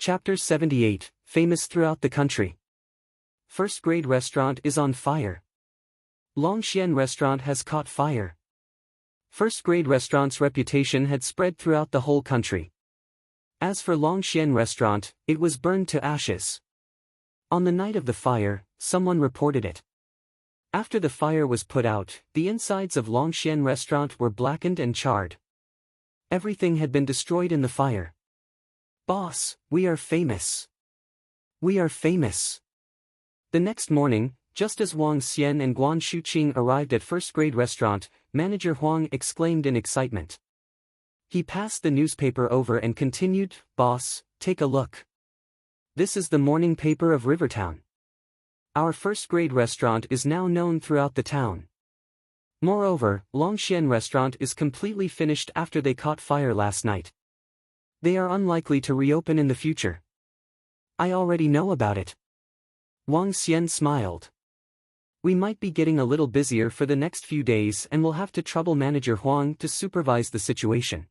Chapter 78, Famous Throughout the Country. First grade restaurant is on fire. Longxian restaurant has caught fire. First grade restaurant's reputation had spread throughout the whole country. As for Longxian restaurant, it was burned to ashes. On the night of the fire, someone reported it. After the fire was put out, the insides of Longxian restaurant were blackened and charred. Everything had been destroyed in the fire. "Boss, we are famous. We are famous." The next morning, just as Wang Xian and Guan Shuqing arrived at first grade restaurant, manager Huang exclaimed in excitement. He passed the newspaper over and continued, "Boss, take a look. This is the morning paper of Rivertown. Our first grade restaurant is now known throughout the town. Moreover, Longxian restaurant is completely finished after they caught fire last night. They are unlikely to reopen in the future. I already know about it." Wang Xian smiled. "We might be getting a little busier for the next few days and will have to trouble manager Huang to supervise the situation."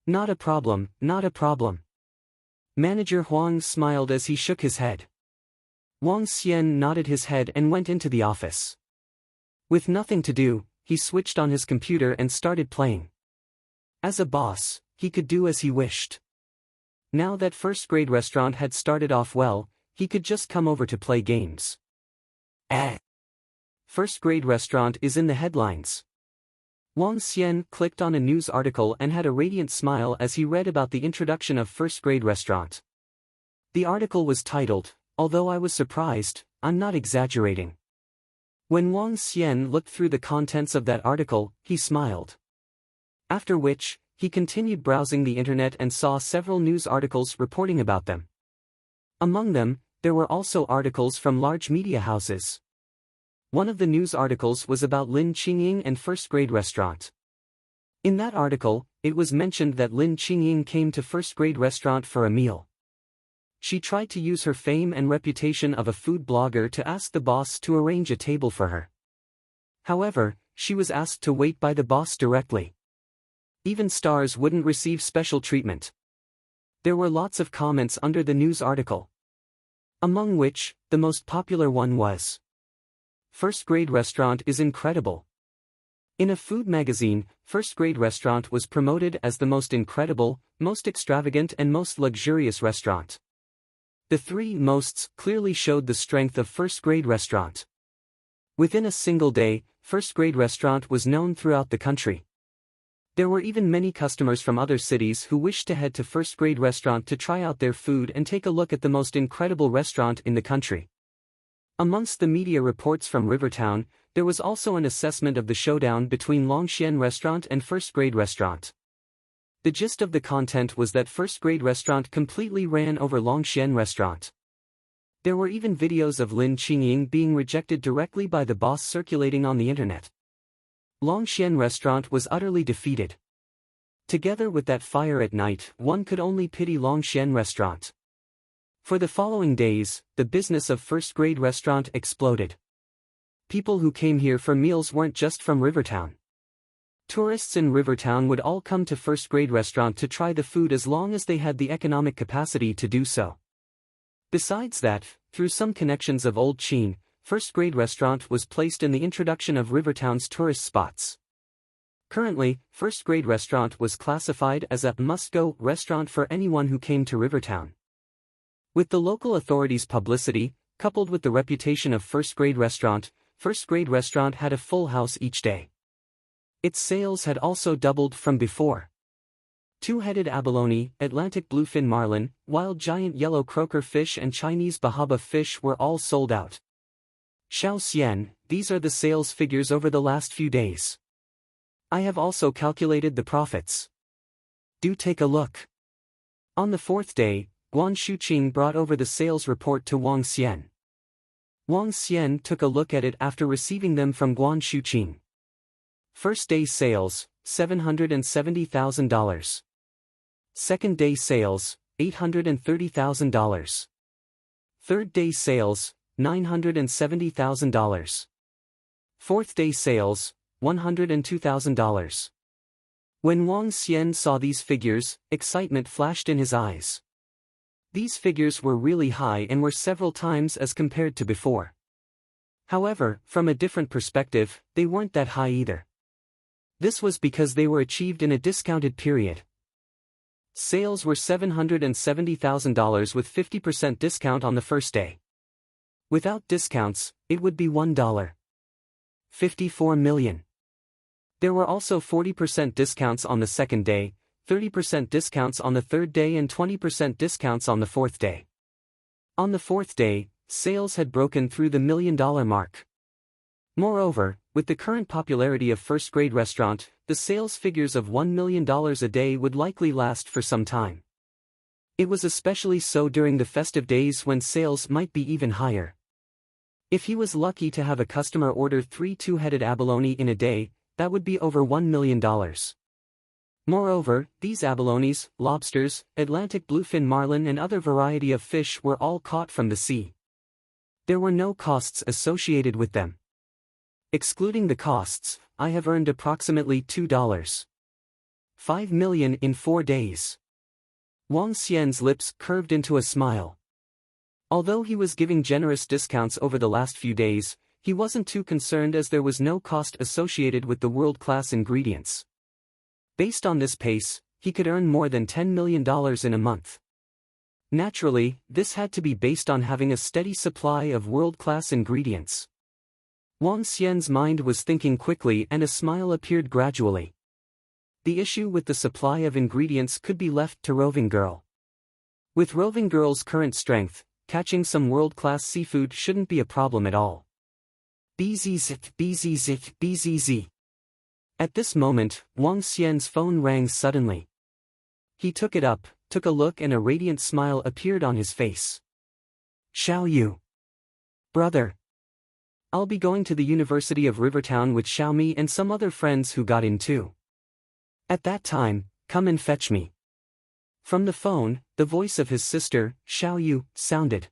Not a problem, not a problem." Manager Huang smiled as he shook his head. Wang Xian nodded his head and went into the office. With nothing to do, he switched on his computer and started playing. As a boss, he could do as he wished. Now that first grade restaurant had started off well, he could just come over to play games. First grade restaurant is in the headlines. Wang Xian clicked on a news article and had a radiant smile as he read about the introduction of first grade restaurant. The article was titled, "Although I was surprised, I'm not exaggerating." When Wang Xian looked through the contents of that article, he smiled. After which, he continued browsing the internet and saw several news articles reporting about them. Among them, there were also articles from large media houses. One of the news articles was about Lin Qingying and first grade restaurant. In that article, it was mentioned that Lin Qingying came to first grade restaurant for a meal. She tried to use her fame and reputation of a food blogger to ask the boss to arrange a table for her. However, she was asked to wait by the boss directly. Even stars wouldn't receive special treatment. There were lots of comments under the news article. Among which, the most popular one was, "First grade restaurant is incredible." In a food magazine, first grade restaurant was promoted as the most incredible, most extravagant and most luxurious restaurant. The three mosts clearly showed the strength of first grade restaurant. Within a single day, first grade restaurant was known throughout the country. There were even many customers from other cities who wished to head to first grade restaurant to try out their food and take a look at the most incredible restaurant in the country. Amongst the media reports from Rivertown, there was also an assessment of the showdown between Longxian restaurant and first grade restaurant. The gist of the content was that first grade restaurant completely ran over Longxian restaurant. There were even videos of Lin Qingying being rejected directly by the boss circulating on the internet. Longxian restaurant was utterly defeated. Together with that fire at night, one could only pity Longxian restaurant. For the following days, the business of first grade restaurant exploded. People who came here for meals weren't just from Rivertown. Tourists in Rivertown would all come to first grade restaurant to try the food as long as they had the economic capacity to do so. Besides that, through some connections of old Qin, first grade restaurant was placed in the introduction of Rivertown's tourist spots. Currently, first grade restaurant was classified as a must-go restaurant for anyone who came to Rivertown. With the local authorities' publicity, coupled with the reputation of first grade restaurant had a full house each day. Its sales had also doubled from before. Two-headed abalone, Atlantic bluefin marlin, wild giant yellow croaker fish and Chinese bahaba fish were all sold out. Xiao Xian, these are the sales figures over the last few days. I have also calculated the profits. Do take a look. On the fourth day, Guan Shuqing brought over the sales report to Wang Xian. Wang Xian took a look at it after receiving them from Guan Shuqing. First day sales, $770,000. Second day sales, $830,000. Third day sales, $970,000. Fourth day sales, $102,000. When Wang Xian saw these figures, excitement flashed in his eyes. These figures were really high and were several times as compared to before. However, from a different perspective, they weren't that high either. This was because they were achieved in a discounted period. Sales were $770,000 with 50% discount on the first day. Without discounts, it would be $1.54 million. There were also 40% discounts on the second day, 30% discounts on the third day and 20% discounts on the fourth day. On the fourth day, sales had broken through the $1 million mark. Moreover, with the current popularity of first-grade restaurant, the sales figures of $1 million a day would likely last for some time. It was especially so during the festive days when sales might be even higher. If he was lucky to have a customer order 3 two-headed abalone in a day, that would be over $1 million. Moreover, these abalones, lobsters, Atlantic bluefin marlin and other variety of fish were all caught from the sea. There were no costs associated with them. Excluding the costs, I have earned approximately $2.5 million in 4 days. Wang Xian's lips curved into a smile. Although he was giving generous discounts over the last few days, he wasn't too concerned as there was no cost associated with the world-class ingredients. Based on this pace, he could earn more than $10 million in a month. Naturally, this had to be based on having a steady supply of world-class ingredients. Wang Xian's mind was thinking quickly and a smile appeared gradually. The issue with the supply of ingredients could be left to Roving Girl. With Roving Girl's current strength, catching some world-class seafood shouldn't be a problem at all. Bzzz, bzzz, bzzz. At this moment, Wang Xian's phone rang suddenly. He took it up, took a look and a radiant smile appeared on his face. Xiao Yu. Brother. I'll be going to the University of Rivertown with Xiaomi and some other friends who got in too. At that time, come and fetch me. From the phone, the voice of his sister, Xiao Yu, sounded.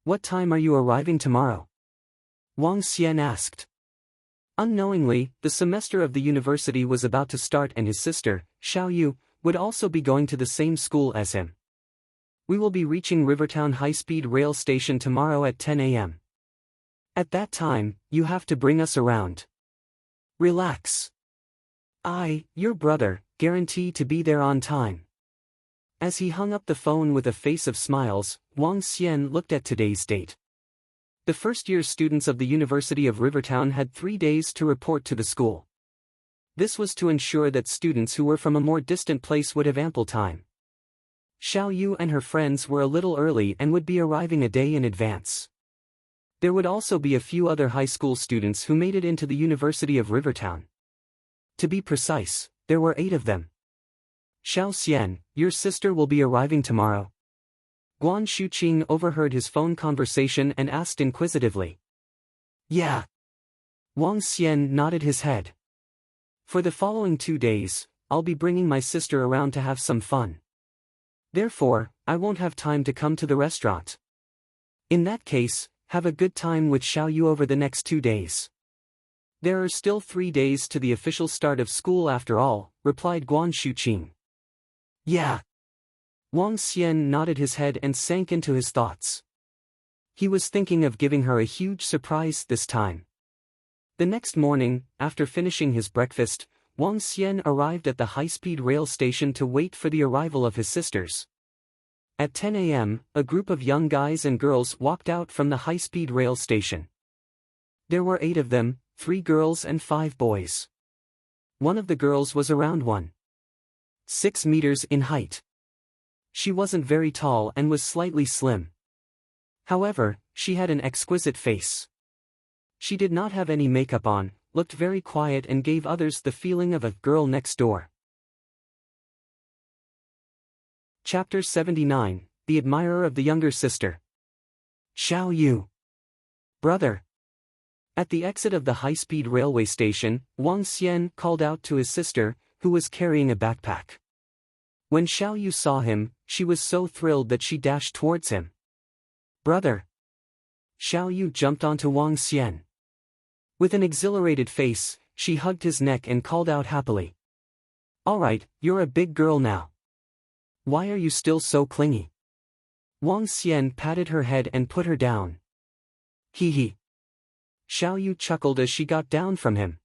What time are you arriving tomorrow? Wang Xian asked. Unknowingly, the semester of the university was about to start and his sister, Xiao Yu, would also be going to the same school as him. We will be reaching Rivertown High-Speed Rail Station tomorrow at 10 a.m. At that time, you have to bring us around. Relax. Your brother, guarantee to be there on time. As he hung up the phone with a face of smiles, Wang Xian looked at today's date. The first-year students of the University of Rivertown had 3 days to report to the school. This was to ensure that students who were from a more distant place would have ample time. Xiao Yu and her friends were a little early and would be arriving a day in advance. There would also be a few other high school students who made it into the University of Rivertown. To be precise, there were 8 of them. Xiao Xian, your sister will be arriving tomorrow. Guan Shuqing overheard his phone conversation and asked inquisitively. Yeah. Wang Xian nodded his head. For the following 2 days, I'll be bringing my sister around to have some fun. Therefore, I won't have time to come to the restaurant. In that case, have a good time with Xiao Yu over the next 2 days. There are still 3 days to the official start of school after all, replied Guan Shuqing. Yeah. Wang Xian nodded his head and sank into his thoughts. He was thinking of giving her a huge surprise this time. The next morning, after finishing his breakfast, Wang Xian arrived at the high-speed rail station to wait for the arrival of his sisters. At 10 a.m., a group of young guys and girls walked out from the high-speed rail station. There were 8 of them, 3 girls and 5 boys. One of the girls was around 1.6 meters in height. She wasn't very tall and was slightly slim. However, she had an exquisite face. She did not have any makeup on, looked very quiet and gave others the feeling of a girl next door. Chapter 79, The Admirer of the Younger Sister. Xiao Yu. Brother. At the exit of the high-speed railway station, Wang Xian called out to his sister, who was carrying a backpack. When Xiao Yu saw him, she was so thrilled that she dashed towards him. Brother. Xiao Yu jumped onto Wang Xian. With an exhilarated face, she hugged his neck and called out happily. All right, you're a big girl now. Why are you still so clingy? Wang Xian patted her head and put her down. Hee hee. Xiao Yu chuckled as she got down from him.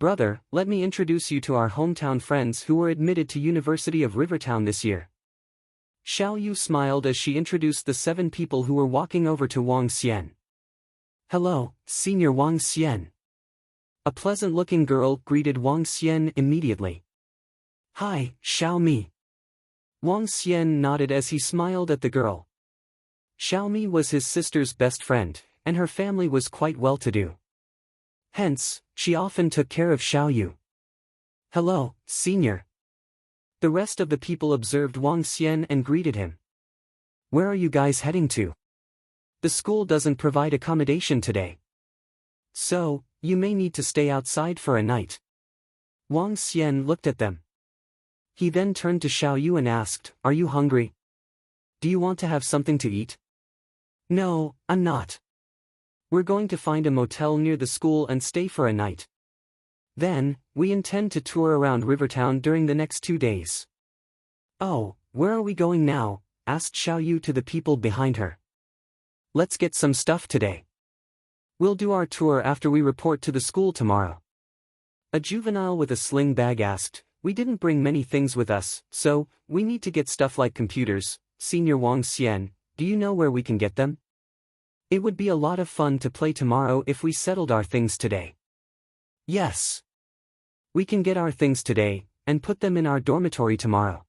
Brother, let me introduce you to our hometown friends who were admitted to University of Rivertown this year. Xiao Yu smiled as she introduced the 7 people who were walking over to Wang Xian. Hello, Senior Wang Xian. A pleasant-looking girl greeted Wang Xian immediately. Hi, Xiao Mi. Wang Xian nodded as he smiled at the girl. Xiao Mi was his sister's best friend, and her family was quite well-to-do. Hence, she often took care of Xiao Yu. Hello, Senior. The rest of the people observed Wang Xian and greeted him. Where are you guys heading to? The school doesn't provide accommodation today. So, you may need to stay outside for a night. Wang Xian looked at them. He then turned to Xiao Yu and asked, Are you hungry? Do you want to have something to eat? No, I'm not. We're going to find a motel near the school and stay for a night. Then, we intend to tour around Rivertown during the next 2 days. Oh, where are we going now? Asked Xiao Yu to the people behind her. Let's get some stuff today. We'll do our tour after we report to the school tomorrow. A juvenile with a sling bag asked, We didn't bring many things with us, so, we need to get stuff like computers. Senior Wang Xian, do you know where we can get them? It would be a lot of fun to play tomorrow if we settled our things today. Yes. We can get our things today, and put them in our dormitory tomorrow.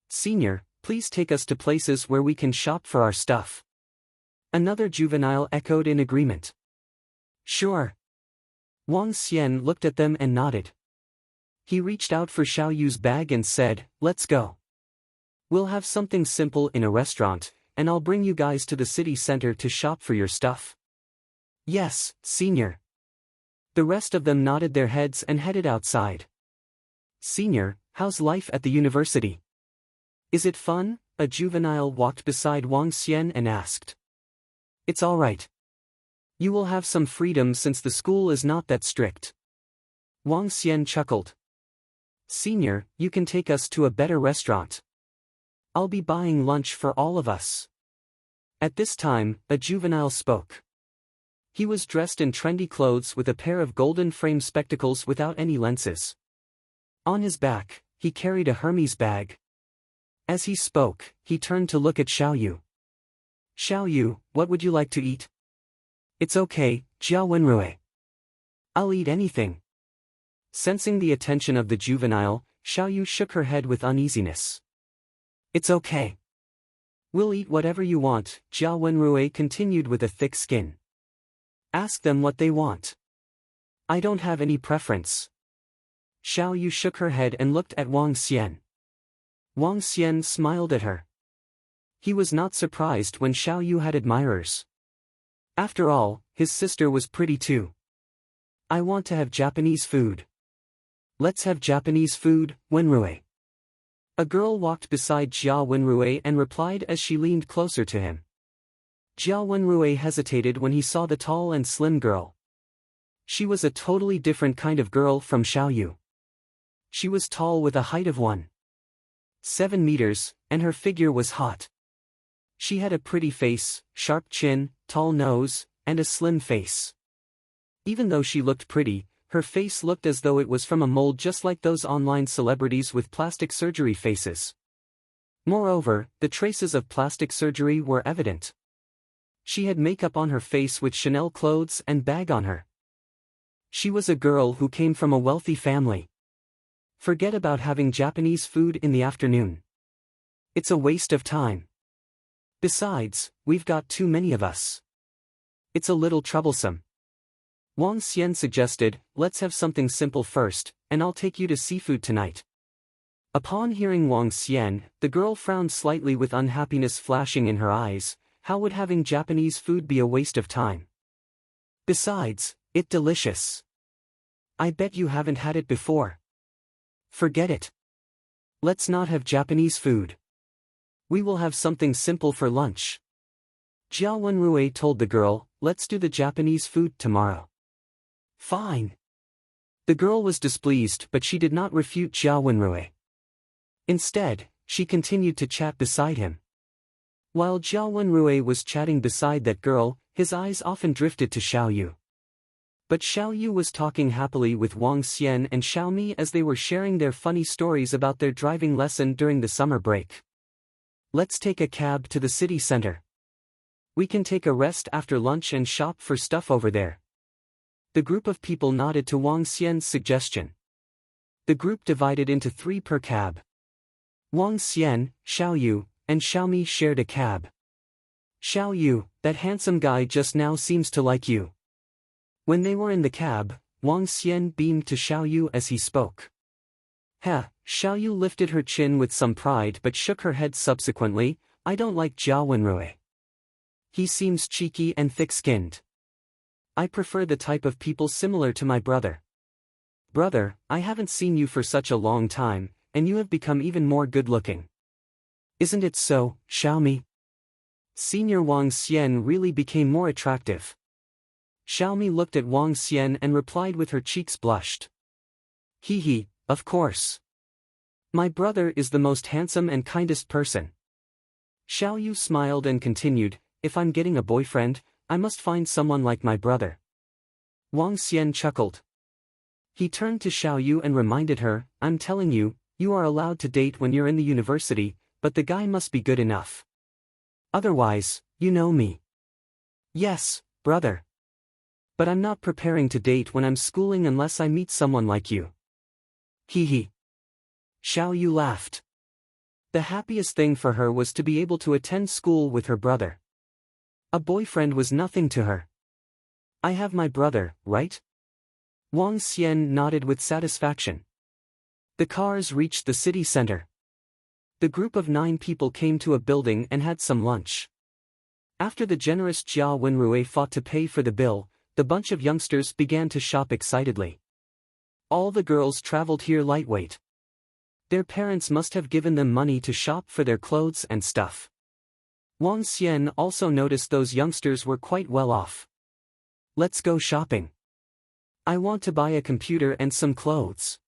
Senior, please take us to places where we can shop for our stuff. Another juvenile echoed in agreement. Sure. Wang Xian looked at them and nodded. He reached out for Xiao Yu's bag and said, Let's go. We'll have something simple in a restaurant, and I'll bring you guys to the city center to shop for your stuff. Yes, Senior. The rest of them nodded their heads and headed outside. Senior, how's life at the university? Is it fun? A juvenile walked beside Wang Xian and asked. It's all right. You will have some freedom since the school is not that strict. Wang Xian chuckled. Senior, you can take us to a better restaurant. I'll be buying lunch for all of us. At this time, a juvenile spoke. He was dressed in trendy clothes with a pair of golden frame spectacles without any lenses. On his back, he carried a Hermes bag. As he spoke, he turned to look at Xiao Yu. Xiao Yu, what would you like to eat? It's okay, Jia Wenrui. I'll eat anything. Sensing the attention of the juvenile, Xiao Yu shook her head with uneasiness. It's okay. We'll eat whatever you want, Jia Wenrui continued with a thick skin. Ask them what they want. I don't have any preference. Xiao Yu shook her head and looked at Wang Xian. Wang Xian smiled at her. He was not surprised when Xiao Yu had admirers. After all, his sister was pretty too. I want to have Japanese food. Let's have Japanese food, Wenrui. A girl walked beside Jia Wenrui and replied as she leaned closer to him. Jia Wenrui hesitated when he saw the tall and slim girl. She was a totally different kind of girl from Xiao Yu. She was tall with a height of 1.7 meters, and her figure was hot. She had a pretty face, sharp chin, tall nose, and a slim face. Even though she looked pretty, her face looked as though it was from a mold just like those online celebrities with plastic surgery faces. Moreover, the traces of plastic surgery were evident. She had makeup on her face with Chanel clothes and bag on her. She was a girl who came from a wealthy family. Forget about having Japanese food in the afternoon. It's a waste of time. Besides, we've got too many of us. It's a little troublesome. Wang Xian suggested, let's have something simple first, and I'll take you to seafood tonight. Upon hearing Wang Xian, the girl frowned slightly with unhappiness flashing in her eyes. How would having Japanese food be a waste of time? Besides, it's delicious. I bet you haven't had it before. Forget it. Let's not have Japanese food. We will have something simple for lunch. Jia Wenrui told the girl, let's do the Japanese food tomorrow. Fine. The girl was displeased but she did not refute Jia Wenrui. Instead, she continued to chat beside him. While Jiao Wenrui was chatting beside that girl, his eyes often drifted to Xiao Yu. But Xiao Yu was talking happily with Wang Xian and Xiao Mi as they were sharing their funny stories about their driving lesson during the summer break. Let's take a cab to the city center. We can take a rest after lunch and shop for stuff over there. The group of people nodded to Wang Xian's suggestion. The group divided into 3 per cab. Wang Xian, Xiao Yu, and Xiao Mi shared a cab. Xiao Yu, that handsome guy just now seems to like you. When they were in the cab, Wang Xian beamed to Xiao Yu as he spoke. Ha, Xiao Yu lifted her chin with some pride but shook her head subsequently. I don't like Jiao Wenrui. He seems cheeky and thick-skinned. I prefer the type of people similar to my brother. Brother, I haven't seen you for such a long time, and you have become even more good-looking. Isn't it so, Xiao Mi? Senior Wang Xian really became more attractive. Xiao Mi looked at Wang Xian and replied with her cheeks blushed. Hee, of course. My brother is the most handsome and kindest person. Xiao Yu smiled and continued, if I'm getting a boyfriend, I must find someone like my brother. Wang Xian chuckled. He turned to Xiao Yu and reminded her, I'm telling you, you are allowed to date when you're in the university, but the guy must be good enough. Otherwise, you know me. Yes, brother. But I'm not preparing to date when I'm schooling unless I meet someone like you. Hee. Xiao Yu laughed. The happiest thing for her was to be able to attend school with her brother. A boyfriend was nothing to her. I have my brother, right? Wang Xian nodded with satisfaction. The cars reached the city center. The group of 9 people came to a building and had some lunch. After the generous Jiao Wenrui fought to pay for the bill, the bunch of youngsters began to shop excitedly. All the girls traveled here lightweight. Their parents must have given them money to shop for their clothes and stuff. Wang Xian also noticed those youngsters were quite well off. Let's go shopping. I want to buy a computer and some clothes.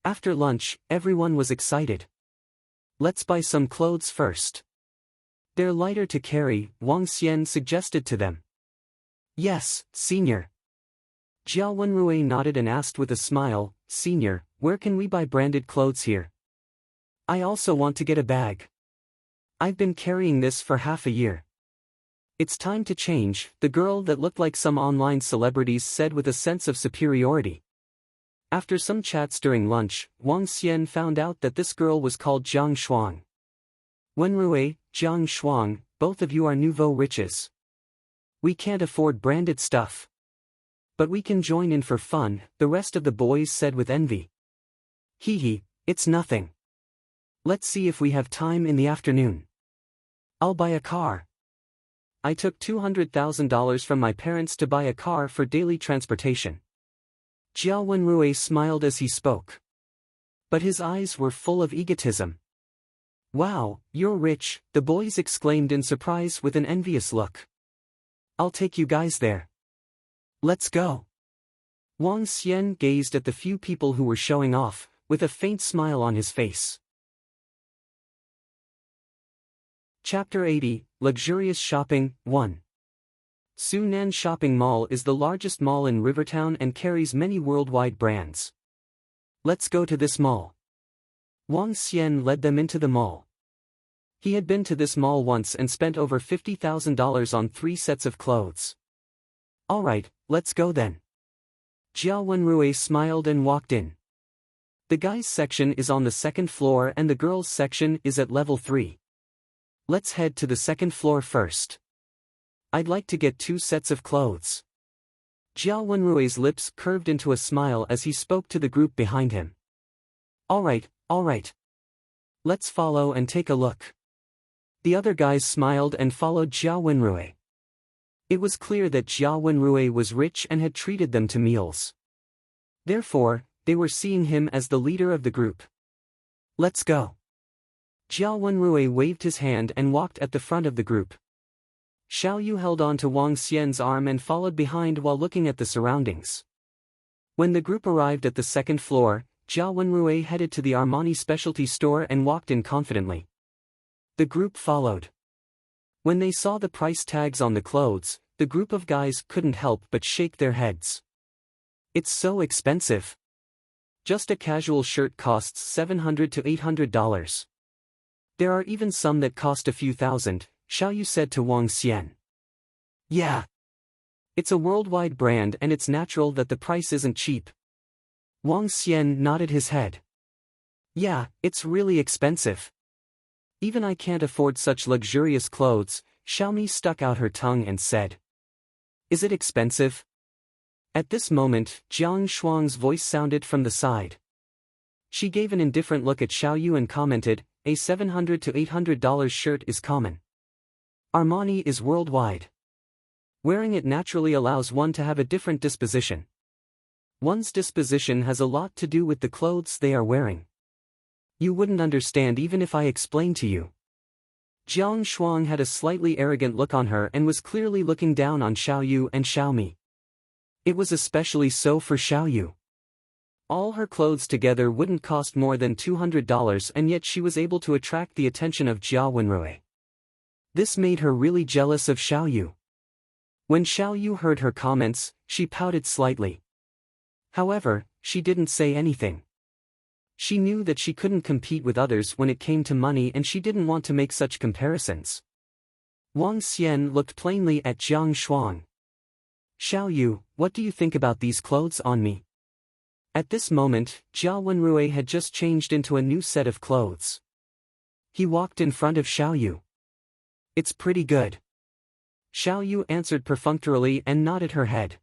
After lunch, everyone was excited. Let's buy some clothes first. They're lighter to carry, Wang Xian suggested to them. Yes, senior. Jiao Wenrui nodded and asked with a smile, Senior, where can we buy branded clothes here? I also want to get a bag. I've been carrying this for half a year. It's time to change, the girl that looked like some online celebrities said with a sense of superiority. After some chats during lunch, Wang Xian found out that this girl was called Jiang Shuang. Wenrui, Jiang Shuang, both of you are nouveau riches. We can't afford branded stuff. But we can join in for fun, the rest of the boys said with envy. Hee, it's nothing. Let's see if we have time in the afternoon. I'll buy a car. I took $200,000 from my parents to buy a car for daily transportation. Jiao Wenrui smiled as he spoke. But his eyes were full of egotism. Wow, you're rich, the boys exclaimed in surprise with an envious look. I'll take you guys there. Let's go. Wang Xian gazed at the few people who were showing off, with a faint smile on his face. Chapter 80, Luxurious Shopping, 1. Sunan Shopping Mall is the largest mall in Rivertown and carries many worldwide brands. Let's go to this mall. Wang Xian led them into the mall. He had been to this mall once and spent over $50,000 on 3 sets of clothes. Alright, let's go then. Jiao Wenrui smiled and walked in. The guys' section is on the 2nd floor and the girls' section is at level 3. Let's head to the 2nd floor first. I'd like to get 2 sets of clothes. Jiao Wenrui's lips curved into a smile as he spoke to the group behind him. Alright. Let's follow and take a look. The other guys smiled and followed Jiao Wenrui. It was clear that Jiao Wenrui was rich and had treated them to meals. Therefore, they were seeing him as the leader of the group. Let's go. Jiao Wenrui waved his hand and walked at the front of the group. Xiao Yu held on to Wang Xian's arm and followed behind while looking at the surroundings. When the group arrived at the 2nd floor, Jiao Wenrui headed to the Armani specialty store and walked in confidently. The group followed. When they saw the price tags on the clothes, the group of guys couldn't help but shake their heads. It's so expensive. Just a casual shirt costs $700 to $800. There are even some that cost a few thousand, Xiaoyu said to Wang Xian. Yeah. It's a worldwide brand and it's natural that the price isn't cheap. Wang Xian nodded his head. Yeah, it's really expensive. Even I can't afford such luxurious clothes, Xiaomi stuck out her tongue and said. Is it expensive? At this moment, Jiang Shuang's voice sounded from the side. She gave an indifferent look at Xiaoyu and commented, a $700 to $800 shirt is common. Armani is worldwide. Wearing it naturally allows one to have a different disposition. One's disposition has a lot to do with the clothes they are wearing. You wouldn't understand even if I explained to you. Jiang Shuang had a slightly arrogant look on her and was clearly looking down on Xiaoyu and Xiaomi. It was especially so for Xiaoyu. All her clothes together wouldn't cost more than $200 and yet she was able to attract the attention of Jia Wenrui. This made her really jealous of Xiaoyu. When Xiaoyu heard her comments, she pouted slightly. However, she didn't say anything. She knew that she couldn't compete with others when it came to money and she didn't want to make such comparisons. Wang Xian looked plainly at Jiang Shuang. Xiaoyu, what do you think about these clothes on me? At this moment, Jia Wenrui had just changed into a new set of clothes. He walked in front of Xiaoyu. It's pretty good. Xiaoyu answered perfunctorily and nodded her head.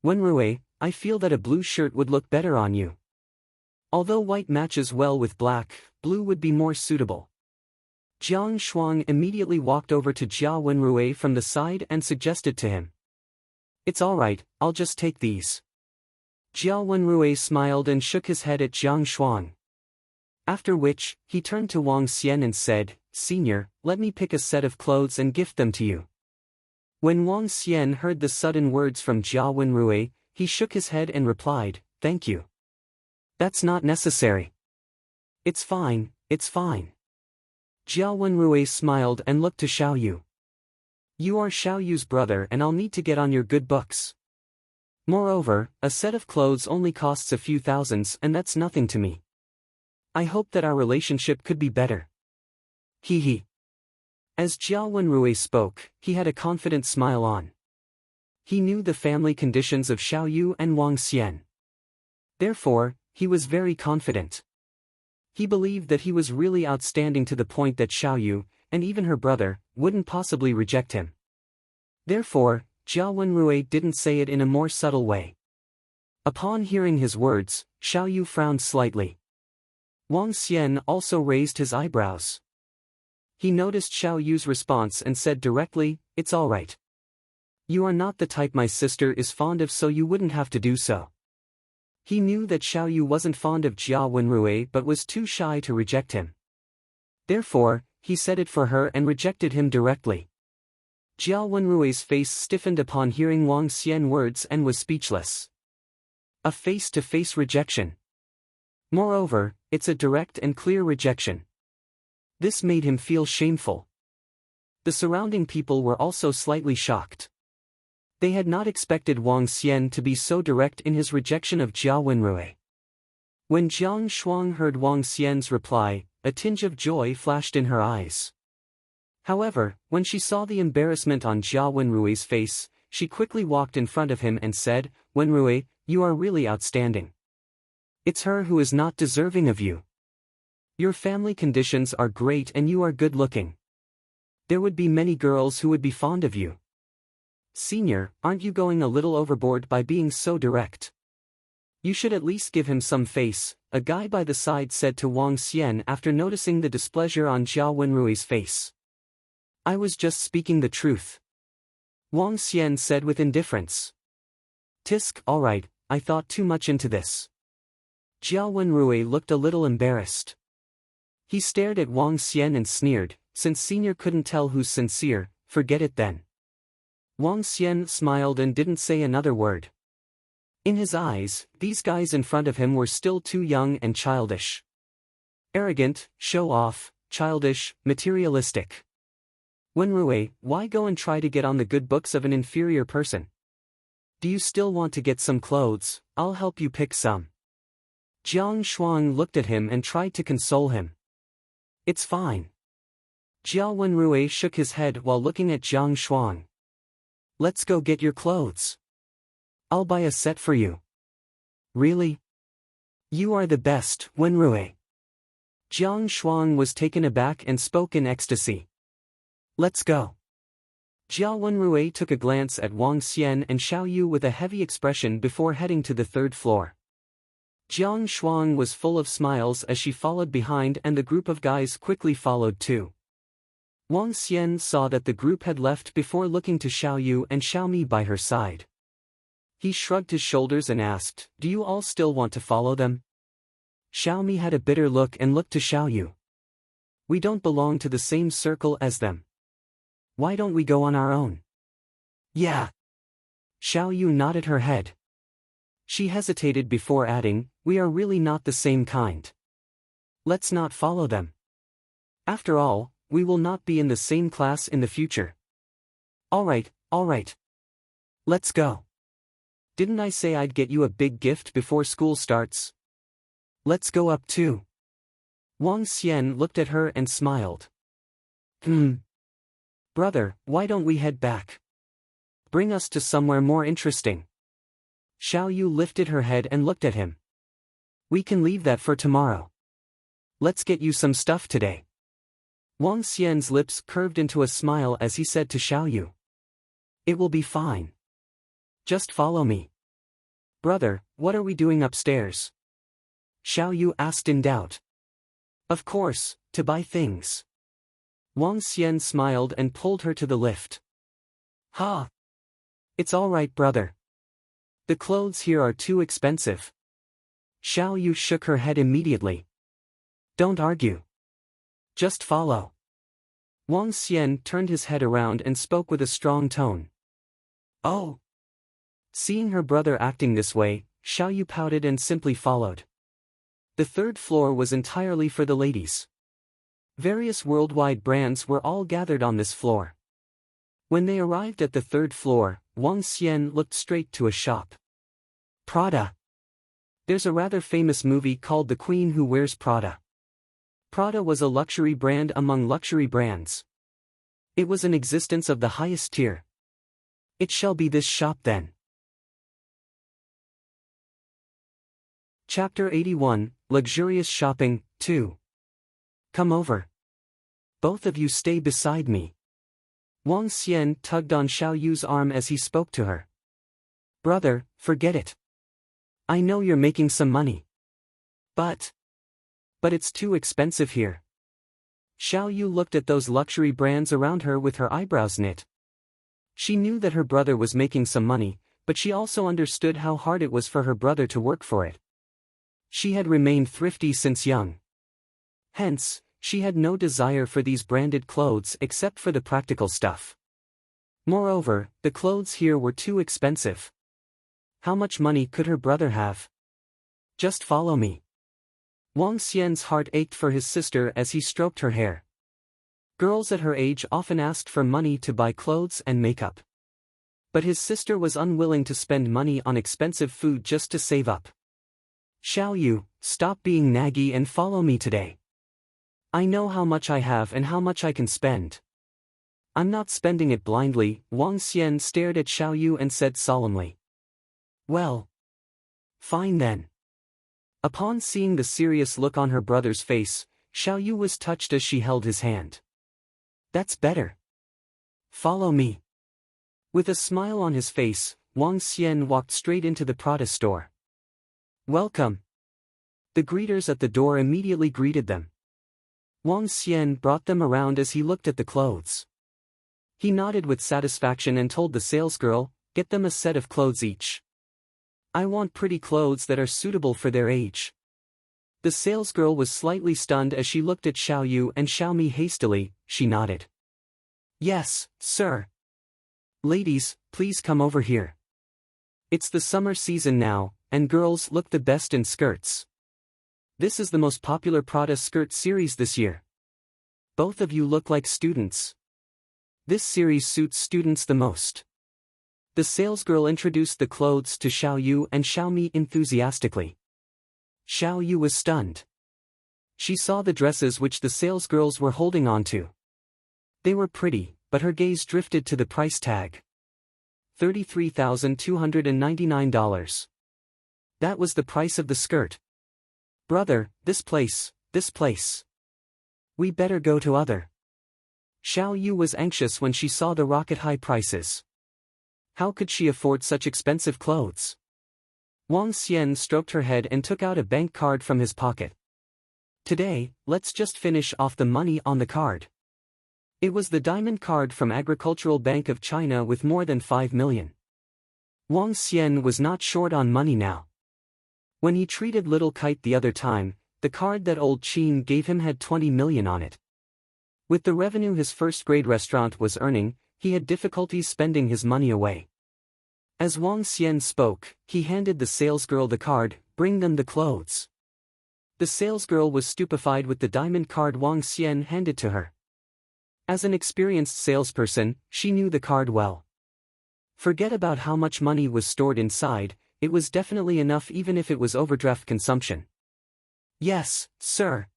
Wenrui, I feel that a blue shirt would look better on you. Although white matches well with black, blue would be more suitable. Jiang Shuang immediately walked over to Jia Wenrui from the side and suggested to him. It's alright, I'll just take these. Jia Wenrui smiled and shook his head at Jiang Shuang. After which, he turned to Wang Xian and said, Senior, let me pick a set of clothes and gift them to you. When Wang Xian heard the sudden words from Jia Wenrui, he shook his head and replied, Thank you. That's not necessary. It's fine, it's fine. Jia Wenrui smiled and looked to Xiaoyu. You are Xiaoyu's brother and I'll need to get on your good books. Moreover, a set of clothes only costs a few thousands and that's nothing to me. I hope that our relationship could be better. Hee hee. As Jia Wenrui spoke, he had a confident smile on. He knew the family conditions of Xiaoyu and Wang Xian. Therefore, he was very confident. He believed that he was really outstanding to the point that Xiaoyu, and even her brother, wouldn't possibly reject him. Therefore, Jia Wenrui didn't say it in a more subtle way. Upon hearing his words, Xiaoyu frowned slightly. Wang Xian also raised his eyebrows. He noticed Xiaoyu's response and said directly, It's alright. You are not the type my sister is fond of so you wouldn't have to do so. He knew that Xiaoyu wasn't fond of Jia Wenrui but was too shy to reject him. Therefore, he said it for her and rejected him directly. Jia Wenrui's face stiffened upon hearing Wang Xian words and was speechless. A face-to-face rejection. Moreover, it's a direct and clear rejection. This made him feel shameful. The surrounding people were also slightly shocked. They had not expected Wang Xian to be so direct in his rejection of Jia Wenrui. When Jiang Shuang heard Wang Xian's reply, a tinge of joy flashed in her eyes. However, when she saw the embarrassment on Jia Wenrui's face, she quickly walked in front of him and said, Wenrui, you are really outstanding. It's her who is not deserving of you. Your family conditions are great and you are good looking. There would be many girls who would be fond of you. Senior, aren't you going a little overboard by being so direct? You should at least give him some face, a guy by the side said to Wang Xian after noticing the displeasure on Jia Wenrui's face. I was just speaking the truth. Wang Xian said with indifference. Tisk, alright, I thought too much into this. Jia Wenrui looked a little embarrassed. He stared at Wang Xian and sneered, since senior couldn't tell who's sincere, forget it then. Wang Xian smiled and didn't say another word. In his eyes, these guys in front of him were still too young and childish. Arrogant, show-off, childish, materialistic. Wenrui, why go and try to get on the good books of an inferior person? Do you still want to get some clothes? I'll help you pick some. Jiang Shuang looked at him and tried to console him. It's fine. Jiao Wenrui shook his head while looking at Jiang Shuang. Let's go get your clothes. I'll buy a set for you. Really? You are the best, Wenrui. Jiang Shuang was taken aback and spoke in ecstasy. Let's go. Jiao Wenrui took a glance at Wang Xian and Xiao Yu with a heavy expression before heading to the third floor. Jiang Shuang was full of smiles as she followed behind, and the group of guys quickly followed too. Wang Xian saw that the group had left before looking to Xiao Yu and Xiao Mi by her side. He shrugged his shoulders and asked, "Do you all still want to follow them?" Xiao Mi had a bitter look and looked to Xiao Yu. "We don't belong to the same circle as them. Why don't we go on our own?" "Yeah." Xiao Yu nodded her head. She hesitated before adding, "We are really not the same kind. Let's not follow them. After all, we will not be in the same class in the future." All right. Let's go. Didn't I say I'd get you a big gift before school starts? Let's go up too. Wang Xian looked at her and smiled. Brother, why don't we head back? Bring us to somewhere more interesting. Xiao Yu lifted her head and looked at him. We can leave that for tomorrow. Let's get you some stuff today. Wang Xian's lips curved into a smile as he said to Xiao Yu. It will be fine. Just follow me. Brother, what are we doing upstairs? Xiao Yu asked in doubt. Of course, to buy things. Wang Xian smiled and pulled her to the lift. Ha! It's all right, brother. The clothes here are too expensive. Xiao Yu shook her head immediately. Don't argue. Just follow. Wang Xian turned his head around and spoke with a strong tone. Oh! Seeing her brother acting this way, Xiao Yu pouted and simply followed. The third floor was entirely for the ladies. Various worldwide brands were all gathered on this floor. When they arrived at the third floor, Wang Xian looked straight to a shop. Prada. There's a rather famous movie called The Queen Who Wears Prada. Prada was a luxury brand among luxury brands. It was an existence of the highest tier. It shall be this shop then. Chapter 81, Luxurious Shopping, 2. Come over. Both of you stay beside me. Wang Xian tugged on Xiao Yu's arm as he spoke to her. Brother, forget it. I know you're making some money. But it's too expensive here. Xiao Yu looked at those luxury brands around her with her eyebrows knit. She knew that her brother was making some money, but she also understood how hard it was for her brother to work for it. She had remained thrifty since young. Hence, she had no desire for these branded clothes except for the practical stuff. Moreover, the clothes here were too expensive. How much money could her brother have? Just follow me. Wang Xian's heart ached for his sister as he stroked her hair. Girls at her age often asked for money to buy clothes and makeup. But his sister was unwilling to spend money on expensive food just to save up. Xiao Yu, stop being naggy and follow me today. I know how much I have and how much I can spend. I'm not spending it blindly. Wang Xian stared at Xiao Yu and said solemnly. Well. Fine then. Upon seeing the serious look on her brother's face, Xiao Yu was touched as she held his hand. That's better. Follow me. With a smile on his face, Wang Xian walked straight into the Prada store. Welcome. The greeters at the door immediately greeted them. Wang Xian brought them around as he looked at the clothes. He nodded with satisfaction and told the salesgirl, get them a set of clothes each. I want pretty clothes that are suitable for their age. The salesgirl was slightly stunned as she looked at Xiao Yu and Xiao Mi hastily. She nodded. Yes, sir. Ladies, please come over here. It's the summer season now, and girls look the best in skirts. This is the most popular Prada skirt series this year. Both of you look like students. This series suits students the most. The salesgirl introduced the clothes to Xiao Yu and Xiaomi enthusiastically. Xiao Yu was stunned. She saw the dresses which the salesgirls were holding on to. They were pretty, but her gaze drifted to the price tag. $33,299. That was the price of the skirt. Brother, this place. We better go to other. Xiao Yu was anxious when she saw the rocket-high prices. How could she afford such expensive clothes? Wang Xian stroked her head and took out a bank card from his pocket. Today, let's just finish off the money on the card. It was the diamond card from Agricultural Bank of China with more than 5 million. Wang Xian was not short on money now. When he treated Little Kite the other time, the card that old Qin gave him had 20 million on it. With the revenue his first-grade restaurant was earning, he had difficulties spending his money away. As Wang Xian spoke, he handed the salesgirl the card, "Bring them the clothes." The salesgirl was stupefied with the diamond card Wang Xian handed to her. As an experienced salesperson, she knew the card well. Forget about how much money was stored inside, it was definitely enough even if it was overdraft consumption. "Yes, sir.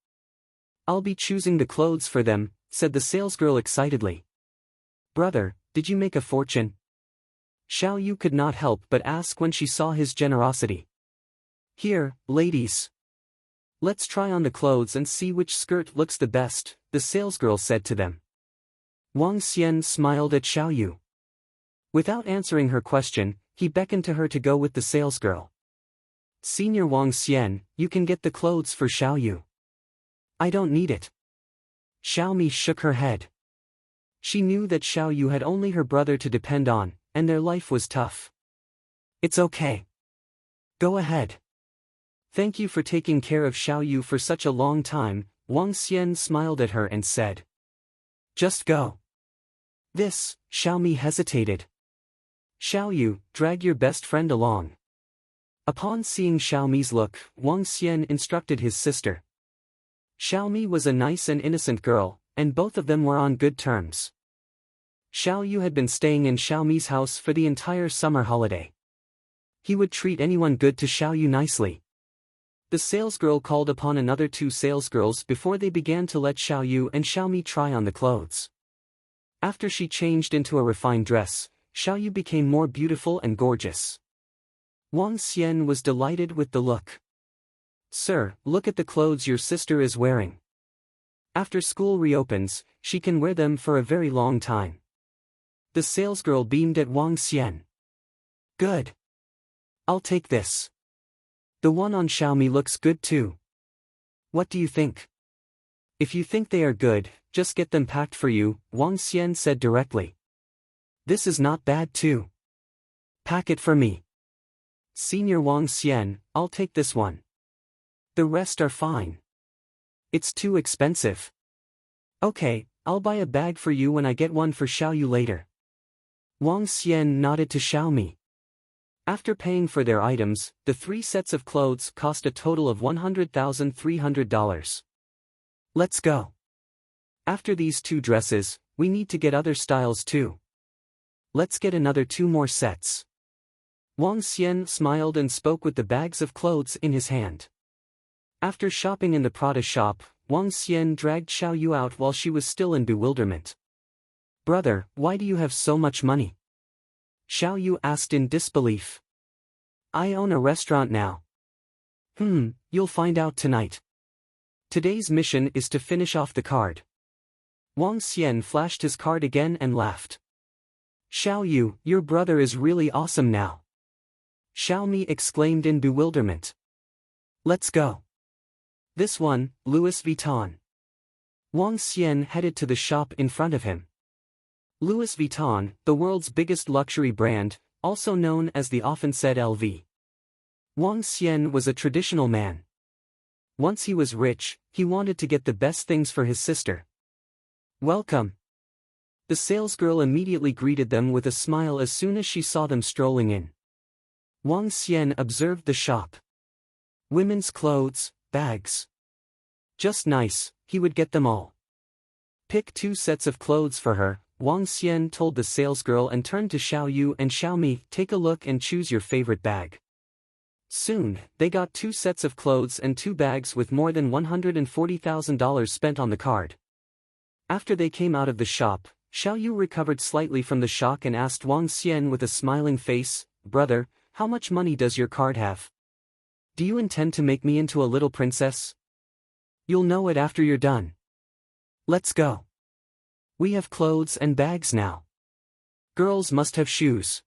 I'll be choosing the clothes for them," said the salesgirl excitedly. "Brother, did you make a fortune?" Xiao Yu could not help but ask when she saw his generosity. "Here, ladies. Let's try on the clothes and see which skirt looks the best," the salesgirl said to them. Wang Xian smiled at Xiao Yu. Without answering her question, he beckoned to her to go with the salesgirl. "Senior Wang Xian, you can get the clothes for Xiao Yu." "I don't need it." Xiaomi shook her head. She knew that Xiao Yu had only her brother to depend on, and their life was tough. "It's okay. Go ahead. Thank you for taking care of Xiao Yu for such a long time," Wang Xian smiled at her and said. "Just go." This, Xiaomi hesitated. "Xiao Yu, drag your best friend along." Upon seeing Xiaomi's look, Wang Xian instructed his sister. Xiaomi was a nice and innocent girl, and both of them were on good terms. Xiao Yu had been staying in Xiaomi's house for the entire summer holiday. He would treat anyone good to Xiao Yu nicely. The salesgirl called upon another two salesgirls before they began to let Xiao Yu and Xiaomi try on the clothes. After she changed into a refined dress, Xiao Yu became more beautiful and gorgeous. Wang Xian was delighted with the look. "Sir, look at the clothes your sister is wearing. After school reopens, she can wear them for a very long time." The salesgirl beamed at Wang Xian. "Good. I'll take this. The one on Xiaomi looks good too. What do you think?" "If you think they are good, just get them packed for you," Wang Xian said directly. "This is not bad too. Pack it for me." "Senior Wang Xian, I'll take this one. The rest are fine." "It's too expensive." "Okay, I'll buy a bag for you when I get one for Xiao Yu later." Wang Xian nodded to Xiaomi. After paying for their items, the 3 sets of clothes cost a total of $100,300. "Let's go. After these 2 dresses, we need to get other styles too. Let's get another 2 more sets." Wang Xian smiled and spoke with the bags of clothes in his hand. After shopping in the Prada shop, Wang Xian dragged Xiao Yu out while she was still in bewilderment. "Brother, why do you have so much money?" Xiao Yu asked in disbelief. "I own a restaurant now." You'll find out tonight. Today's mission is to finish off the card." Wang Xian flashed his card again and laughed. "Xiao Yu, your brother is really awesome now." Xiaomi exclaimed in bewilderment. "Let's go. This one, Louis Vuitton." Wang Xian headed to the shop in front of him. Louis Vuitton, the world's biggest luxury brand, also known as the often said LV. Wang Xian was a traditional man. Once he was rich, he wanted to get the best things for his sister. "Welcome." The salesgirl immediately greeted them with a smile as soon as she saw them strolling in. Wang Xian observed the shop. Women's clothes, bags. Just nice, he would get them all. "Pick 2 sets of clothes for her," Wang Xian told the salesgirl and turned to Xiao Yu and Xiaomi, take a look and choose your favorite bag. Soon, they got 2 sets of clothes and 2 bags with more than $140,000 spent on the card. After they came out of the shop, Xiao Yu recovered slightly from the shock and asked Wang Xian with a smiling face, brother, how much money does your card have? Do you intend to make me into a little princess? You'll know it after you're done. Let's go. We have clothes and bags now. Girls must have shoes.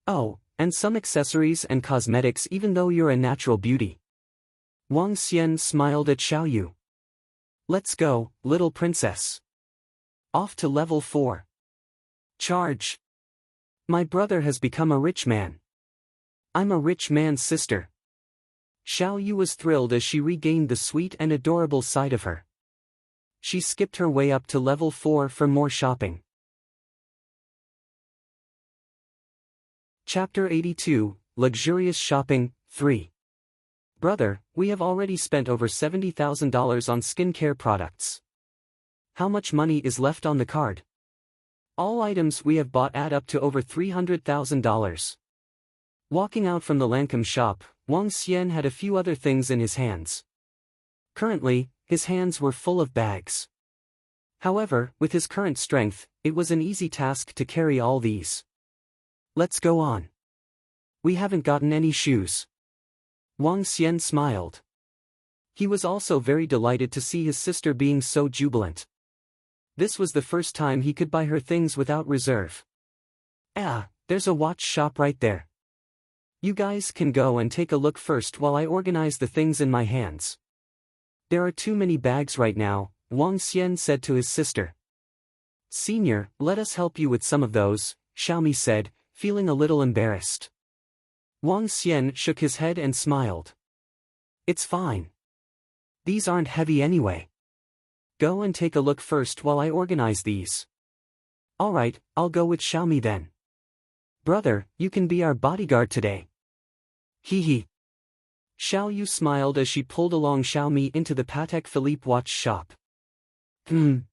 Oh, and some accessories and cosmetics even though you're a natural beauty. Wang Xian smiled at Xiao Yu. Let's go, little princess. Off to level 4. Charge. My brother has become a rich man. I'm a rich man's sister. Xiao Yu was thrilled as she regained the sweet and adorable side of her. She skipped her way up to level 4 for more shopping. Chapter 82, Luxurious Shopping, 3. Brother, we have already spent over $70,000 on skincare products. How much money is left on the card? All items we have bought add up to over $300,000. Walking out from the Lancome shop, Wang Xian had a few other things in his hands. Currently, his hands were full of bags. However, with his current strength, it was an easy task to carry all these. Let's go on. We haven't gotten any shoes. Wang Xian smiled. He was also very delighted to see his sister being so jubilant. This was the first time he could buy her things without reserve. Ah, there's a watch shop right there. You guys can go and take a look first while I organize the things in my hands. There are too many bags right now, Wang Xian said to his sister. Senior, let us help you with some of those, Xiaomi said, feeling a little embarrassed. Wang Xian shook his head and smiled. It's fine. These aren't heavy anyway. Go and take a look first while I organize these. Alright, I'll go with Xiaomi then. Brother, you can be our bodyguard today. Hee hee. Xiao Yu smiled as she pulled along Xiaomi into the Patek Philippe watch shop. When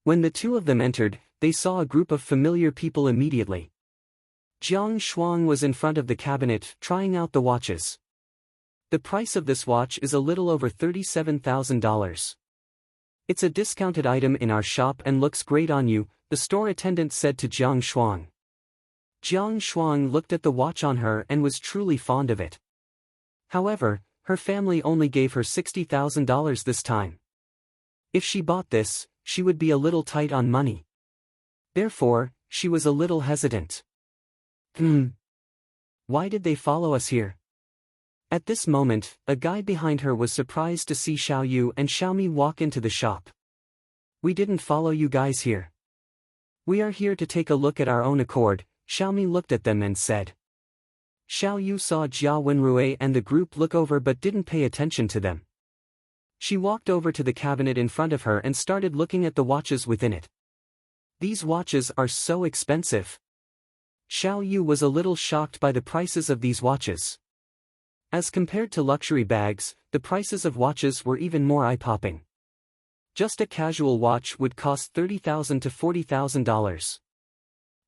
the two of them entered, they saw a group of familiar people immediately. Jiang Shuang was in front of the cabinet, trying out the watches. The price of this watch is a little over $37,000. It's a discounted item in our shop and looks great on you, the store attendant said to Jiang Shuang. Jiang Shuang looked at the watch on her and was truly fond of it. However, her family only gave her $60,000 this time. If she bought this, she would be a little tight on money. Therefore, she was a little hesitant. Why did they follow us here? At this moment, a guy behind her was surprised to see Xiao Yu and Xiaomi walk into the shop. We didn't follow you guys here. We are here to take a look at our own accord, Xiaomi looked at them and said. Xiao Yu saw Jia Wenrui and the group look over but didn't pay attention to them. She walked over to the cabinet in front of her and started looking at the watches within it. These watches are so expensive. Xiao Yu was a little shocked by the prices of these watches. As compared to luxury bags, the prices of watches were even more eye-popping. Just a casual watch would cost $30,000 to $40,000.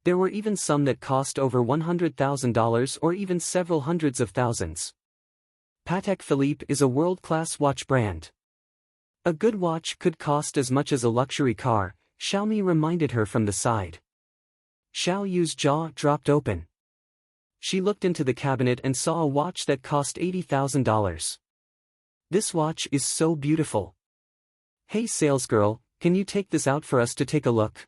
There were even some that cost over $100,000 or even several hundreds of thousands. Patek Philippe is a world-class watch brand. A good watch could cost as much as a luxury car, Xiaomi reminded her from the side. Xiao Yu's jaw dropped open. She looked into the cabinet and saw a watch that cost $80,000. This watch is so beautiful. Hey salesgirl, can you take this out for us to take a look?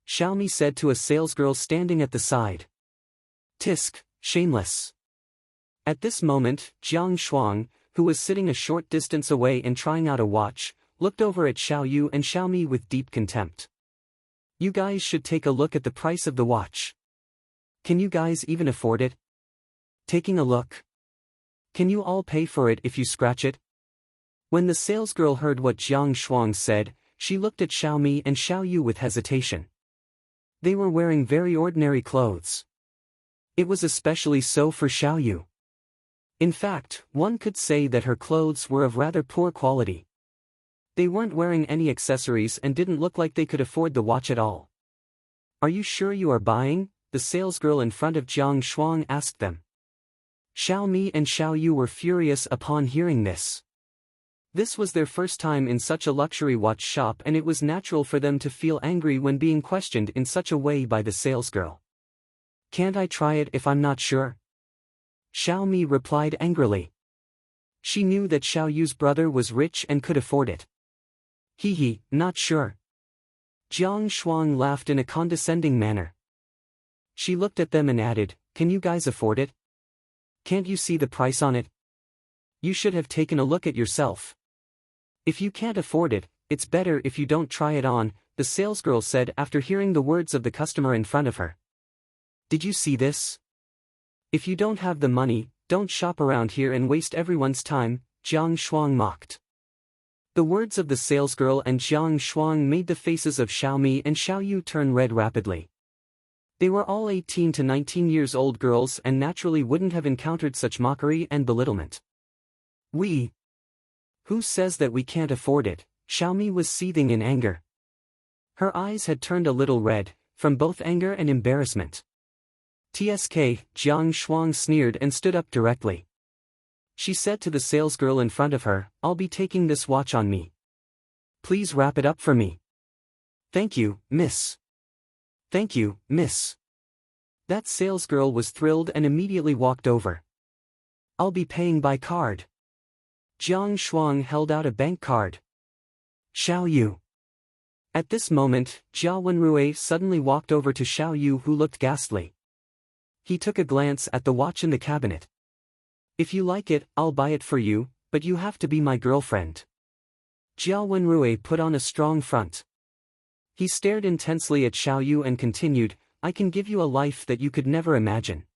Xiaomi said to a salesgirl standing at the side. Tisk, shameless. At this moment, Jiang Shuang, who was sitting a short distance away and trying out a watch, looked over at Xiao Yu and Xiaomi with deep contempt. You guys should take a look at the price of the watch. Can you guys even afford it? Taking a look. Can you all pay for it if you scratch it? When the salesgirl heard what Jiang Shuang said, she looked at Xiaomi and Xiao Yu with hesitation. They were wearing very ordinary clothes. It was especially so for Xiao Yu. In fact, one could say that her clothes were of rather poor quality. They weren't wearing any accessories and didn't look like they could afford the watch at all. "Are you sure you are buying?" the salesgirl in front of Jiang Shuang asked them. Xiao Mi and Xiao Yu were furious upon hearing this. This was their first time in such a luxury watch shop, and it was natural for them to feel angry when being questioned in such a way by the salesgirl. "Can't I try it if I'm not sure?" Xiao Mi replied angrily. She knew that Xiao Yu's brother was rich and could afford it. "Hee, not sure." Jiang Shuang laughed in a condescending manner. She looked at them and added, "Can you guys afford it? Can't you see the price on it? You should have taken a look at yourself. If you can't afford it, it's better if you don't try it on," the salesgirl said after hearing the words of the customer in front of her. "Did you see this? If you don't have the money, don't shop around here and waste everyone's time," Jiang Shuang mocked. The words of the salesgirl and Jiang Shuang made the faces of Xiao Mi and Xiao Yu turn red rapidly. They were all 18 to 19 years old girls and naturally wouldn't have encountered such mockery and belittlement. "We? Who says that we can't afford it?" Xiao Mi was seething in anger. Her eyes had turned a little red, from both anger and embarrassment. "Tsk," Jiang Shuang sneered and stood up directly. She said to the salesgirl in front of her, "I'll be taking this watch on me. Please wrap it up for me." "Thank you, miss." "Thank you, miss." That salesgirl was thrilled and immediately walked over. "I'll be paying by card." Jiang Shuang held out a bank card. "Xiao Yu." At this moment, Jia Wenrui suddenly walked over to Xiao Yu, who looked ghastly. He took a glance at the watch in the cabinet. "If you like it, I'll buy it for you, but you have to be my girlfriend." Jia Wenrui put on a strong front. He stared intensely at Xiao Yu and continued, "I can give you a life that you could never imagine.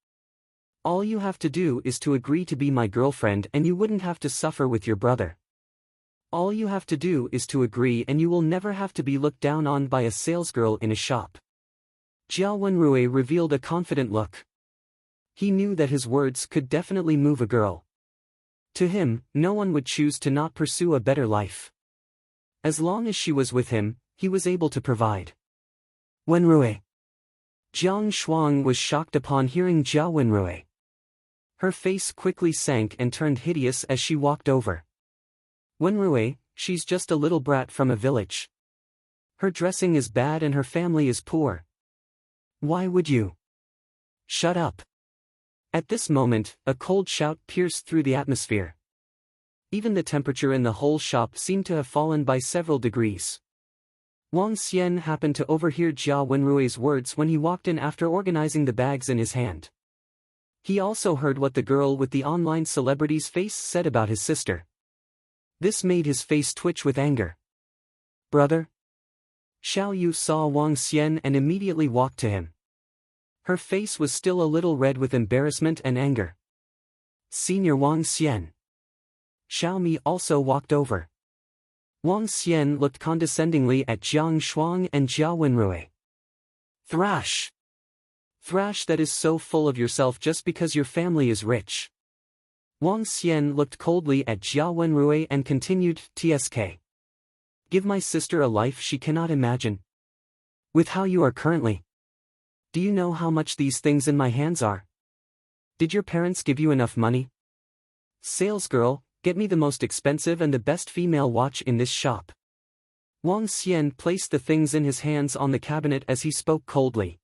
All you have to do is to agree to be my girlfriend and you wouldn't have to suffer with your brother. All you have to do is to agree and you will never have to be looked down on by a salesgirl in a shop." Jia Wenrui revealed a confident look. He knew that his words could definitely move a girl. To him, no one would choose to not pursue a better life. As long as she was with him, he was able to provide. "Wenrui." Jiang Shuang was shocked upon hearing Jia Wenrui. Her face quickly sank and turned hideous as she walked over. "Wenrui, she's just a little brat from a village. Her dressing is bad and her family is poor. Why would you?" "Shut up." At this moment, a cold shout pierced through the atmosphere. Even the temperature in the whole shop seemed to have fallen by several degrees. Wang Xian happened to overhear Jia Wenrui's words when he walked in after organizing the bags in his hand. He also heard what the girl with the online celebrity's face said about his sister. This made his face twitch with anger. "Brother?" Xiao Yu saw Wang Xian and immediately walked to him. Her face was still a little red with embarrassment and anger. "Senior Wang Xian." Xiao Mi also walked over. Wang Xian looked condescendingly at Jiang Shuang and Jia Wenrui. "Thrash! Thrash that is so full of yourself just because your family is rich." Wang Xian looked coldly at Jia Wenrui and continued, "Tsk. Give my sister a life she cannot imagine. With how you are currently. Do you know how much these things in my hands are? Did your parents give you enough money? Salesgirl, get me the most expensive and the best female watch in this shop." Wang Xian placed the things in his hands on the cabinet as he spoke coldly.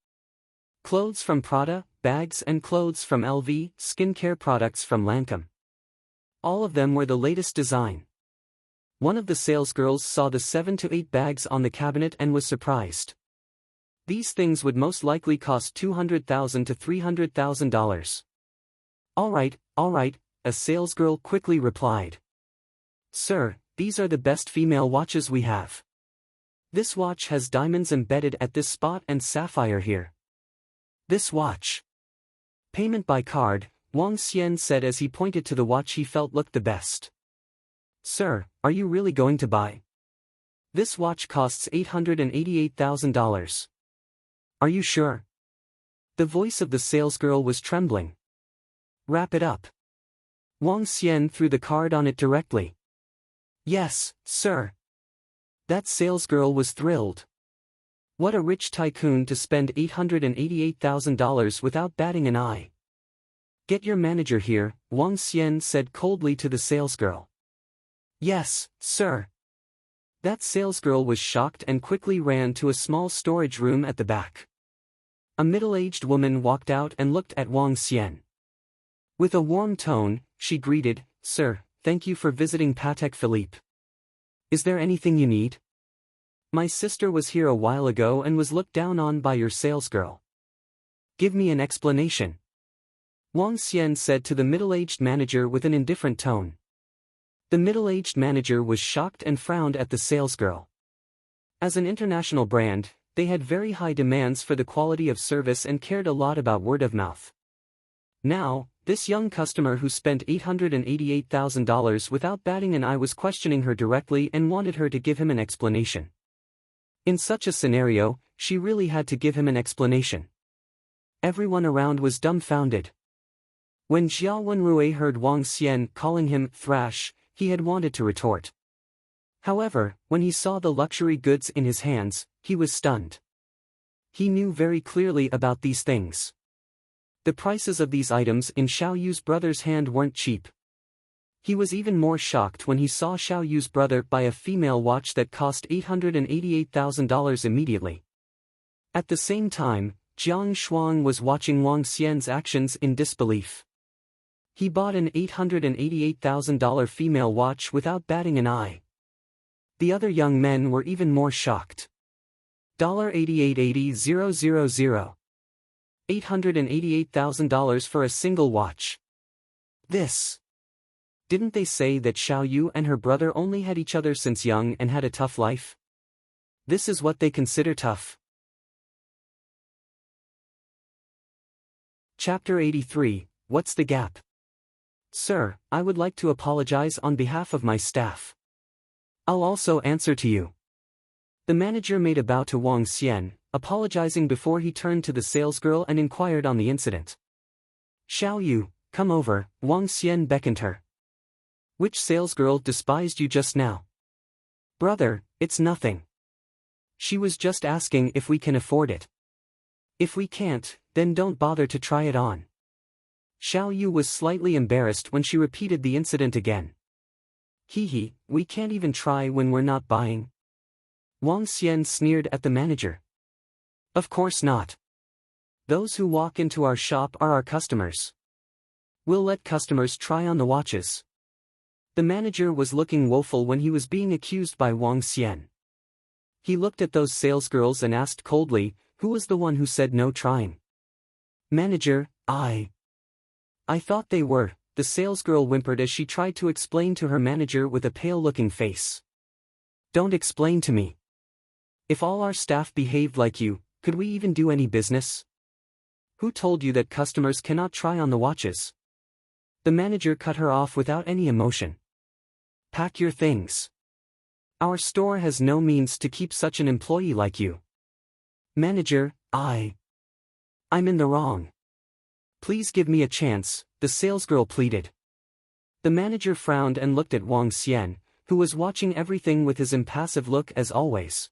Clothes from Prada, bags and clothes from LV, skincare products from Lancome. All of them were the latest design. One of the salesgirls saw the 7 to 8 bags on the cabinet and was surprised. These things would most likely cost $200,000 to $300,000. All right, a salesgirl quickly replied. "Sir, these are the best female watches we have. This watch has diamonds embedded at this spot and sapphire here. This watch." "Payment by card," Wang Xian said as he pointed to the watch he felt looked the best. "Sir, are you really going to buy? This watch costs $888,000. Are you sure?" The voice of the salesgirl was trembling. "Wrap it up." Wang Xian threw the card on it directly. "Yes, sir." That salesgirl was thrilled. What a rich tycoon to spend $888,000 without batting an eye. Get your manager here, Wang Xian said coldly to the salesgirl. Yes, sir. That salesgirl was shocked and quickly ran to a small storage room at the back. A middle-aged woman walked out and looked at Wang Xian. With a warm tone, she greeted, Sir, thank you for visiting Patek Philippe. Is there anything you need? My sister was here a while ago and was looked down on by your salesgirl. Give me an explanation. Wang Xian said to the middle-aged manager with an indifferent tone. The middle-aged manager was shocked and frowned at the salesgirl. As an international brand, they had very high demands for the quality of service and cared a lot about word of mouth. Now, this young customer who spent $888,000 without batting an eye was questioning her directly and wanted her to give him an explanation. In such a scenario, she really had to give him an explanation. Everyone around was dumbfounded. When Jia Wenrui heard Wang Xian calling him thrash, he had wanted to retort. However, when he saw the luxury goods in his hands, he was stunned. He knew very clearly about these things. The prices of these items in Xiao Yu's brother's hand weren't cheap. He was even more shocked when he saw Xiao Yu's brother buy a female watch that cost $888,000 immediately. At the same time, Jiang Shuang was watching Wang Xian's actions in disbelief. He bought an $888,000 female watch without batting an eye. The other young men were even more shocked. $88,000. $888,000 for a single watch. This. Didn't they say that Xiao Yu and her brother only had each other since young and had a tough life? This is what they consider tough. Chapter 83, What's the Gap? Sir, I would like to apologize on behalf of my staff. I'll also answer to you. The manager made a bow to Wang Xian, apologizing before he turned to the salesgirl and inquired on the incident. Xiao Yu, come over, Wang Xian beckoned her. Which salesgirl despised you just now? Brother, it's nothing. She was just asking if we can afford it. If we can't, then don't bother to try it on. Xiao Yu was slightly embarrassed when she repeated the incident again. Hee, we can't even try when we're not buying. Wang Xian sneered at the manager. Of course not. Those who walk into our shop are our customers. We'll let customers try on the watches. The manager was looking woeful when he was being accused by Wang Xian. He looked at those salesgirls and asked coldly, who was the one who said no trying? Manager, I thought they were, the salesgirl whimpered as she tried to explain to her manager with a pale-looking face. Don't explain to me. If all our staff behaved like you, could we even do any business? Who told you that customers cannot try on the watches? The manager cut her off without any emotion. Pack your things. Our store has no means to keep such an employee like you. Manager, I'm in the wrong. Please give me a chance, the salesgirl pleaded. The manager frowned and looked at Wang Xian, who was watching everything with his impassive look as always.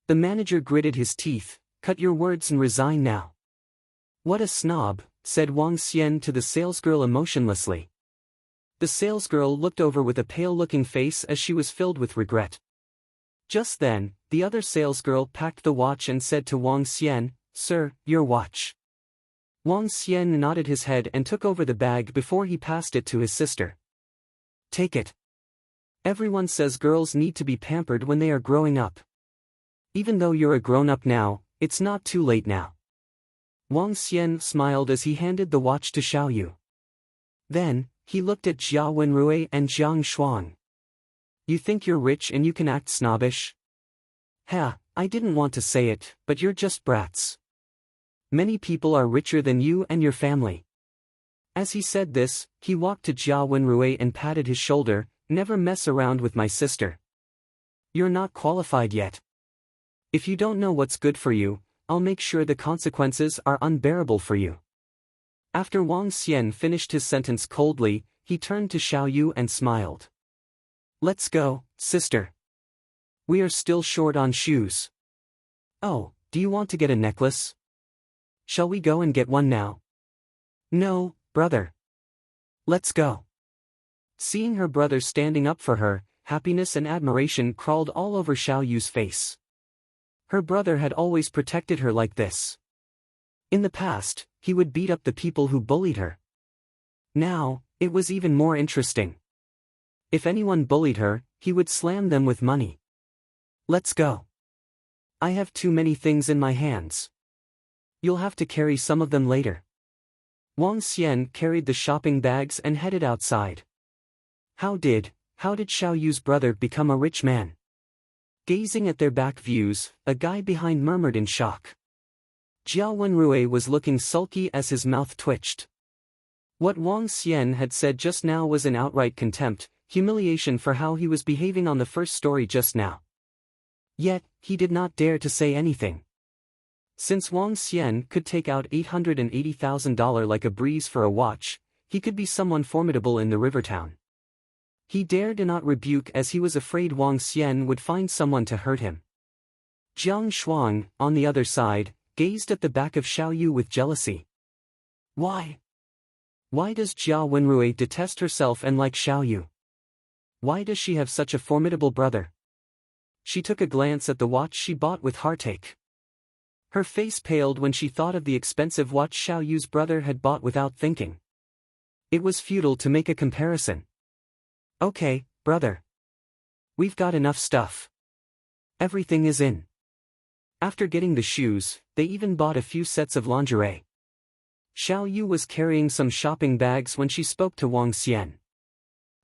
The manager gritted his teeth, cut your words and resign now. What a snob, said Wang Xian to the salesgirl emotionlessly. The salesgirl looked over with a pale-looking face as she was filled with regret. Just then, the other salesgirl packed the watch and said to Wang Xian, Sir, your watch. Wang Xian nodded his head and took over the bag before he passed it to his sister. Take it. Everyone says girls need to be pampered when they are growing up. Even though you're a grown-up now, it's not too late now. Wang Xian smiled as he handed the watch to Xiao Yu. Then, he looked at Jia Wenrui and Jiang Shuang. You think you're rich and you can act snobbish? I didn't want to say it, but you're just brats. Many people are richer than you and your family. As he said this, he walked to Jia Wenrui and patted his shoulder, never mess around with my sister. You're not qualified yet. If you don't know what's good for you, I'll make sure the consequences are unbearable for you. After Wang Xian finished his sentence coldly, he turned to Xiao Yu and smiled. Let's go, sister. We are still short on shoes. Oh, do you want to get a necklace? Shall we go and get one now? No, brother. Let's go. Seeing her brother standing up for her, happiness and admiration crawled all over Xiao Yu's face. Her brother had always protected her like this. In the past, he would beat up the people who bullied her. Now, it was even more interesting. If anyone bullied her, he would slam them with money. Let's go. I have too many things in my hands. You'll have to carry some of them later. Wang Xian carried the shopping bags and headed outside. How did Xiao Yu's brother become a rich man? Gazing at their back views, a guy behind murmured in shock. Jiao Wenrui was looking sulky as his mouth twitched. What Wang Xian had said just now was in outright contempt, humiliation for how he was behaving on the first story just now. Yet, he did not dare to say anything. Since Wang Xian could take out $880,000 like a breeze for a watch, he could be someone formidable in the river town. He dared not rebuke as he was afraid Wang Xian would find someone to hurt him. Jiang Shuang, on the other side, gazed at the back of Xiao Yu with jealousy. Why? Why does Jiao Wenrui detest herself and like Xiao Yu? Why does she have such a formidable brother? She took a glance at the watch she bought with heartache. Her face paled when she thought of the expensive watch Xiao Yu's brother had bought without thinking. It was futile to make a comparison. Okay, brother. We've got enough stuff. Everything is in. After getting the shoes, they even bought a few sets of lingerie. Xiao Yu was carrying some shopping bags when she spoke to Wang Xian.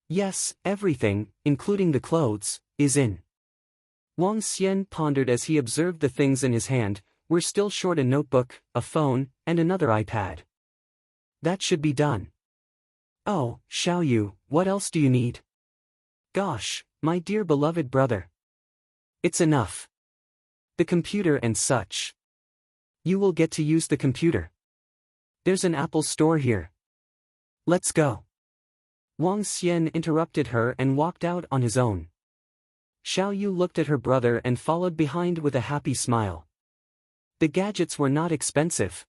Yes, everything, including the clothes, is in. Wang Xian pondered as he observed the things in his hand. We're still short a notebook, a phone, and another iPad. That should be done. Oh, Xiao Yu, what else do you need? Gosh, my dear beloved brother. It's enough. The computer and such. You will get to use the computer. There's an Apple store here. Let's go. Wang Xian interrupted her and walked out on his own. Xiao Yu looked at her brother and followed behind with a happy smile. The gadgets were not expensive.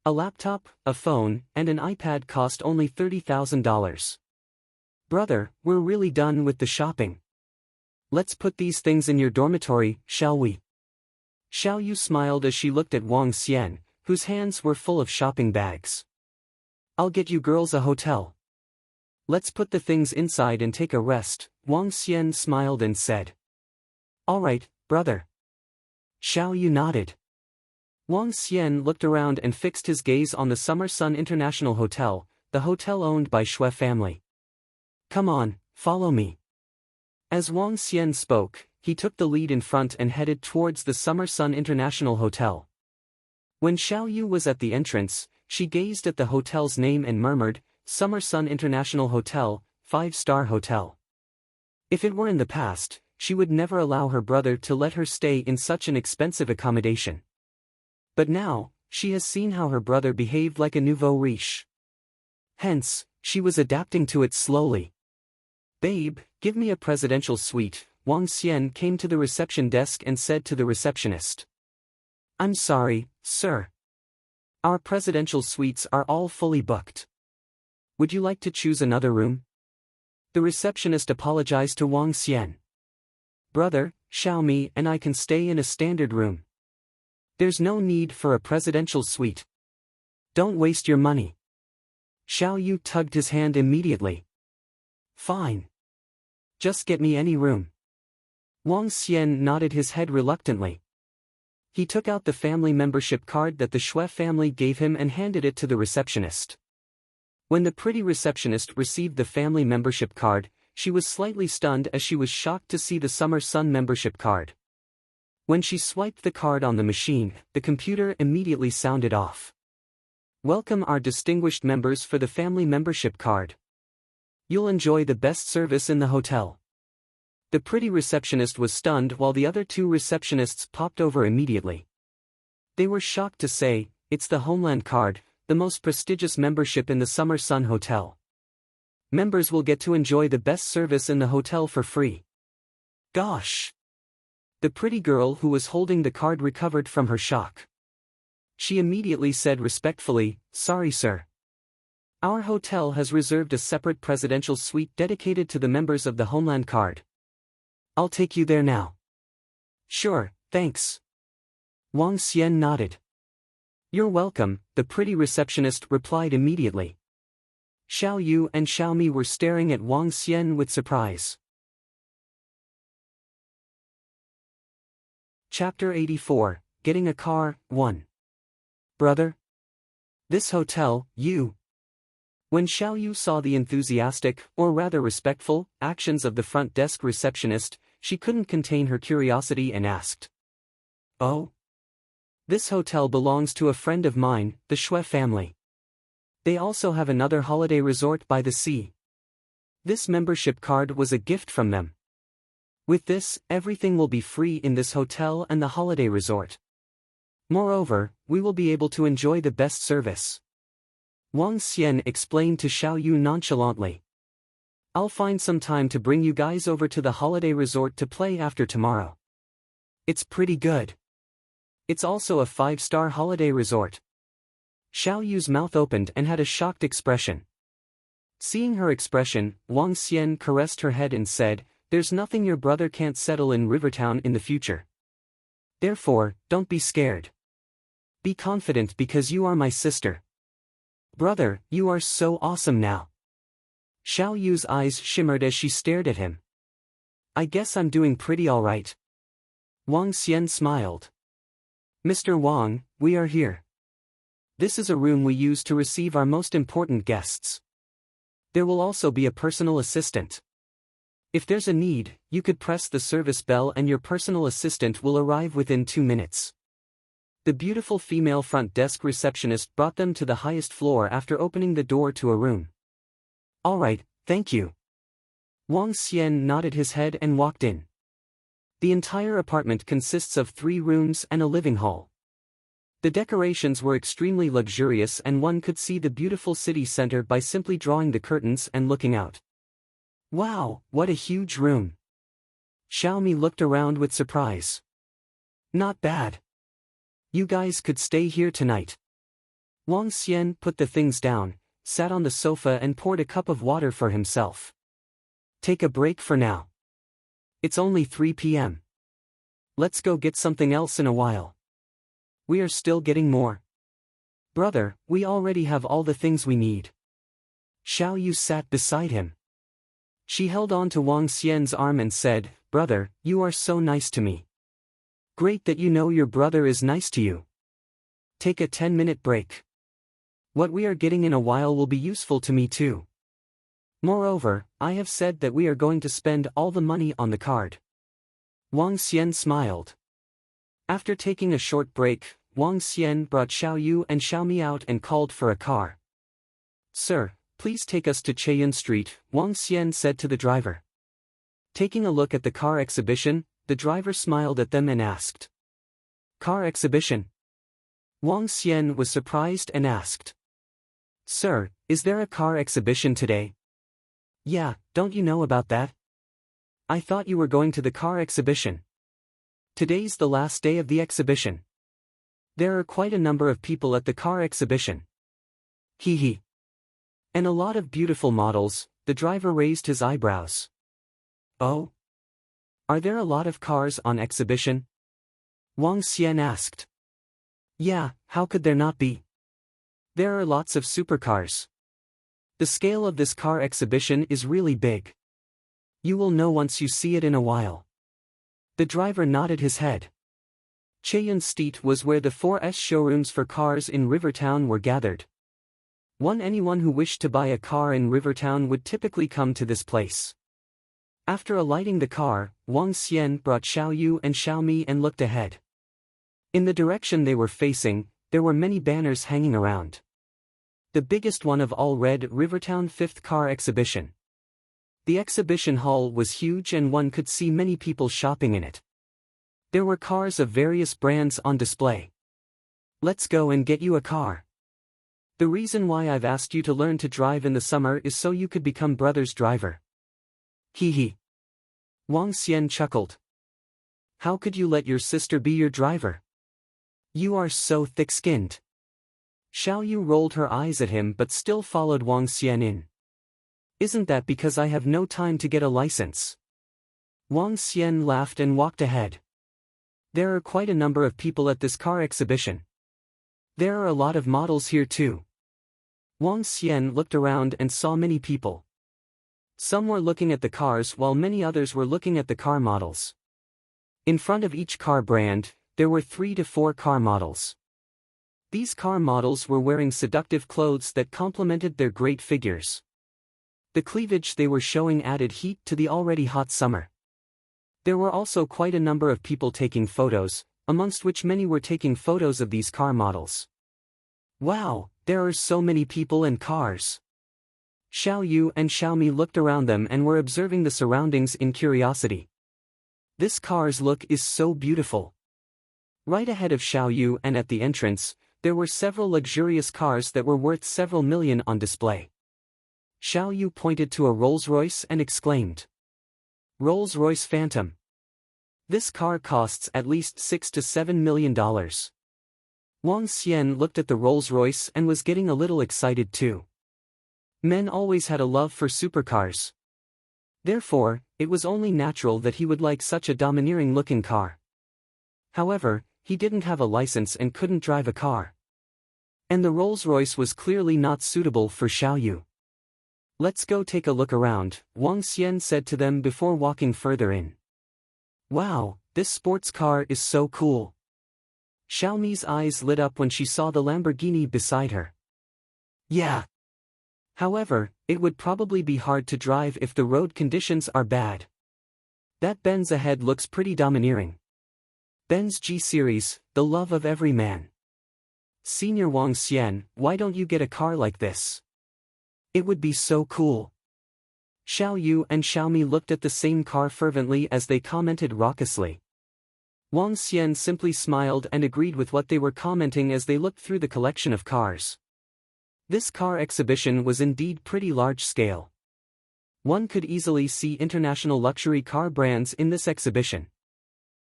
A laptop, a phone, and an iPad cost only $30,000. Brother, we're really done with the shopping. Let's put these things in your dormitory, shall we? Xiao Yu smiled as she looked at Wang Xian, whose hands were full of shopping bags. I'll get you girls a hotel. Let's put the things inside and take a rest, Wang Xian smiled and said. All right, brother. Xiao Yu nodded. Wang Xian looked around and fixed his gaze on the Summer Sun International Hotel, the hotel owned by Xue family. Come on, follow me. As Wang Xian spoke, he took the lead in front and headed towards the Summer Sun International Hotel. When Xiao Yu was at the entrance, she gazed at the hotel's name and murmured, Summer Sun International Hotel, 5-star hotel. If it were in the past, she would never allow her brother to let her stay in such an expensive accommodation. But now, she has seen how her brother behaved like a nouveau riche. Hence, she was adapting to it slowly. Babe, give me a presidential suite, Wang Xian came to the reception desk and said to the receptionist. I'm sorry, sir. Our presidential suites are all fully booked. Would you like to choose another room? The receptionist apologized to Wang Xian. Brother, Xiaomi and I can stay in a standard room. There's no need for a presidential suite. Don't waste your money. Xiao Yu tugged his hand immediately. Fine. Just get me any room. Wang Xian nodded his head reluctantly. He took out the family membership card that the Xue family gave him and handed it to the receptionist. When the pretty receptionist received the family membership card, she was slightly stunned as she was shocked to see the Summer Sun membership card. When she swiped the card on the machine, the computer immediately sounded off. Welcome our distinguished members for the family membership card. You'll enjoy the best service in the hotel. The pretty receptionist was stunned while the other two receptionists popped over immediately. They were shocked to say, it's the Homeland card, the most prestigious membership in the Summer Sun Hotel. Members will get to enjoy the best service in the hotel for free. Gosh! The pretty girl who was holding the card recovered from her shock. She immediately said respectfully, "Sorry, sir. Our hotel has reserved a separate presidential suite dedicated to the members of the Homeland Card. I'll take you there now." "Sure, thanks." Wang Xian nodded. "You're welcome," the pretty receptionist replied immediately. Xiao Yu and Xiao Mi were staring at Wang Xian with surprise. Chapter 84, Getting a Car, 1. "Brother? This hotel, you..." When Xiao Yu saw the enthusiastic, or rather respectful, actions of the front desk receptionist, she couldn't contain her curiosity and asked. "Oh? This hotel belongs to a friend of mine, the Shui family. They also have another holiday resort by the sea. This membership card was a gift from them. With this, everything will be free in this hotel and the holiday resort. Moreover, we will be able to enjoy the best service." Wang Xian explained to Xiao Yu nonchalantly. "I'll find some time to bring you guys over to the holiday resort to play after tomorrow. It's pretty good. It's also a 5-star holiday resort." Xiao Yu's mouth opened and had a shocked expression. Seeing her expression, Wang Xian caressed her head and said, "There's nothing your brother can't settle in Rivertown in the future. Therefore, don't be scared. Be confident because you are my sister. Brother, you are so awesome now." Xiao Yu's eyes shimmered as she stared at him. "I guess I'm doing pretty alright." Wang Xian smiled. "Mr. Wang, we are here. This is a room we use to receive our most important guests. There will also be a personal assistant. If there's a need, you could press the service bell and your personal assistant will arrive within 2 minutes." The beautiful female front desk receptionist brought them to the highest floor after opening the door to a room. "Alright, thank you." Wang Xian nodded his head and walked in. The entire apartment consists of 3 rooms and a living hall. The decorations were extremely luxurious and one could see the beautiful city center by simply drawing the curtains and looking out. "Wow, what a huge room." Xiao Mi looked around with surprise. "Not bad. You guys could stay here tonight." Wang Xian put the things down, sat on the sofa and poured a cup of water for himself. "Take a break for now. It's only 3 p.m. Let's go get something else in a while. We are still getting more." "Brother, we already have all the things we need." Xiao Yu sat beside him. She held on to Wang Xian's arm and said, "Brother, you are so nice to me. Great that you know your brother is nice to you. Take a 10-minute break. What we are getting in a while will be useful to me too. Moreover, I have said that we are going to spend all the money on the card." Wang Xian smiled. After taking a short break, Wang Xian brought Xiao Yu and Xiao Mi out and called for a car. "Sir, please take us to Cheyun Street," Wang Xian said to the driver. Taking a look at the car exhibition, the driver smiled at them and asked. "Car exhibition?" Wang Xian was surprised and asked. "Sir, is there a car exhibition today?" "Yeah, don't you know about that? I thought you were going to the car exhibition. Today's the last day of the exhibition. There are quite a number of people at the car exhibition. Hee hee. And a lot of beautiful models." The driver raised his eyebrows. "Oh? Are there a lot of cars on exhibition?" Wang Xian asked. "Yeah, how could there not be? There are lots of supercars. The scale of this car exhibition is really big. You will know once you see it in a while." The driver nodded his head. Cheyun Street was where the 4S showrooms for cars in Rivertown were gathered. Anyone who wished to buy a car in Rivertown would typically come to this place. After alighting the car, Wang Xian brought Xiao Yu and Xiao Mi and looked ahead. In the direction they were facing, there were many banners hanging around. The biggest one of all read Rivertown 5th Car Exhibition. The exhibition hall was huge and one could see many people shopping in it. There were cars of various brands on display. "Let's go and get you a car. The reason why I've asked you to learn to drive in the summer is so you could become brother's driver." Hee hee. Wang Xian chuckled. How could you let your sister be your driver? You are so thick-skinned. Xiao Yu rolled her eyes at him but still followed Wang Xian in. Isn't that because I have no time to get a license? Wang Xian laughed and walked ahead. There are quite a number of people at this car exhibition. There are a lot of models here too. Wang Xian looked around and saw many people. Some were looking at the cars while many others were looking at the car models. In front of each car brand, there were 3 to 4 car models. These car models were wearing seductive clothes that complemented their great figures. The cleavage they were showing added heat to the already hot summer. There were also quite a number of people taking photos, amongst which many were taking photos of these car models. Wow, there are so many people and cars. Xiao Yu and Xiaomi looked around them and were observing the surroundings in curiosity. This car's look is so beautiful. Right ahead of Xiao Yu and at the entrance, there were several luxurious cars that were worth several million on display. Xiao Yu pointed to a Rolls-Royce and exclaimed. Rolls-Royce Phantom. This car costs at least $6 to $7 million. Wang Xian looked at the Rolls-Royce and was getting a little excited too. Men always had a love for supercars. Therefore, it was only natural that he would like such a domineering-looking car. However, he didn't have a license and couldn't drive a car. And the Rolls-Royce was clearly not suitable for Xiao Yu. Let's go take a look around, Wang Xian said to them before walking further in. Wow, this sports car is so cool. Xiaomi's eyes lit up when she saw the Lamborghini beside her. Yeah. However, it would probably be hard to drive if the road conditions are bad. That Benz ahead looks pretty domineering. Benz G-Series, the love of every man. Senior Wang Xian, why don't you get a car like this? It would be so cool. Xiao Yu and Xiaomi looked at the same car fervently as they commented raucously. Wang Xian simply smiled and agreed with what they were commenting as they looked through the collection of cars. This car exhibition was indeed pretty large-scale. One could easily see international luxury car brands in this exhibition.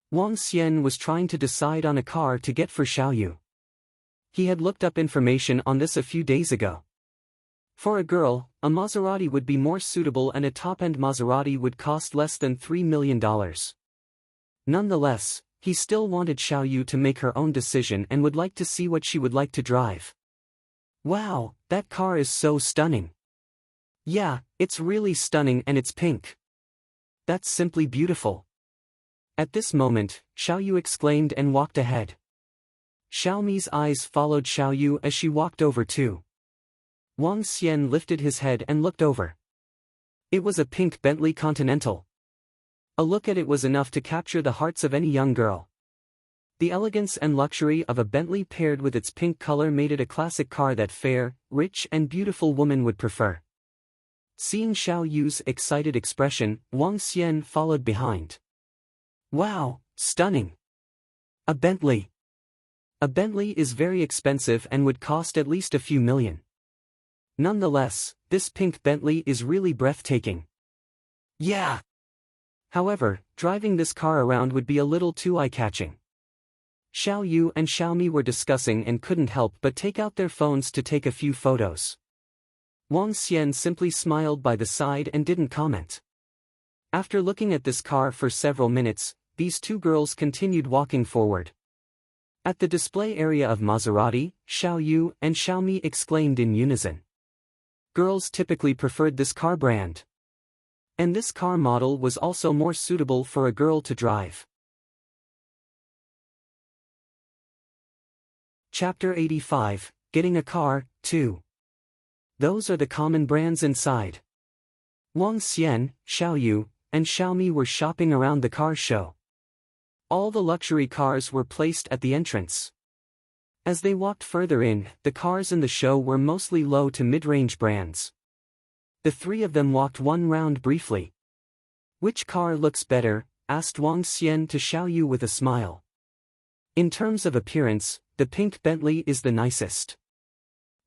Wang Xian was trying to decide on a car to get for Xiao Yu. He had looked up information on this a few days ago. For a girl, a Maserati would be more suitable and a top-end Maserati would cost less than $3 million. Nonetheless, he still wanted Xiao Yu to make her own decision and would like to see what she would like to drive. Wow, that car is so stunning. Yeah, it's really stunning and it's pink. That's simply beautiful. At this moment, Xiao Yu exclaimed and walked ahead. Xiaomi's eyes followed Xiao Yu as she walked over too. Wang Xian lifted his head and looked over. It was a pink Bentley Continental. A look at it was enough to capture the hearts of any young girl. The elegance and luxury of a Bentley paired with its pink color made it a classic car that fair, rich and beautiful woman would prefer. Seeing Xiao Yu's excited expression, Wang Xian followed behind. Wow, stunning! A Bentley! A Bentley is very expensive and would cost at least a few million. Nonetheless, this pink Bentley is really breathtaking. Yeah! However, driving this car around would be a little too eye-catching. Xiao Yu and Xiaomi were discussing and couldn't help but take out their phones to take a few photos. Wang Xian simply smiled by the side and didn't comment. After looking at this car for several minutes, these two girls continued walking forward. At the display area of Maserati, Xiao Yu and Xiaomi exclaimed in unison. Girls typically preferred this car brand. And this car model was also more suitable for a girl to drive. Chapter 85, Getting a Car, 2. Those are the common brands inside. Wang Xian, Xiao Yu, and Xiaomi were shopping around the car show. All the luxury cars were placed at the entrance. As they walked further in, the cars in the show were mostly low to mid-range brands. The three of them walked one round briefly. Which car looks better? Asked Wang Xian to Xiao Yu with a smile. In terms of appearance, the pink Bentley is the nicest.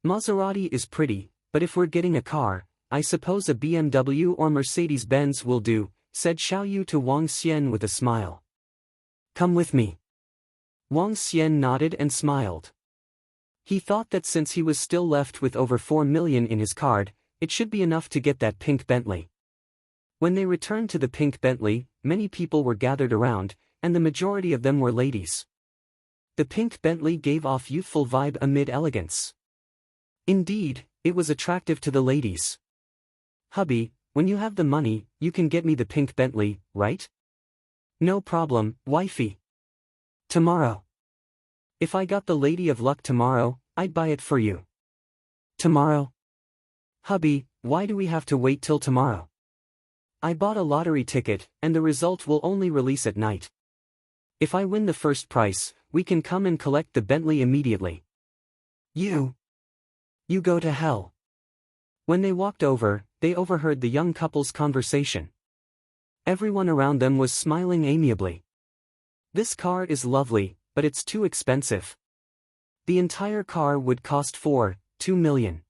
Maserati is pretty, but if we're getting a car, I suppose a BMW or Mercedes-Benz will do, said Xiao Yu to Wang Xian with a smile. Come with me. Wang Xian nodded and smiled. He thought that since he was still left with over 4 million in his card, it should be enough to get that pink Bentley. When they returned to the pink Bentley, many people were gathered around, and the majority of them were ladies. The pink Bentley gave off youthful vibe amid elegance. Indeed, it was attractive to the ladies. Hubby, when you have the money, you can get me the pink Bentley, right? No problem, wifey. Tomorrow. If I got the Lady of Luck tomorrow, I'd buy it for you. Tomorrow? Hubby, why do we have to wait till tomorrow? I bought a lottery ticket, and the result will only release at night. If I win the first prize, we can come and collect the Bentley immediately. You go to hell. When they walked over, they overheard the young couple's conversation. Everyone around them was smiling amiably. This car is lovely, but it's too expensive. The entire car would cost 2 million.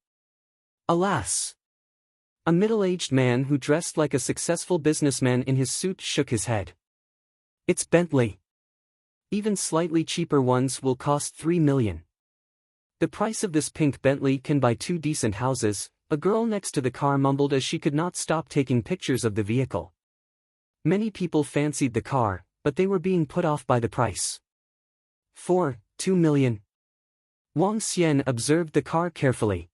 Alas! A middle-aged man who dressed like a successful businessman in his suit shook his head. It's Bentley. Even slightly cheaper ones will cost 3 million. The price of this pink Bentley can buy 2 decent houses, a girl next to the car mumbled as she could not stop taking pictures of the vehicle. Many people fancied the car, but they were being put off by the price. 2 million. Wang Xian observed the car carefully.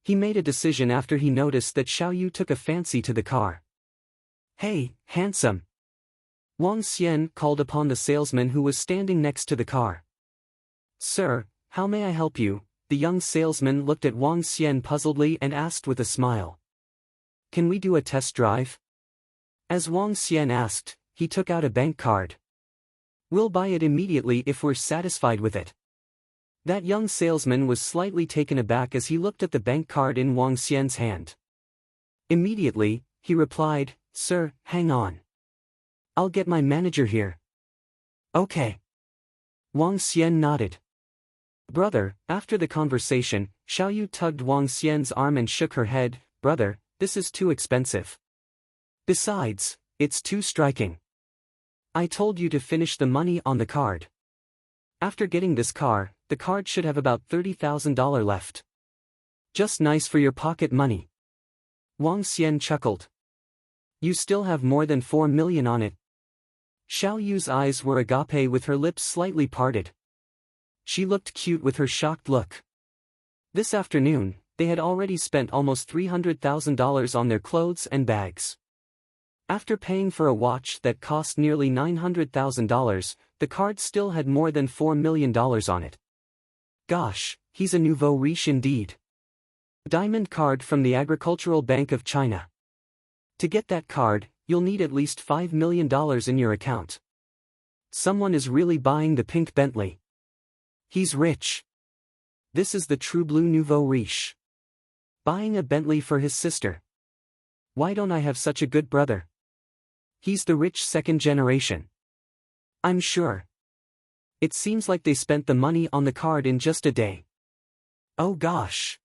He made a decision after he noticed that Xiao Yu took a fancy to the car. Hey, handsome. Wang Xian called upon the salesman who was standing next to the car. Sir, how may I help you? The young salesman looked at Wang Xian puzzledly and asked with a smile. Can we do a test drive? As Wang Xian asked, he took out a bank card. We'll buy it immediately if we're satisfied with it. That young salesman was slightly taken aback as he looked at the bank card in Wang Xian's hand. Immediately, he replied, Sir, hang on. I'll get my manager here. Okay. Wang Xian nodded. Brother, after the conversation, Xiao Yu tugged Wang Xian's arm and shook her head. Brother, this is too expensive. Besides, it's too striking. I told you to finish the money on the card. After getting this car, the card should have about $30,000 left. Just nice for your pocket money. Wang Xian chuckled. You still have more than 4 million on it. Xiao Yu's eyes were agape with her lips slightly parted. She looked cute with her shocked look. This afternoon, they had already spent almost $300,000 on their clothes and bags. After paying for a watch that cost nearly $900,000, the card still had more than $4 million on it. Gosh, he's a nouveau riche indeed. Diamond card from the Agricultural Bank of China. To get that card, you'll need at least $5 million in your account. Someone is really buying the pink Bentley. He's rich. This is the true blue nouveau riche. Buying a Bentley for his sister. Why don't I have such a good brother? He's the rich second generation. I'm sure. It seems like they spent the money on the card in just a day. Oh gosh.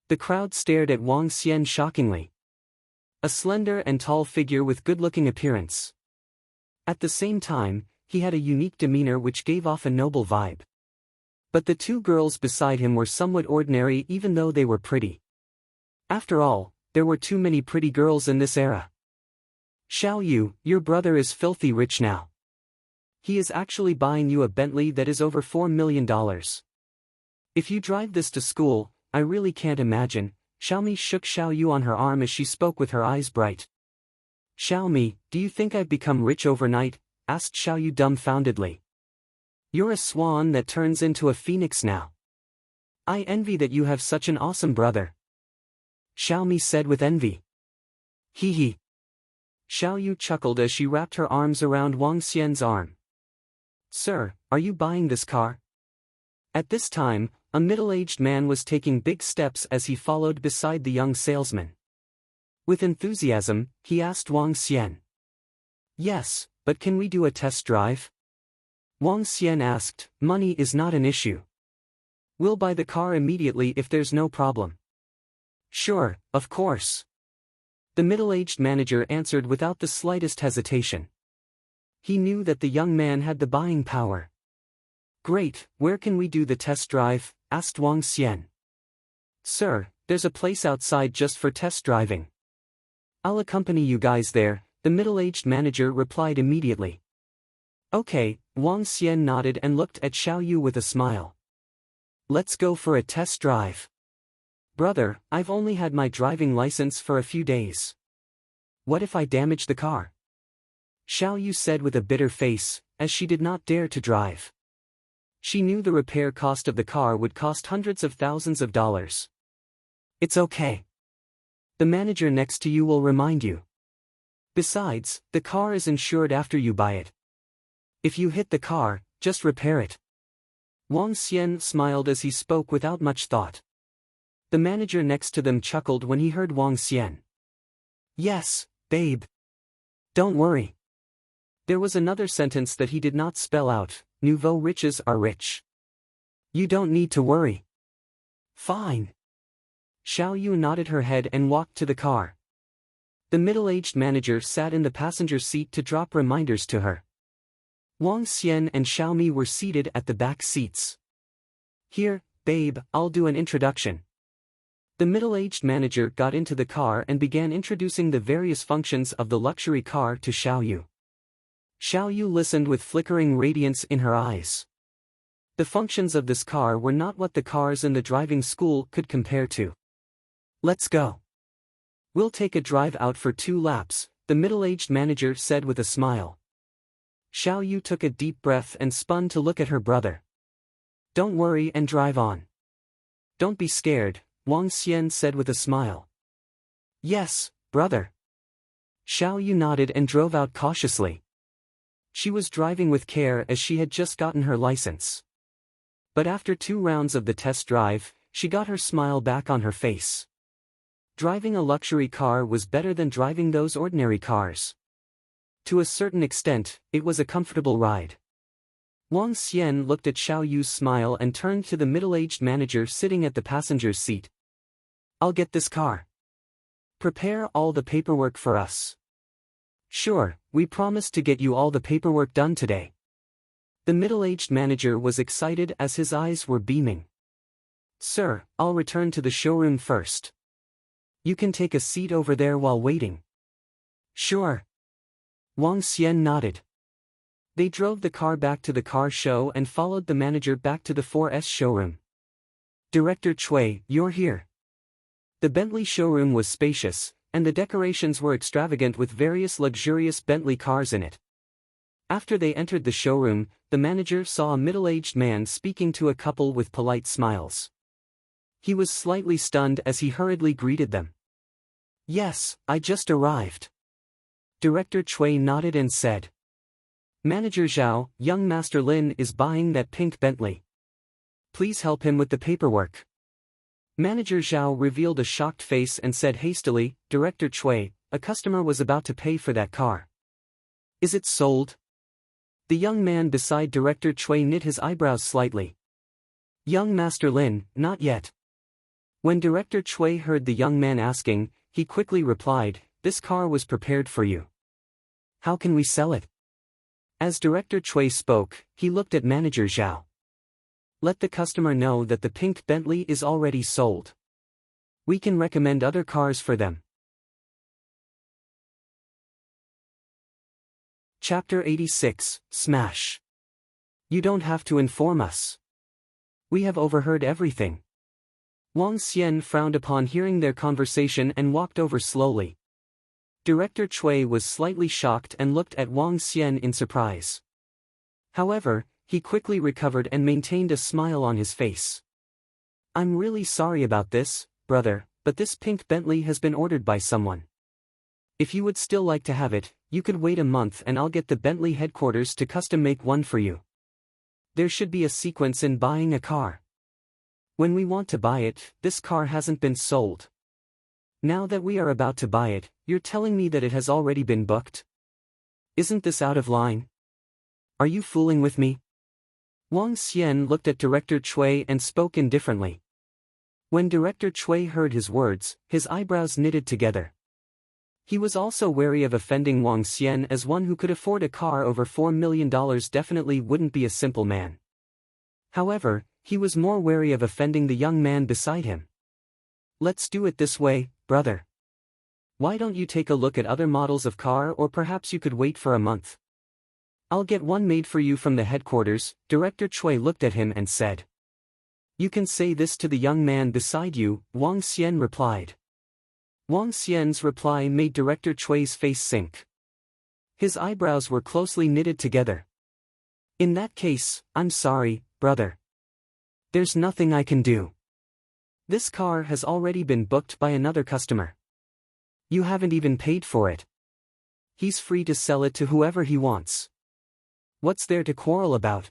The crowd stared at Wang Xian shockingly. A slender and tall figure with good-looking appearance. At the same time, he had a unique demeanor which gave off a noble vibe. But the 2 girls beside him were somewhat ordinary even though they were pretty. After all, there were too many pretty girls in this era. Xiao Yu, your brother is filthy rich now. He is actually buying you a Bentley that is over $4 million. If you drive this to school, I really can't imagine. Xiaomi shook Xiao Yu on her arm as she spoke with her eyes bright. Xiaomi, do you think I've become rich overnight? Asked Xiao Yu dumbfoundedly. You're a swan that turns into a phoenix now. I envy that you have such an awesome brother. Xiaomi said with envy. Hee hee. Xiao Yu chuckled as she wrapped her arms around Wang Xian's arm. Sir, are you buying this car? At this time, a middle-aged man was taking big steps as he followed beside the young salesman. With enthusiasm, he asked Wang Xian. Yes, but can we do a test drive? Wang Xian asked. Money is not an issue. We'll buy the car immediately if there's no problem. Sure, of course. The middle-aged manager answered without the slightest hesitation. He knew that the young man had the buying power. "Great, where can we do the test drive?" asked Wang Xian. "Sir, there's a place outside just for test driving. I'll accompany you guys there," the middle-aged manager replied immediately. "Okay," Wang Xian nodded and looked at Xiao Yu with a smile. "Let's go for a test drive." "Brother, I've only had my driving license for a few days. What if I damage the car?" Xiao Yu said with a bitter face, as she did not dare to drive. She knew the repair cost of the car would cost hundreds of thousands of dollars. "It's okay. The manager next to you will remind you. Besides, the car is insured after you buy it. If you hit the car, just repair it." Wang Xian smiled as he spoke without much thought. The manager next to them chuckled when he heard Wang Xian. "Yes, babe. Don't worry." There was another sentence that he did not spell out: "Nouveau riches are rich. You don't need to worry." "Fine." Xiao Yu nodded her head and walked to the car. The middle-aged manager sat in the passenger seat to drop reminders to her. Wang Xian and Xiaomi were seated at the back seats. "Here, babe, I'll do an introduction." The middle-aged manager got into the car and began introducing the various functions of the luxury car to Xiao Yu. Xiao Yu listened with flickering radiance in her eyes. The functions of this car were not what the cars in the driving school could compare to. "Let's go. We'll take a drive out for 2 laps, the middle-aged manager said with a smile. Xiao Yu took a deep breath and spun to look at her brother. "Don't worry and drive on. Don't be scared," Wang Xian said with a smile. "Yes, brother." Xiao Yu nodded and drove out cautiously. She was driving with care as she had just gotten her license. But after 2 rounds of the test drive, she got her smile back on her face. Driving a luxury car was better than driving those ordinary cars. To a certain extent, it was a comfortable ride. Wang Xian looked at Xiao Yu's smile and turned to the middle-aged manager sitting at the passenger's seat. "I'll get this car. Prepare all the paperwork for us." "Sure, we promised to get you all the paperwork done today." The middle-aged manager was excited as his eyes were beaming. "Sir, I'll return to the showroom first. You can take a seat over there while waiting." "Sure." Wang Xian nodded. They drove the car back to the car show and followed the manager back to the 4S showroom. "Director Cui, you're here." The Bentley showroom was spacious, and the decorations were extravagant with various luxurious Bentley cars in it. After they entered the showroom, the manager saw a middle-aged man speaking to a couple with polite smiles. He was slightly stunned as he hurriedly greeted them. "Yes, I just arrived." Director Cui nodded and said. "Manager Zhao, young Master Lin is buying that pink Bentley. Please help him with the paperwork." Manager Zhao revealed a shocked face and said hastily, "Director Cui, a customer was about to pay for that car. Is it sold?" The young man beside Director Cui knit his eyebrows slightly. "Young Master Lin, not yet." When Director Cui heard the young man asking, he quickly replied, "This car was prepared for you. How can we sell it?" As Director Cui spoke, he looked at Manager Zhao. "Let the customer know that the pink Bentley is already sold. We can recommend other cars for them." Chapter 86, Smash. "You don't have to inform us. We have overheard everything." Wang Xian frowned upon hearing their conversation and walked over slowly. Director Cui was slightly shocked and looked at Wang Xian in surprise. However, he quickly recovered and maintained a smile on his face. "I'm really sorry about this, brother, but this pink Bentley has been ordered by someone. If you would still like to have it, you could wait a month and I'll get the Bentley headquarters to custom make one for you. There should be a sequence in buying a car. When we want to buy it, this car hasn't been sold. Now that we are about to buy it, you're telling me that it has already been booked? Isn't this out of line? Are you fooling with me?" Wang Xian looked at Director Cui and spoke indifferently. When Director Cui heard his words, his eyebrows knitted together. He was also wary of offending Wang Xian, as one who could afford a car over $4 million definitely wouldn't be a simple man. However, he was more wary of offending the young man beside him. "Let's do it this way, brother. Why don't you take a look at other models of car, or perhaps you could wait for a month? I'll get one made for you from the headquarters." Director Cui looked at him and said. "You can say this to the young man beside you," Wang Xian replied. Wang Xian's reply made Director Cui's face sink. His eyebrows were closely knitted together. "In that case, I'm sorry, brother. There's nothing I can do. This car has already been booked by another customer. You haven't even paid for it. He's free to sell it to whoever he wants. What's there to quarrel about?"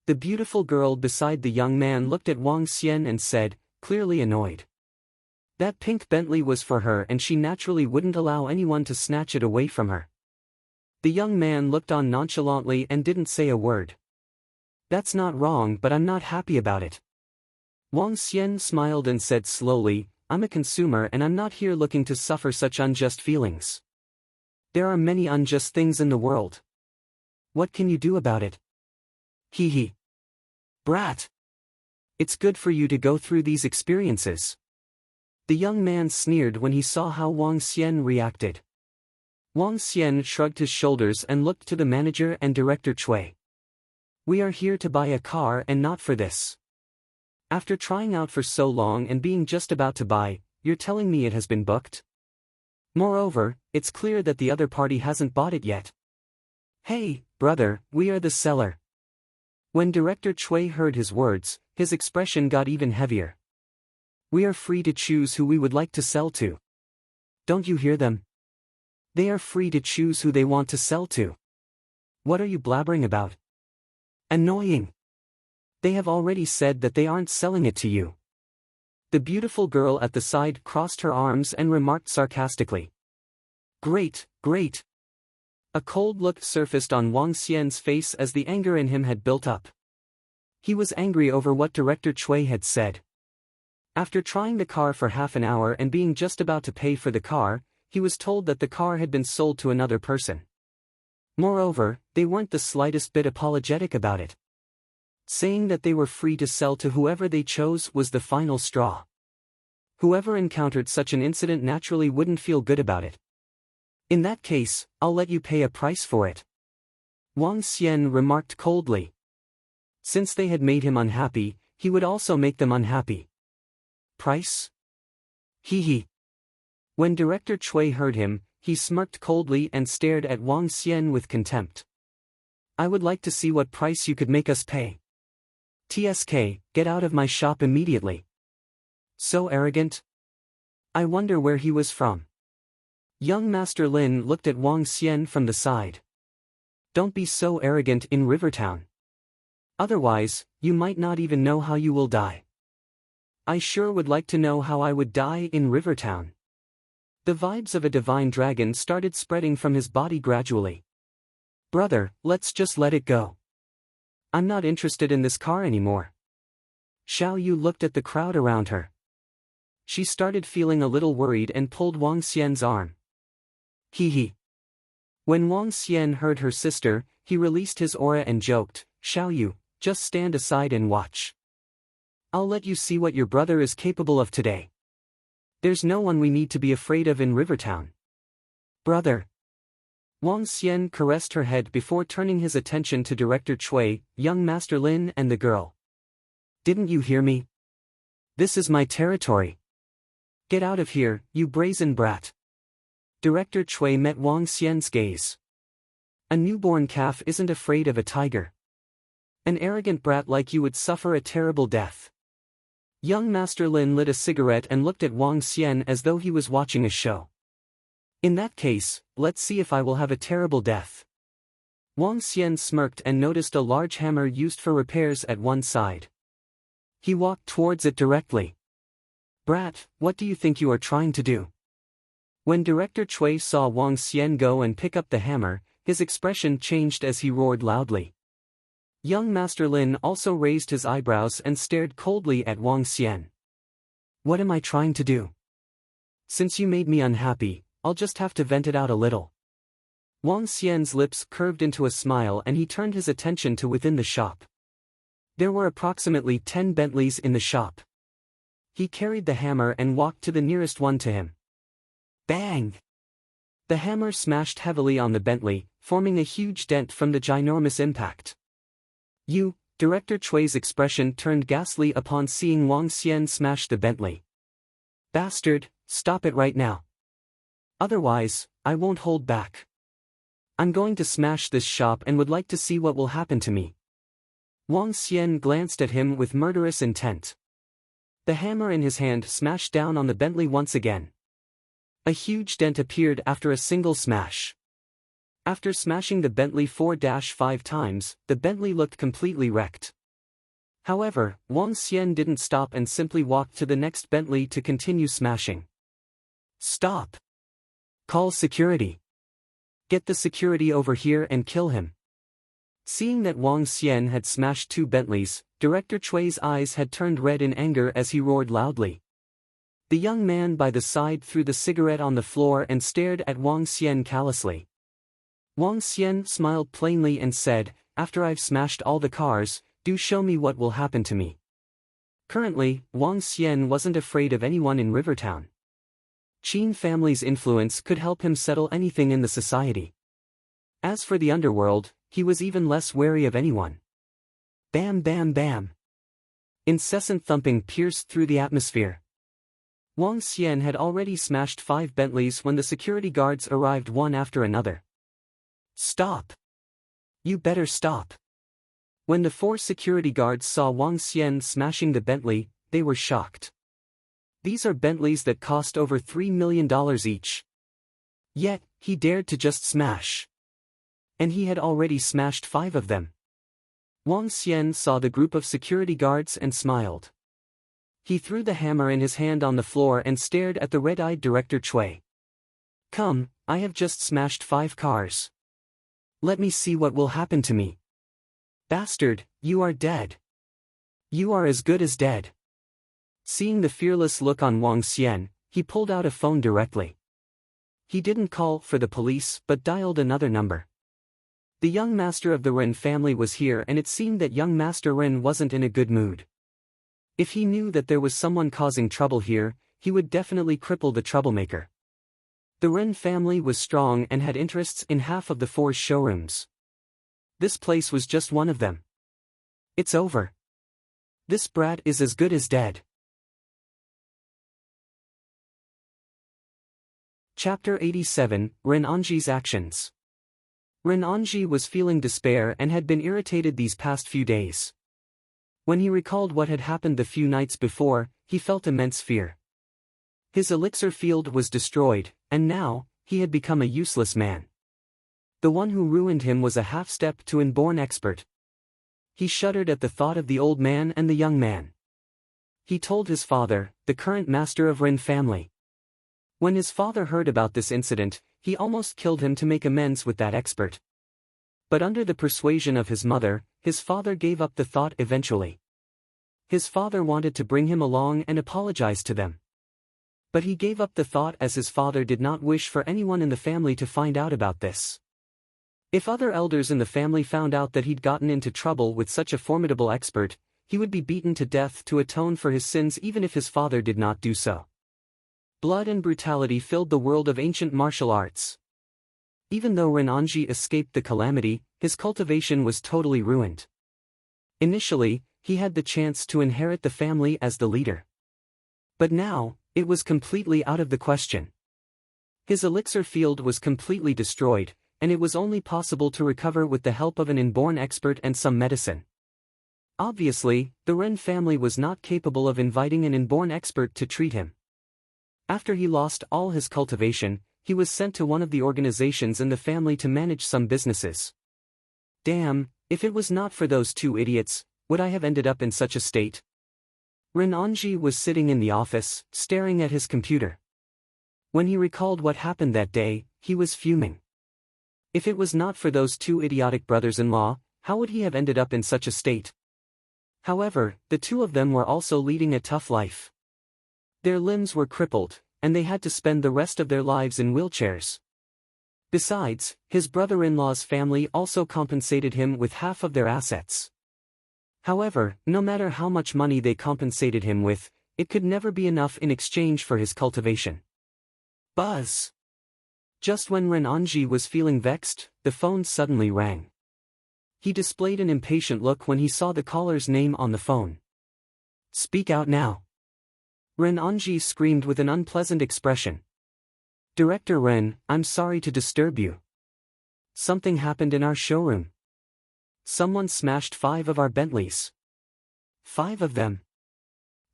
The beautiful girl beside the young man looked at Wang Xian and said, clearly annoyed. That pink Bentley was for her, and she naturally wouldn't allow anyone to snatch it away from her. The young man looked on nonchalantly and didn't say a word. "That's not wrong, but I'm not happy about it." Wang Xian smiled and said slowly, "I'm a consumer and I'm not here looking to suffer such unjust feelings. There are many unjust things in the world. What can you do about it? Hee hee. Brat. It's good for you to go through these experiences." The young man sneered when he saw how Wang Xian reacted. Wang Xian shrugged his shoulders and looked to the manager and Director Cui. "We are here to buy a car and not for this. After trying out for so long and being just about to buy, you're telling me it has been booked? Moreover, it's clear that the other party hasn't bought it yet." "Hey, brother, we are the seller." When Director Cui heard his words, his expression got even heavier. "We are free to choose who we would like to sell to. Don't you hear them? They are free to choose who they want to sell to. What are you blabbering about? Annoying. They have already said that they aren't selling it to you." The beautiful girl at the side crossed her arms and remarked sarcastically. "Great, great." A cold look surfaced on Wang Xian's face as the anger in him had built up. He was angry over what Director Cui had said. After trying the car for half an hour and being just about to pay for the car, he was told that the car had been sold to another person. Moreover, they weren't the slightest bit apologetic about it. Saying that they were free to sell to whoever they chose was the final straw. Whoever encountered such an incident naturally wouldn't feel good about it. "In that case, I'll let you pay a price for it," Wang Xian remarked coldly. Since they had made him unhappy, he would also make them unhappy. "Price? Hee hee." When Director Cui heard him, he smirked coldly and stared at Wang Xian with contempt. "I would like to see what price you could make us pay. TSK, get out of my shop immediately." So arrogant? I wonder where he was from. Young Master Lin looked at Wang Xian from the side. "Don't be so arrogant in Rivertown. Otherwise, you might not even know how you will die." "I sure would like to know how I would die in Rivertown." The vibes of a divine dragon started spreading from his body gradually. "Brother, let's just let it go. I'm not interested in this car anymore." Xiao Yu looked at the crowd around her. She started feeling a little worried and pulled Wang Xian's arm. Hee hee. When Wang Xian heard her sister, he released his aura and joked, "Xiao Yu, just stand aside and watch. I'll let you see what your brother is capable of today. There's no one we need to be afraid of in Rivertown." "Brother." Wang Xian caressed her head before turning his attention to Director Cui, young Master Lin and the girl. "Didn't you hear me? This is my territory. Get out of here, you brazen brat." Director Cui met Wang Xian's gaze. "A newborn calf isn't afraid of a tiger. An arrogant brat like you would suffer a terrible death." Young Master Lin lit a cigarette and looked at Wang Xian as though he was watching a show. "In that case, let's see if I will have a terrible death." Wang Xian smirked and noticed a large hammer used for repairs at one side. He walked towards it directly. "Brat, what do you think you are trying to do?" When Director Cui saw Wang Xian go and pick up the hammer, his expression changed as he roared loudly. Young Master Lin also raised his eyebrows and stared coldly at Wang Xian. "What am I trying to do? Since you made me unhappy, I'll just have to vent it out a little. Wang Xian's lips curved into a smile and he turned his attention to within the shop. There were approximately 10 Bentleys in the shop. He carried the hammer and walked to the nearest one to him. Bang! The hammer smashed heavily on the Bentley, forming a huge dent from the ginormous impact. Director Chui's expression turned ghastly upon seeing Wang Xian smash the Bentley. Bastard, stop it right now. Otherwise, I won't hold back. I'm going to smash this shop and would like to see what will happen to me. Wang Xian glanced at him with murderous intent. The hammer in his hand smashed down on the Bentley once again. A huge dent appeared after a single smash. After smashing the Bentley 4-5 times, the Bentley looked completely wrecked. However, Wang Xian didn't stop and simply walked to the next Bentley to continue smashing. Stop! Call security. Get the security over here and kill him. Seeing that Wang Xian had smashed 2 Bentleys, Director Chui's eyes had turned red in anger as he roared loudly. The young man by the side threw the cigarette on the floor and stared at Wang Xian callously. Wang Xian smiled plainly and said, "After I've smashed all the cars, do show me what will happen to me." Currently, Wang Xian wasn't afraid of anyone in Rivertown. Qin family's influence could help him settle anything in the society. As for the underworld, he was even less wary of anyone. Bam bam bam. Incessant thumping pierced through the atmosphere. Wang Xian had already smashed 5 Bentleys when the security guards arrived one after another. Stop! You better stop! When the 4 security guards saw Wang Xian smashing the Bentley, they were shocked. These are Bentleys that cost over $3 million each. Yet, he dared to just smash. And he had already smashed 5 of them. Wang Xian saw the group of security guards and smiled. He threw the hammer in his hand on the floor and stared at the red-eyed Director Chui. Come, I have just smashed 5 cars. Let me see what will happen to me. Bastard, you are dead. You are as good as dead. Seeing the fearless look on Wang Xian, he pulled out a phone directly. He didn't call for the police but dialed another number. The young master of the Ren family was here and it seemed that young Master Ren wasn't in a good mood. If he knew that there was someone causing trouble here, he would definitely cripple the troublemaker. The Ren family was strong and had interests in half of the 4 showrooms. This place was just one of them. It's over. This brat is as good as dead. Chapter 87, Ren Anji's Actions. Ren Anji was feeling despair and had been irritated these past few days. When he recalled what had happened the few nights before, he felt immense fear. His elixir field was destroyed, and now, he had become a useless man. The one who ruined him was a half-step to inborn expert. He shuddered at the thought of the old man and the young man. He told his father, the current master of Ren family. When his father heard about this incident, he almost killed him to make amends with that expert. But under the persuasion of his mother, his father gave up the thought eventually. His father wanted to bring him along and apologize to them. But he gave up the thought as his father did not wish for anyone in the family to find out about this. If other elders in the family found out that he'd gotten into trouble with such a formidable expert, he would be beaten to death to atone for his sins even if his father did not do so. Blood and brutality filled the world of ancient martial arts. Even though Renanji escaped the calamity, his cultivation was totally ruined. Initially, he had the chance to inherit the family as the leader. But now, it was completely out of the question. His elixir field was completely destroyed, and it was only possible to recover with the help of an inborn expert and some medicine. Obviously, the Ren family was not capable of inviting an inborn expert to treat him. After he lost all his cultivation, he was sent to one of the organizations in the family to manage some businesses. Damn, if it was not for those 2 idiots, would I have ended up in such a state? Renanji was sitting in the office, staring at his computer. When he recalled what happened that day, he was fuming. If it was not for those 2 idiotic brothers-in-law, how would he have ended up in such a state? However, the 2 of them were also leading a tough life. Their limbs were crippled, and they had to spend the rest of their lives in wheelchairs. Besides, his brother-in-law's family also compensated him with half of their assets. However, no matter how much money they compensated him with, it could never be enough in exchange for his cultivation. Buzz! Just when Renanji was feeling vexed, the phone suddenly rang. He displayed an impatient look when he saw the caller's name on the phone. "Speak out now." Renanji screamed with an unpleasant expression. "Director Ren, I'm sorry to disturb you. Something happened in our showroom. Someone smashed 5 of our Bentleys. 5 of them.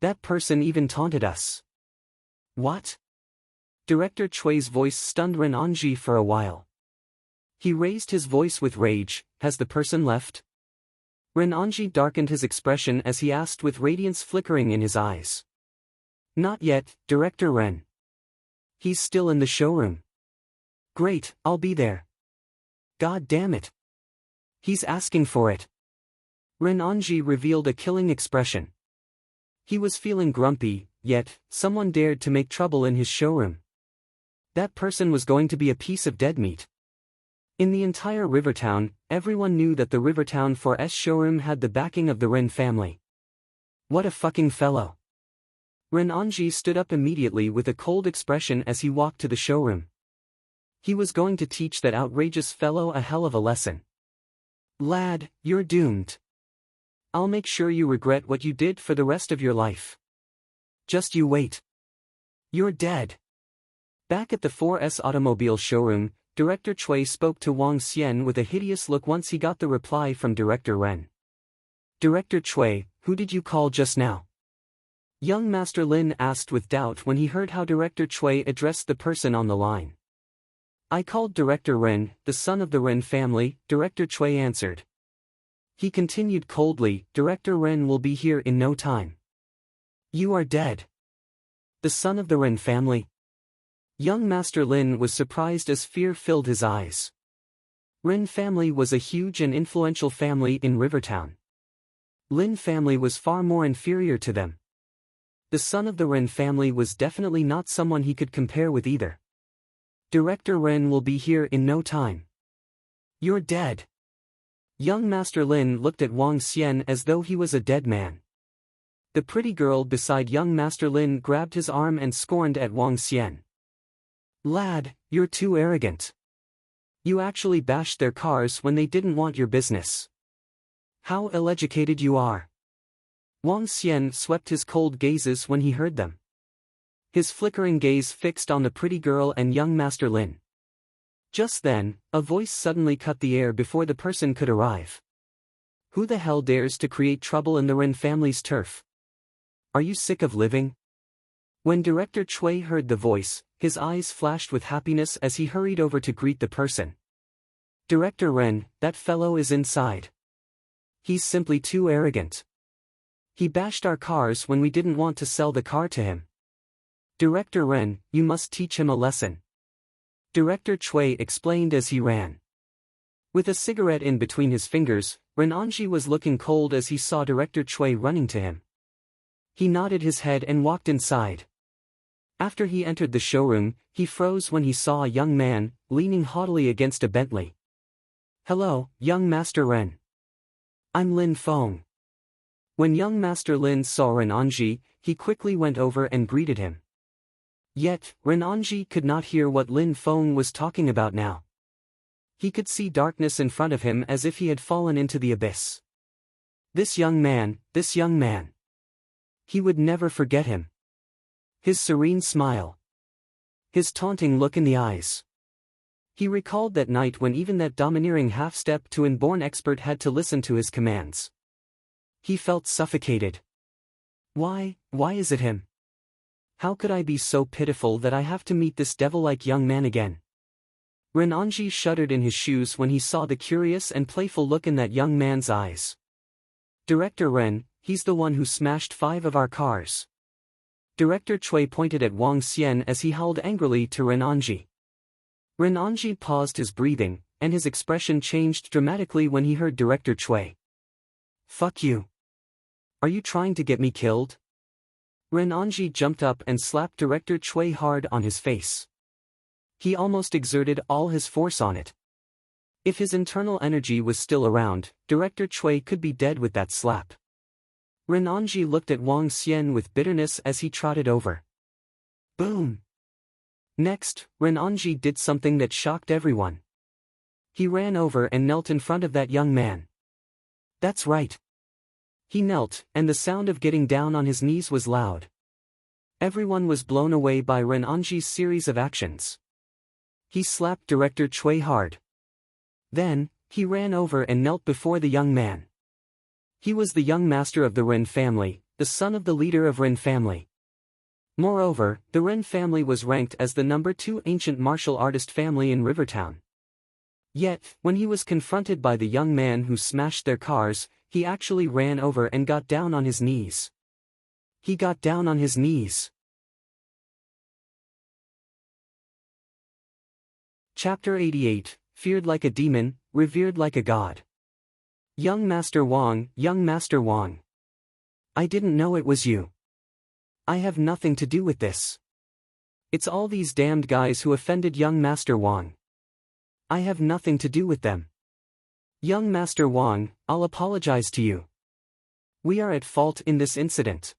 That person even taunted us." "What?" Director Chui's voice stunned Renanji for a while. He raised his voice with rage. "Has the person left?" Renanji darkened his expression as he asked with radiance flickering in his eyes. "Not yet, Director Ren. He's still in the showroom." "Great, I'll be there." "God damn it. He's asking for it." Renanji revealed a killing expression. He was feeling grumpy, yet, someone dared to make trouble in his showroom. That person was going to be a piece of dead meat. In the entire Rivertown, everyone knew that the Rivertown 4S showroom had the backing of the Ren family. What a fucking fellow. Renanji stood up immediately with a cold expression as he walked to the showroom. He was going to teach that outrageous fellow a hell of a lesson. "Lad, you're doomed. I'll make sure you regret what you did for the rest of your life. Just you wait. You're dead." Back at the 4S automobile showroom, Director Chui spoke to Wang Xian with a hideous look once he got the reply from Director Ren. "Director Chui, who did you call just now?" Young Master Lin asked with doubt when he heard how Director Chui addressed the person on the line. "I called Director Ren, the son of the Ren family," Director Chui answered. He continued coldly, "Director Ren will be here in no time." "You are dead." "The son of the Ren family?" Young Master Lin was surprised as fear filled his eyes. Ren family was a huge and influential family in Rivertown. Lin family was far more inferior to them. The son of the Ren family was definitely not someone he could compare with either. "Director Ren will be here in no time." "You're dead." Young Master Lin looked at Wang Xian as though he was a dead man. The pretty girl beside young Master Lin grabbed his arm and scorned at Wang Xian. "Lad, you're too arrogant. You actually bashed their cars when they didn't want your business. How ill-educated you are." Wang Xian swept his cold gazes when he heard them. His flickering gaze fixed on the pretty girl and young Master Lin. Just then, a voice suddenly cut the air before the person could arrive. "Who the hell dares to create trouble in the Ren family's turf? Are you sick of living?" When Director Chui heard the voice, his eyes flashed with happiness as he hurried over to greet the person. "Director Ren, that fellow is inside. He's simply too arrogant. He bashed our cars when we didn't want to sell the car to him. Director Ren, you must teach him a lesson." Director Chui explained as he ran. With a cigarette in between his fingers, Renanji was looking cold as he saw Director Chui running to him. He nodded his head and walked inside. After he entered the showroom, he froze when he saw a young man, leaning haughtily against a Bentley. "Hello, young Master Ren. I'm Lin Feng." When young Master Lin saw Renanji, he quickly went over and greeted him. Yet, Renanji could not hear what Lin Feng was talking about now. He could see darkness in front of him as if he had fallen into the abyss. This young man. He would never forget him. His serene smile. His taunting look in the eyes. He recalled that night when even that domineering half-step to inborn expert had to listen to his commands. He felt suffocated. Why is it him? How could I be so pitiful that I have to meet this devil-like young man again? Renanji shuddered in his shoes when he saw the curious and playful look in that young man's eyes. Director Ren, he's the one who smashed 5 of our cars. Director Chui pointed at Wang Xian as he howled angrily to Renanji. Renanji paused his breathing, and his expression changed dramatically when he heard Director Chui. Fuck you. Are you trying to get me killed? Renanji jumped up and slapped Director Chui hard on his face. He almost exerted all his force on it. If his internal energy was still around, Director Chui could be dead with that slap. Renanji looked at Wang Xian with bitterness as he trotted over. Boom! Next, Renanji did something that shocked everyone. He ran over and knelt in front of that young man. That's right. He knelt, and the sound of getting down on his knees was loud. Everyone was blown away by Renanji's series of actions. He slapped Director Chui hard. Then, he ran over and knelt before the young man. He was the young master of the Ren family, the son of the leader of Ren family. Moreover, the Ren family was ranked as the number 2 ancient martial artist family in Rivertown. Yet, when he was confronted by the young man who smashed their cars, he actually ran over and got down on his knees. He got down on his knees. Chapter 88, Feared like a demon, revered like a god. Young Master Wang, young Master Wang. I didn't know it was you. I have nothing to do with this. It's all these damned guys who offended young Master Wang. I have nothing to do with them. Young Master Wang, I'll apologize to you. We are at fault in this incident.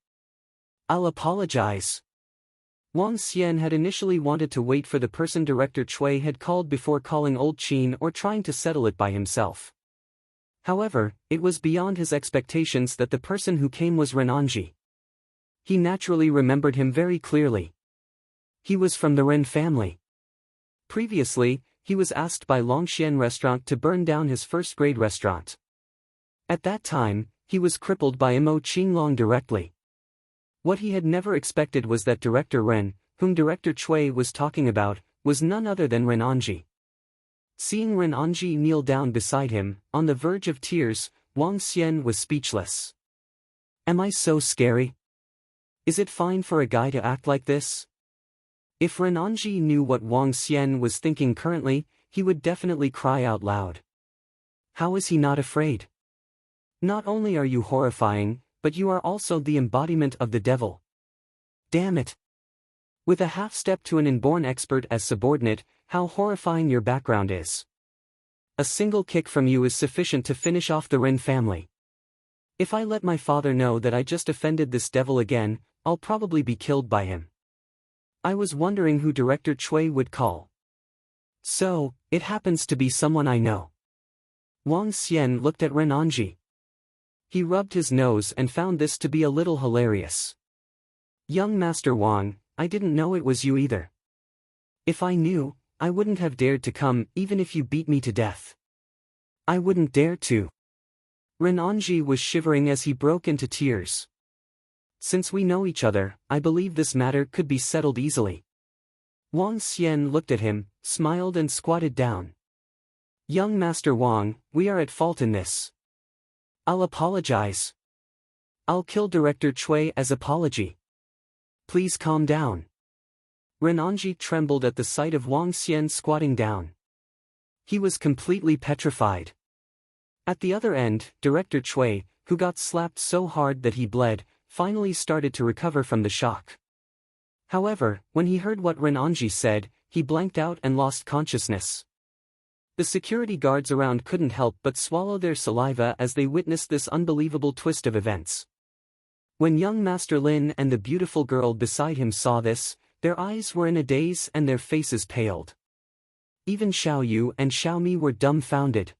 I'll apologize. Wang Xian had initially wanted to wait for the person Director Chui had called before calling Old Qin or trying to settle it by himself. However, it was beyond his expectations that the person who came was Renanji. He naturally remembered him very clearly. He was from the Ren family. Previously, he was asked by Longxian Restaurant to burn down his first-grade restaurant. At that time, he was crippled by Mo Qinglong directly. What he had never expected was that Director Ren, whom Director Chui was talking about, was none other than Renanji. Seeing Renanji kneel down beside him, on the verge of tears, Wang Xian was speechless. Am I so scary? Is it fine for a guy to act like this? If Renanji knew what Wang Xian was thinking currently, he would definitely cry out loud. How is he not afraid? Not only are you horrifying, but you are also the embodiment of the devil. Damn it! With a half-step to an inborn expert as subordinate, how horrifying your background is. A single kick from you is sufficient to finish off the Ren family. If I let my father know that I just offended this devil again, I'll probably be killed by him. I was wondering who Director Chui would call. So, it happens to be someone I know. Wang Xian looked at Renanji. He rubbed his nose and found this to be a little hilarious. Young Master Wang, I didn't know it was you either. If I knew, I wouldn't have dared to come even if you beat me to death. I wouldn't dare to. Renanji was shivering as he broke into tears. Since we know each other, I believe this matter could be settled easily. Wang Xian looked at him, smiled and squatted down. Young Master Wang, we are at fault in this. I'll apologize. I'll kill Director Chui as apology. Please calm down. Renanji trembled at the sight of Wang Xian squatting down. He was completely petrified. At the other end, Director Chui, who got slapped so hard that he bled, finally started to recover from the shock. However, when he heard what Renanji said, he blanked out and lost consciousness. The security guards around couldn't help but swallow their saliva as they witnessed this unbelievable twist of events. When young Master Lin and the beautiful girl beside him saw this, their eyes were in a daze and their faces paled. Even Xiao Yu and Xiao Mi were dumbfounded.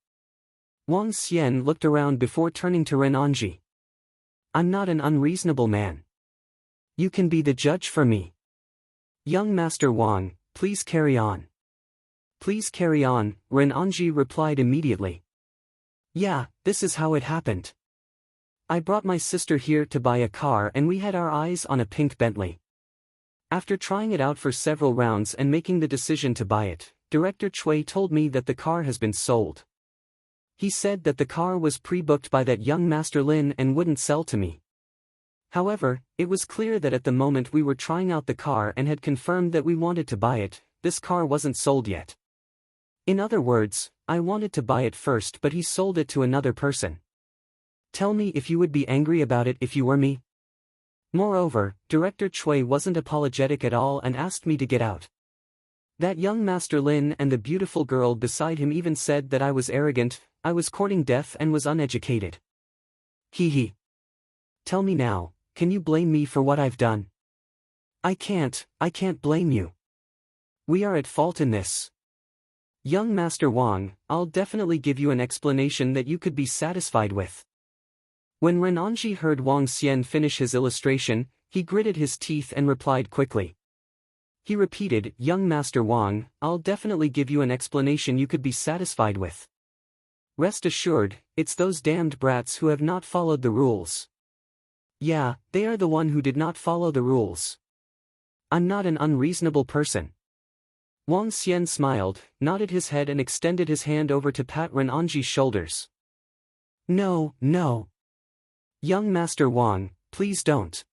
Wang Xian looked around before turning to Renanji. I'm not an unreasonable man. You can be the judge for me. Young Master Wang, please carry on. Please carry on, Renanji replied immediately. Yeah, this is how it happened. I brought my sister here to buy a car and we had our eyes on a pink Bentley. After trying it out for several rounds and making the decision to buy it, Director Chui told me that the car has been sold. He said that the car was pre-booked by that young Master Lin and wouldn't sell to me. However, it was clear that at the moment we were trying out the car and had confirmed that we wanted to buy it, this car wasn't sold yet. In other words, I wanted to buy it first but he sold it to another person. Tell me if you would be angry about it if you were me. Moreover, Director Chui wasn't apologetic at all and asked me to get out. That young Master Lin and the beautiful girl beside him even said that I was arrogant, I was courting death and was uneducated. Hee hee. Tell me now, can you blame me for what I've done? I can't blame you. We are at fault in this. Young Master Wang, I'll definitely give you an explanation that you could be satisfied with. When Renanji heard Wang Xian finish his illustration, he gritted his teeth and replied quickly. He repeated, Young Master Wang, I'll definitely give you an explanation you could be satisfied with. Rest assured, it's those damned brats who have not followed the rules. Yeah, they are the one who did not follow the rules. I'm not an unreasonable person. Wang Xian smiled, nodded his head and extended his hand over to pat Renanji's shoulders. No. Young Master Wang, please don't.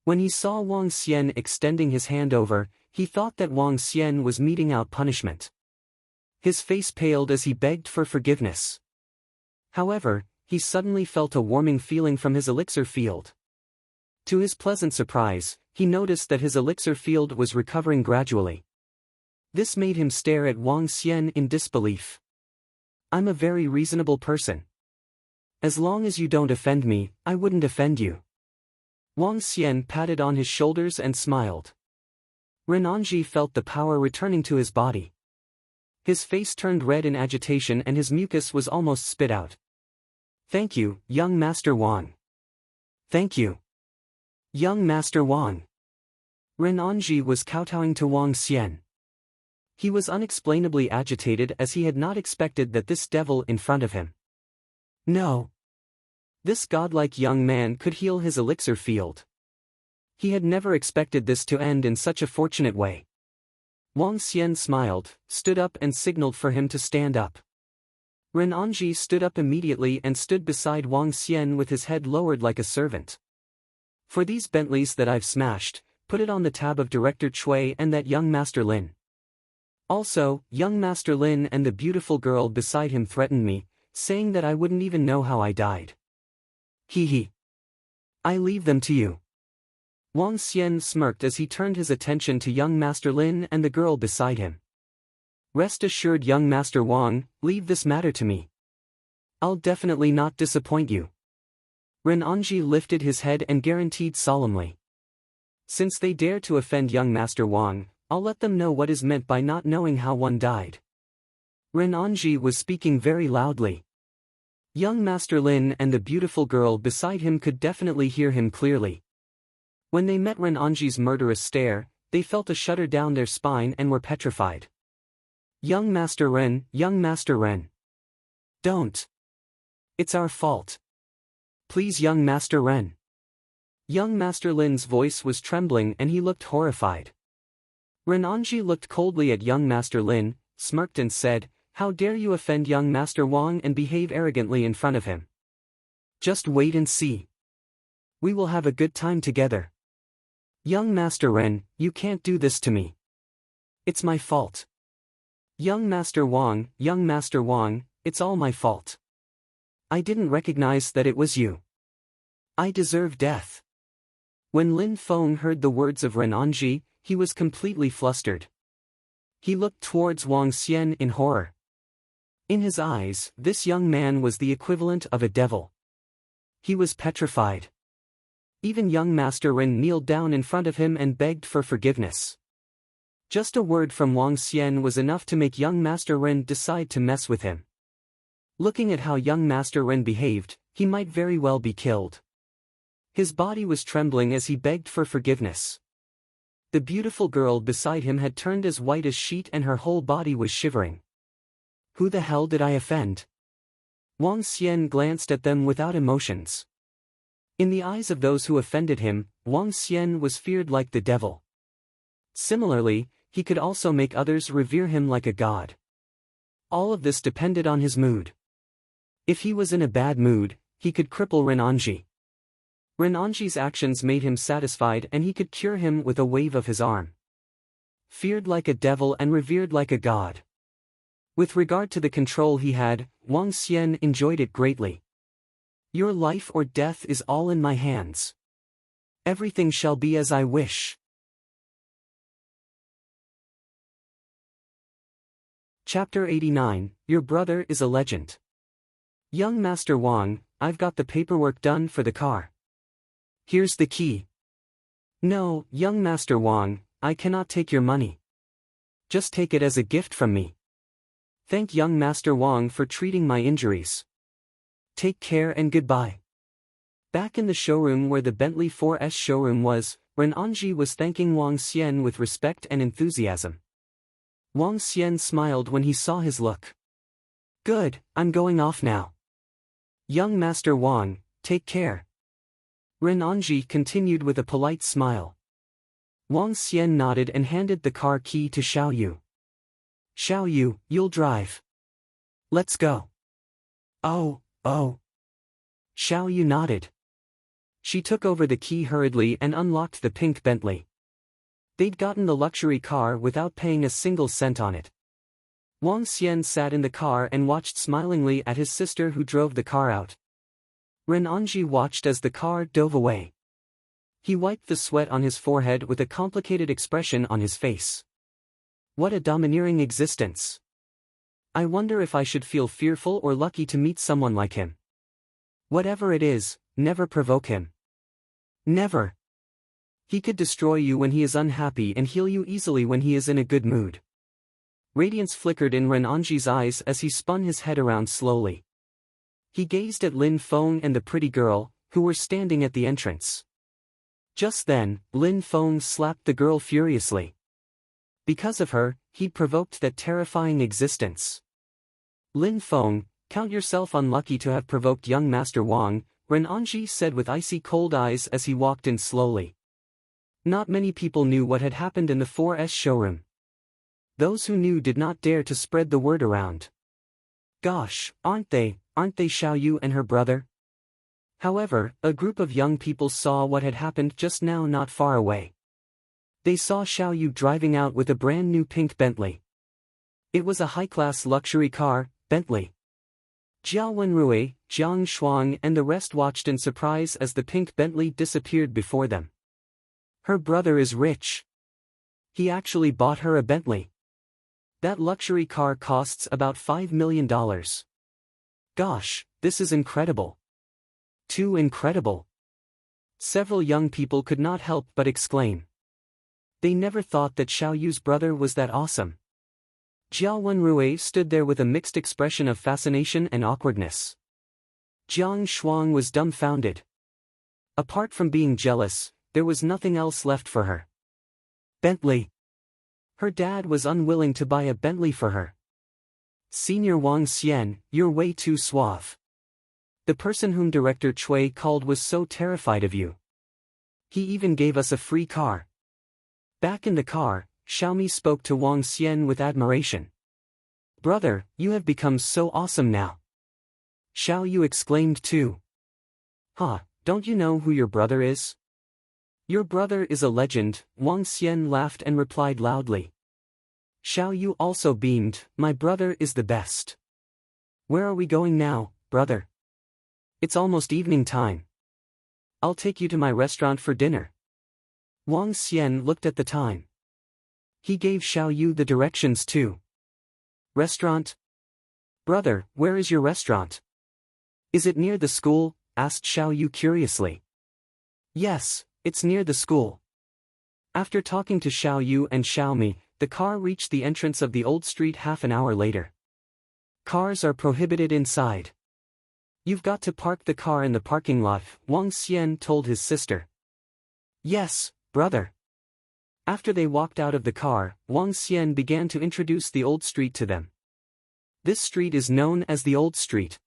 When he saw Wang Xian extending his hand over, he thought that Wang Xian was meting out punishment. His face paled as he begged for forgiveness. However, he suddenly felt a warming feeling from his elixir field. To his pleasant surprise, he noticed that his elixir field was recovering gradually. This made him stare at Wang Xian in disbelief. I'm a very reasonable person. As long as you don't offend me, I wouldn't offend you. Wang Xian patted on his shoulders and smiled. Renanji felt the power returning to his body. His face turned red in agitation and his mucus was almost spit out. Thank you, young Master Wang. Thank you. Young Master Wang. Renanji was kowtowing to Wang Xian. He was unexplainably agitated as he had not expected that this devil in front of him. No. This godlike young man could heal his elixir field. He had never expected this to end in such a fortunate way. Wang Xian smiled, stood up and signaled for him to stand up. Renanji stood up immediately and stood beside Wang Xian with his head lowered like a servant. For these Bentleys that I've smashed, put it on the tab of Director Chui and that young Master Lin. Also, young Master Lin and the beautiful girl beside him threatened me, saying that I wouldn't even know how I died. Hee hee. I leave them to you. Wang Xian smirked as he turned his attention to young Master Lin and the girl beside him. Rest assured, young Master Wang, leave this matter to me. I'll definitely not disappoint you. Renanji lifted his head and guaranteed solemnly. Since they dare to offend young Master Wang, I'll let them know what is meant by not knowing how one died. Renanji was speaking very loudly. Young Master Lin and the beautiful girl beside him could definitely hear him clearly. When they met Renanji's murderous stare, they felt a shudder down their spine and were petrified. Young Master Ren. Don't. It's our fault. Please, young Master Ren. Young Master Lin's voice was trembling and he looked horrified. Renanji looked coldly at young Master Lin, smirked and said, How dare you offend young Master Wang and behave arrogantly in front of him? Just wait and see. We will have a good time together. Young Master Ren, you can't do this to me. It's my fault. Young Master Wang, it's all my fault. I didn't recognize that it was you. I deserve death. When Lin Feng heard the words of Renanji, he was completely flustered. He looked towards Wang Xian in horror. In his eyes, this young man was the equivalent of a devil. He was petrified. Even young Master Ren kneeled down in front of him and begged for forgiveness. Just a word from Wang Xian was enough to make young Master Ren decide to mess with him. Looking at how young Master Ren behaved, he might very well be killed. His body was trembling as he begged for forgiveness. The beautiful girl beside him had turned as white as sheet and her whole body was shivering. Who the hell did I offend? Wang Xian glanced at them without emotions. In the eyes of those who offended him, Wang Xian was feared like the devil. Similarly, he could also make others revere him like a god. All of this depended on his mood. If he was in a bad mood, he could cripple Renanji. Renanji's actions made him satisfied and he could cure him with a wave of his arm. Feared like a devil and revered like a god. With regard to the control he had, Wang Xian enjoyed it greatly. Your life or death is all in my hands. Everything shall be as I wish. Chapter 89, Your Brother is a Legend. Young Master Wang, I've got the paperwork done for the car. Here's the key. No, young Master Wang, I cannot take your money. Just take it as a gift from me. Thank young Master Wang for treating my injuries. Take care and goodbye. Back in the showroom where the Bentley 4S showroom was, Ren Anji was thanking Wang Xian with respect and enthusiasm. Wang Xian smiled when he saw his look. Good, I'm going off now. Young Master Wang, take care. Ren Anji continued with a polite smile. Wang Xian nodded and handed the car key to Xiao Yu. Xiao Yu, you'll drive. Let's go. Oh. Xiao Yu nodded. She took over the key hurriedly and unlocked the pink Bentley. They'd gotten the luxury car without paying a single cent on it. Wang Xian sat in the car and watched smilingly at his sister who drove the car out. Ren Anji watched as the car dove away. He wiped the sweat on his forehead with a complicated expression on his face. What a domineering existence. I wonder if I should feel fearful or lucky to meet someone like him. Whatever it is, never provoke him. Never. He could destroy you when he is unhappy and heal you easily when he is in a good mood. Radiance flickered in Ren Anji's eyes as he spun his head around slowly. He gazed at Lin Feng and the pretty girl, who were standing at the entrance. Just then, Lin Feng slapped the girl furiously. Because of her, he'd provoked that terrifying existence. Lin Feng, count yourself unlucky to have provoked young Master Wang, Ren Anji said with icy cold eyes as he walked in slowly. Not many people knew what had happened in the 4S showroom. Those who knew did not dare to spread the word around. Gosh, aren't they Xiao Yu and her brother? However, a group of young people saw what had happened just now not far away. They saw Xiao Yu driving out with a brand new pink Bentley. It was a high-class luxury car, Bentley. Jiao Wenrui, Jiang Shuang and the rest watched in surprise as the pink Bentley disappeared before them. Her brother is rich. He actually bought her a Bentley. That luxury car costs about $5 million. Gosh, this is incredible. Too incredible. Several young people could not help but exclaim. They never thought that Xiao Yu's brother was that awesome. Jiao Wenrui stood there with a mixed expression of fascination and awkwardness. Jiang Shuang was dumbfounded. Apart from being jealous, there was nothing else left for her. Bentley. Her dad was unwilling to buy a Bentley for her. Senior Wang Xian, you're way too suave. The person whom Director Cui called was so terrified of you. He even gave us a free car. Back in the car, Xiaomi spoke to Wang Xian with admiration. Brother, you have become so awesome now. Xiao Yu exclaimed too. Don't you know who your brother is? Your brother is a legend, Wang Xian laughed and replied loudly. Xiao Yu also beamed, my brother is the best. Where are we going now, brother? It's almost evening time. I'll take you to my restaurant for dinner. Wang Xian looked at the time. He gave Xiao Yu the directions too. Restaurant? Brother, where is your restaurant? Is it near the school? Asked Xiao Yu curiously. Yes, it's near the school. After talking to Xiao Yu and Xiaomi, the car reached the entrance of the old street half an hour later. Cars are prohibited inside. You've got to park the car in the parking lot, Wang Xian told his sister. Yes, brother. After they walked out of the car, Wang Xian began to introduce the old street to them. This street is known as the Old Street.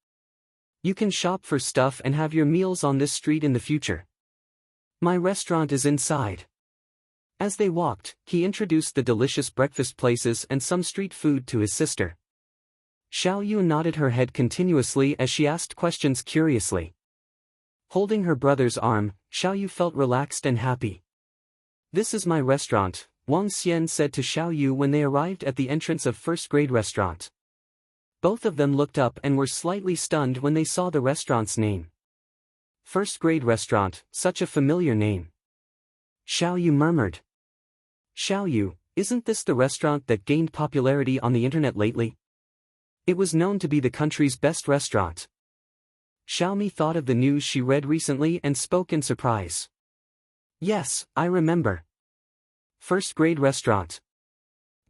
You can shop for stuff and have your meals on this street in the future. My restaurant is inside. As they walked, he introduced the delicious breakfast places and some street food to his sister. Xiao Yu nodded her head continuously as she asked questions curiously. Holding her brother's arm, Xiao Yu felt relaxed and happy. This is my restaurant, Wang Xian said to Xiao Yu when they arrived at the entrance of first-grade restaurant. Both of them looked up and were slightly stunned when they saw the restaurant's name. First-grade restaurant, such a familiar name. Xiao Yu murmured. Xiao Yu, isn't this the restaurant that gained popularity on the internet lately? It was known to be the country's best restaurant. Xiaomi thought of the news she read recently and spoke in surprise. Yes, I remember. First-grade restaurant.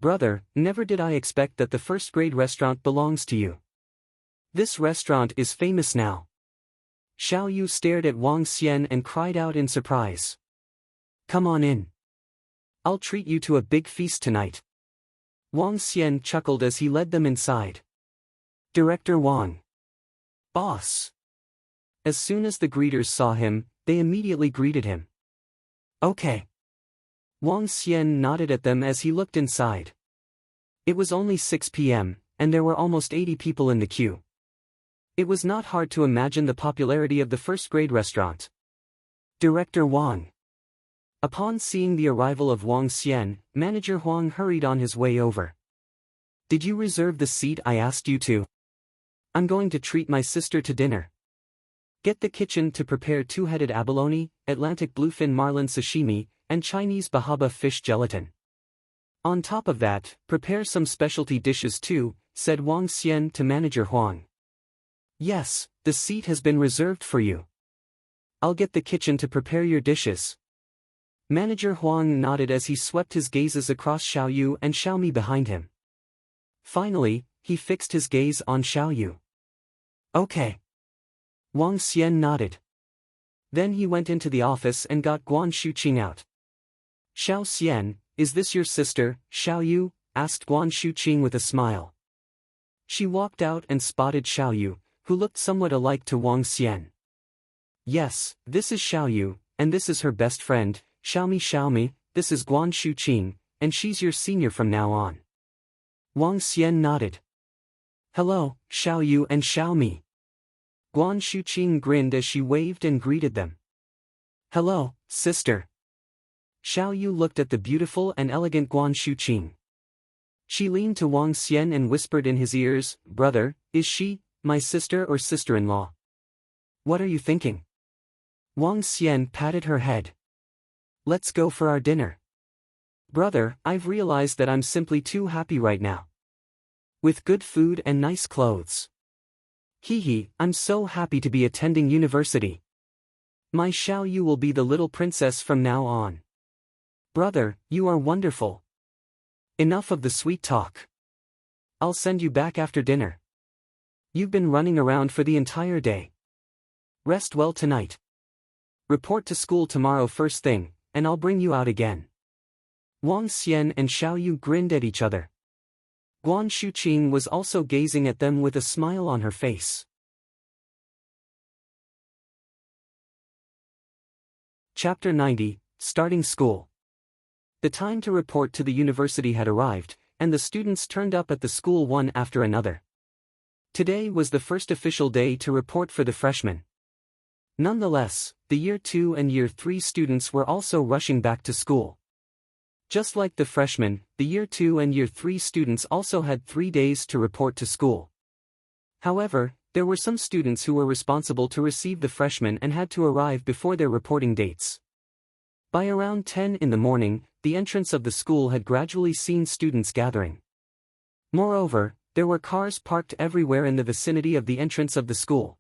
Brother, never did I expect that the first-grade restaurant belongs to you. This restaurant is famous now. Xiao Yu stared at Wang Xian and cried out in surprise. Come on in. I'll treat you to a big feast tonight. Wang Xian chuckled as he led them inside. Director Wang. Boss. As soon as the greeters saw him, they immediately greeted him. Okay. Wang Xian nodded at them as he looked inside. It was only 6 p.m., and there were almost 80 people in the queue. It was not hard to imagine the popularity of the first-grade restaurant. Director Wang. Upon seeing the arrival of Wang Xian, Manager Huang hurried on his way over. Did you reserve the seat I asked you to? I'm going to treat my sister to dinner. Get the kitchen to prepare two-headed abalone, Atlantic bluefin marlin sashimi, and Chinese bahaba fish gelatin. On top of that, prepare some specialty dishes too, said Wang Xian to Manager Huang. Yes, the seat has been reserved for you. I'll get the kitchen to prepare your dishes. Manager Huang nodded as he swept his gazes across Xiao Yu and Xiaomi behind him. Finally, he fixed his gaze on Xiao Yu. Okay. Wang Xian nodded. Then he went into the office and got Guan Shuqing out. Xiao Xian, is this your sister, Xiao Yu? Asked Guan Shuqing with a smile. She walked out and spotted Xiao Yu, who looked somewhat alike to Wang Xian. Yes, this is Xiao Yu, and this is her best friend, Xiaomi, this is Guan Shuqing, and she's your senior from now on. Wang Xian nodded. Hello, Xiao Yu and Xiaomi. Guan Shuqing grinned as she waved and greeted them. Hello, sister. Xiao Yu looked at the beautiful and elegant Guan Shuqing. She leaned to Wang Xian and whispered in his ears, Brother, is she my sister or sister-in-law? What are you thinking? Wang Xian patted her head. Let's go for our dinner. Brother, I've realized that I'm simply too happy right now. With good food and nice clothes. Hee, I'm so happy to be attending university. My Xiao Yu will be the little princess from now on. Brother, you are wonderful. Enough of the sweet talk. I'll send you back after dinner. You've been running around for the entire day. Rest well tonight. Report to school tomorrow first thing, and I'll bring you out again. Wang Xian and Xiao Yu grinned at each other. Guan Shuqing was also gazing at them with a smile on her face. Chapter 90, Starting School. The time to report to the university had arrived, and the students turned up at the school one after another. Today was the first official day to report for the freshmen. Nonetheless, the Year 2 and Year 3 students were also rushing back to school. Just like the freshmen, the Year 2 and Year 3 students also had 3 days to report to school. However, there were some students who were responsible to receive the freshmen and had to arrive before their reporting dates. By around 10 in the morning, the entrance of the school had gradually seen students gathering. Moreover, there were cars parked everywhere in the vicinity of the entrance of the school.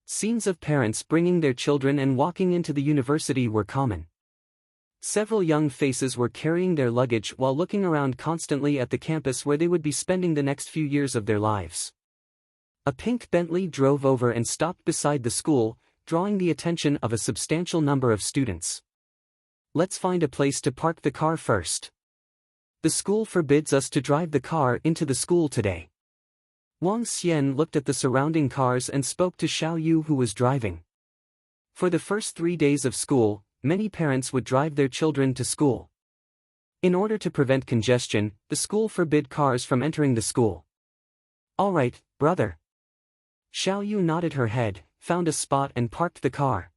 Scenes of parents bringing their children and walking into the university were common. Several young faces were carrying their luggage while looking around constantly at the campus where they would be spending the next few years of their lives. A pink Bentley drove over and stopped beside the school, drawing the attention of a substantial number of students. Let's find a place to park the car first. The school forbids us to drive the car into the school today. Wang Xian looked at the surrounding cars and spoke to Xiao Yu who was driving. For the first 3 days of school, many parents would drive their children to school. In order to prevent congestion, the school forbid cars from entering the school. All right, brother. Xiao Yu nodded her head, found a spot and parked the car.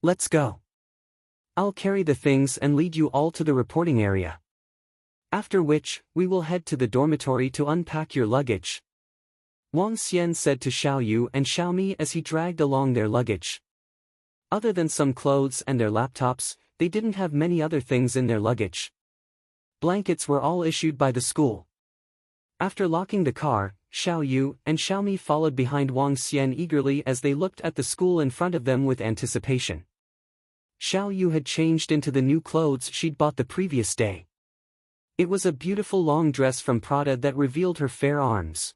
Let's go. I'll carry the things and lead you all to the reporting area. After which, we will head to the dormitory to unpack your luggage. Wang Xian said to Xiao Yu and Xiaomi as he dragged along their luggage. Other than some clothes and their laptops, they didn't have many other things in their luggage. Blankets were all issued by the school. After locking the car, Xiao Yu and Xiaomi followed behind Wang Xian eagerly as they looked at the school in front of them with anticipation. Xiao Yu had changed into the new clothes she'd bought the previous day. It was a beautiful long dress from Prada that revealed her fair arms.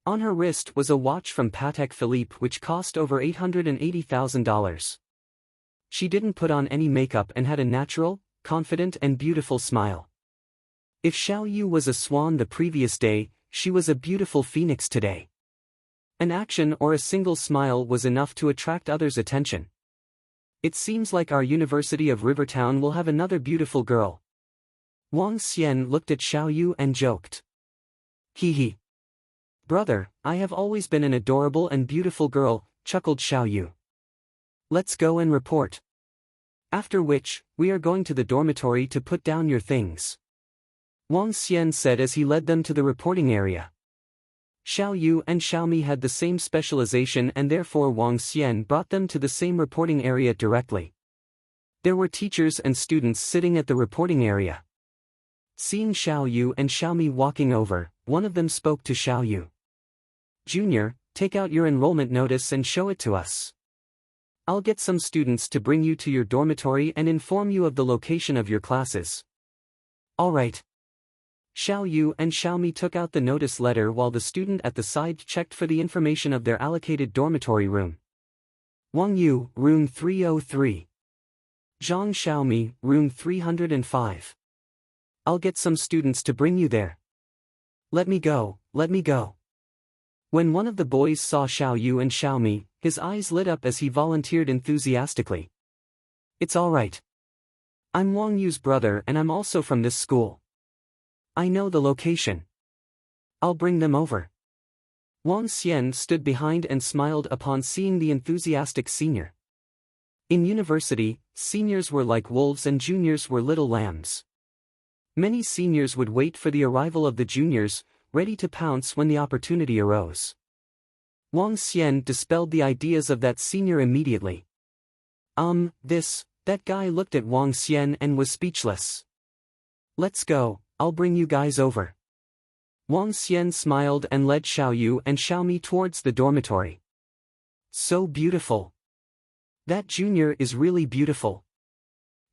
On her wrist was a watch from Patek Philippe which cost over $880,000. She didn't put on any makeup and had a natural, confident and beautiful smile. If Xiao Yu was a swan the previous day, she was a beautiful phoenix today. An action or a single smile was enough to attract others' attention. It seems like our University of Rivertown will have another beautiful girl. Wang Xian looked at Xiao Yu and joked. Hee hee. Brother, I have always been an adorable and beautiful girl, chuckled Xiao Yu. Let's go and report. After which, we are going to the dormitory to put down your things. Wang Xian said as he led them to the reporting area. Xiao Yu and Xiaomi had the same specialization and therefore Wang Xian brought them to the same reporting area directly. There were teachers and students sitting at the reporting area. Seeing Xiao Yu and Xiaomi walking over, one of them spoke to Xiao Yu. Junior, take out your enrollment notice and show it to us. I'll get some students to bring you to your dormitory and inform you of the location of your classes. All right. Xiao Yu and Xiaomi took out the notice letter while the student at the side checked for the information of their allocated dormitory room. Wang Yu, room 303. Zhang Xiaomi, room 305. I'll get some students to bring you there. Let me go, let me go. When one of the boys saw Xiao Yu and Xiaomi, his eyes lit up as he volunteered enthusiastically. It's all right. I'm Wang Yu's brother and I'm also from this school. I know the location. I'll bring them over. Wang Xian stood behind and smiled upon seeing the enthusiastic senior. In university, seniors were like wolves and juniors were little lambs. Many seniors would wait for the arrival of the juniors, ready to pounce when the opportunity arose. Wang Xian dispelled the ideas of that senior immediately. That guy looked at Wang Xian and was speechless. Let's go, I'll bring you guys over. Wang Xian smiled and led Xiao Yu and Xiaomi towards the dormitory. So beautiful. That junior is really beautiful.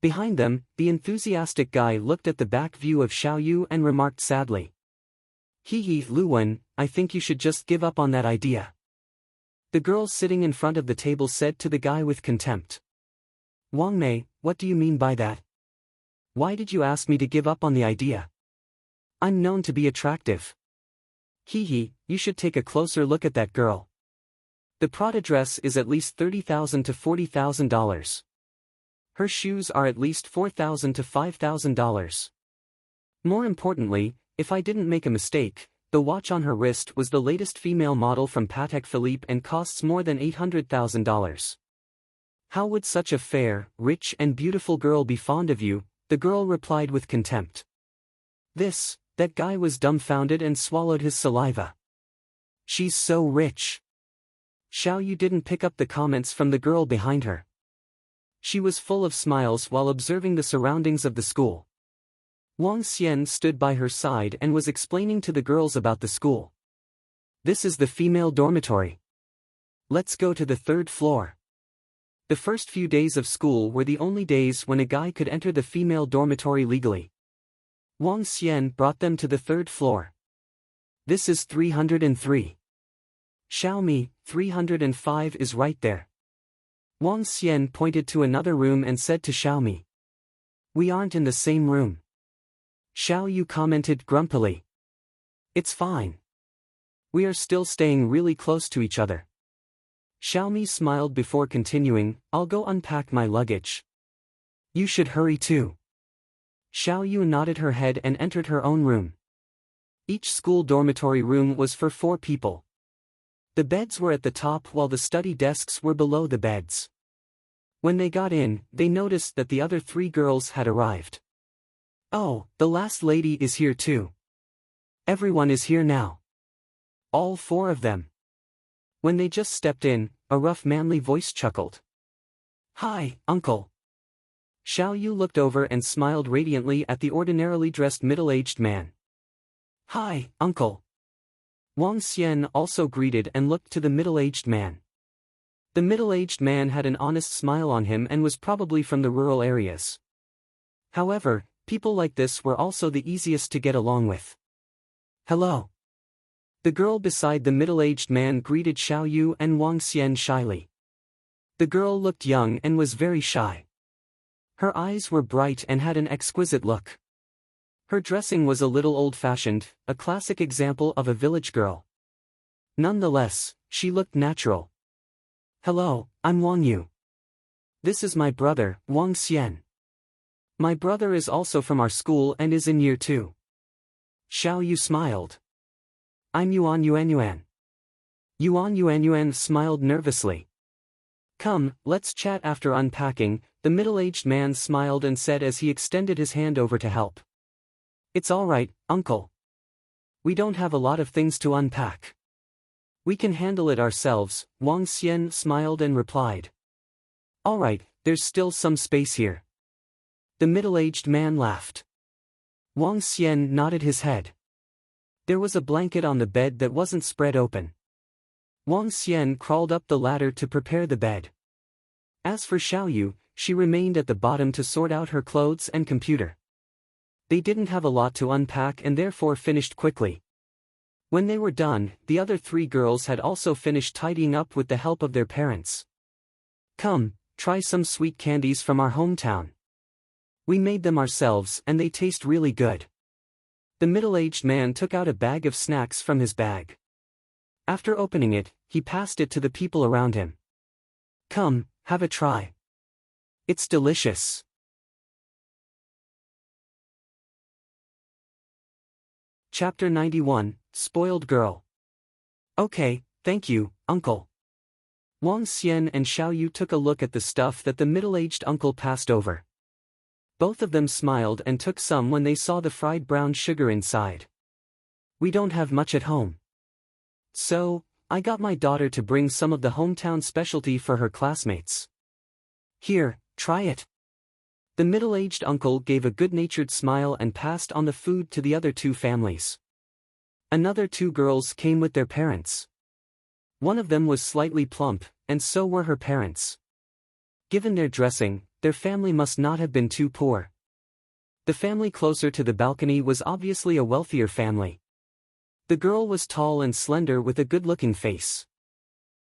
Behind them, the enthusiastic guy looked at the back view of Xiao Yu and remarked sadly. Hee hee, Luwen, I think you should just give up on that idea. The girl sitting in front of the table said to the guy with contempt. Wang Mei, what do you mean by that? Why did you ask me to give up on the idea? I'm known to be attractive. Hee hee, you should take a closer look at that girl. The Prada dress is at least $30,000 to $40,000. Her shoes are at least $4,000 to $5,000. More importantly, if I didn't make a mistake, the watch on her wrist was the latest female model from Patek Philippe and costs more than $800,000. How would such a fair, rich and beautiful girl be fond of you? The girl replied with contempt. That guy was dumbfounded and swallowed his saliva. She's so rich. Xiao Yu didn't pick up the comments from the girl behind her. She was full of smiles while observing the surroundings of the school. Wang Xian stood by her side and was explaining to the girls about the school. This is the female dormitory. Let's go to the third floor. The first few days of school were the only days when a guy could enter the female dormitory legally. Wang Xian brought them to the third floor. This is 303. Xiaomi, 305 is right there. Wang Xian pointed to another room and said to Xiaomi. We aren't in the same room. Xiao Yu commented grumpily. It's fine. We are still staying really close to each other. Xiaomi smiled before continuing, I'll go unpack my luggage. You should hurry too. Xiao Yu nodded her head and entered her own room. Each school dormitory room was for 4 people. The beds were at the top while the study desks were below the beds. When they got in, they noticed that the other 3 girls had arrived. Oh, the last lady is here too. Everyone is here now. All 4 of them. When they just stepped in, a rough manly voice chuckled. Hi, uncle. Xiao Yu looked over and smiled radiantly at the ordinarily dressed middle-aged man. "Hi, uncle." Wang Xian also greeted and looked to the middle-aged man. The middle-aged man had an honest smile on him and was probably from the rural areas. However, people like this were also the easiest to get along with. "Hello." The girl beside the middle-aged man greeted Xiao Yu and Wang Xian shyly. The girl looked young and was very shy. Her eyes were bright and had an exquisite look. Her dressing was a little old-fashioned, a classic example of a village girl. Nonetheless, she looked natural. "Hello, I'm Wang Yu. This is my brother, Wang Xian. My brother is also from our school and is in year 2. Xiao Yu smiled. "I'm Yuan Yuan. Yuan Yuan smiled nervously. "Come, let's chat after unpacking," the middle-aged man smiled and said as he extended his hand over to help. "It's all right, uncle. We don't have a lot of things to unpack. We can handle it ourselves," Wang Xian smiled and replied. "All right, there's still some space here." The middle-aged man laughed. Wang Xian nodded his head. There was a blanket on the bed that wasn't spread open. Wang Xian crawled up the ladder to prepare the bed. As for Xiao Yu, she remained at the bottom to sort out her clothes and computer. They didn't have a lot to unpack and therefore finished quickly. When they were done, the other 3 girls had also finished tidying up with the help of their parents. "Come, try some sweet candies from our hometown. We made them ourselves and they taste really good." The middle-aged man took out a bag of snacks from his bag. After opening it, he passed it to the people around him. "Come, have a try. It's delicious." Chapter 91, Spoiled Girl. "Okay, thank you, uncle." Wang Xian and Xiao Yu took a look at the stuff that the middle-aged uncle passed over. Both of them smiled and took some when they saw the fried brown sugar inside. "We don't have much at home. So, I got my daughter to bring some of the hometown specialty for her classmates. Here, try it." The middle-aged uncle gave a good-natured smile and passed on the food to the other 2 families. Another 2 girls came with their parents. One of them was slightly plump, and so were her parents. Given their dressing, their family must not have been too poor. The family closer to the balcony was obviously a wealthier family. The girl was tall and slender with a good-looking face.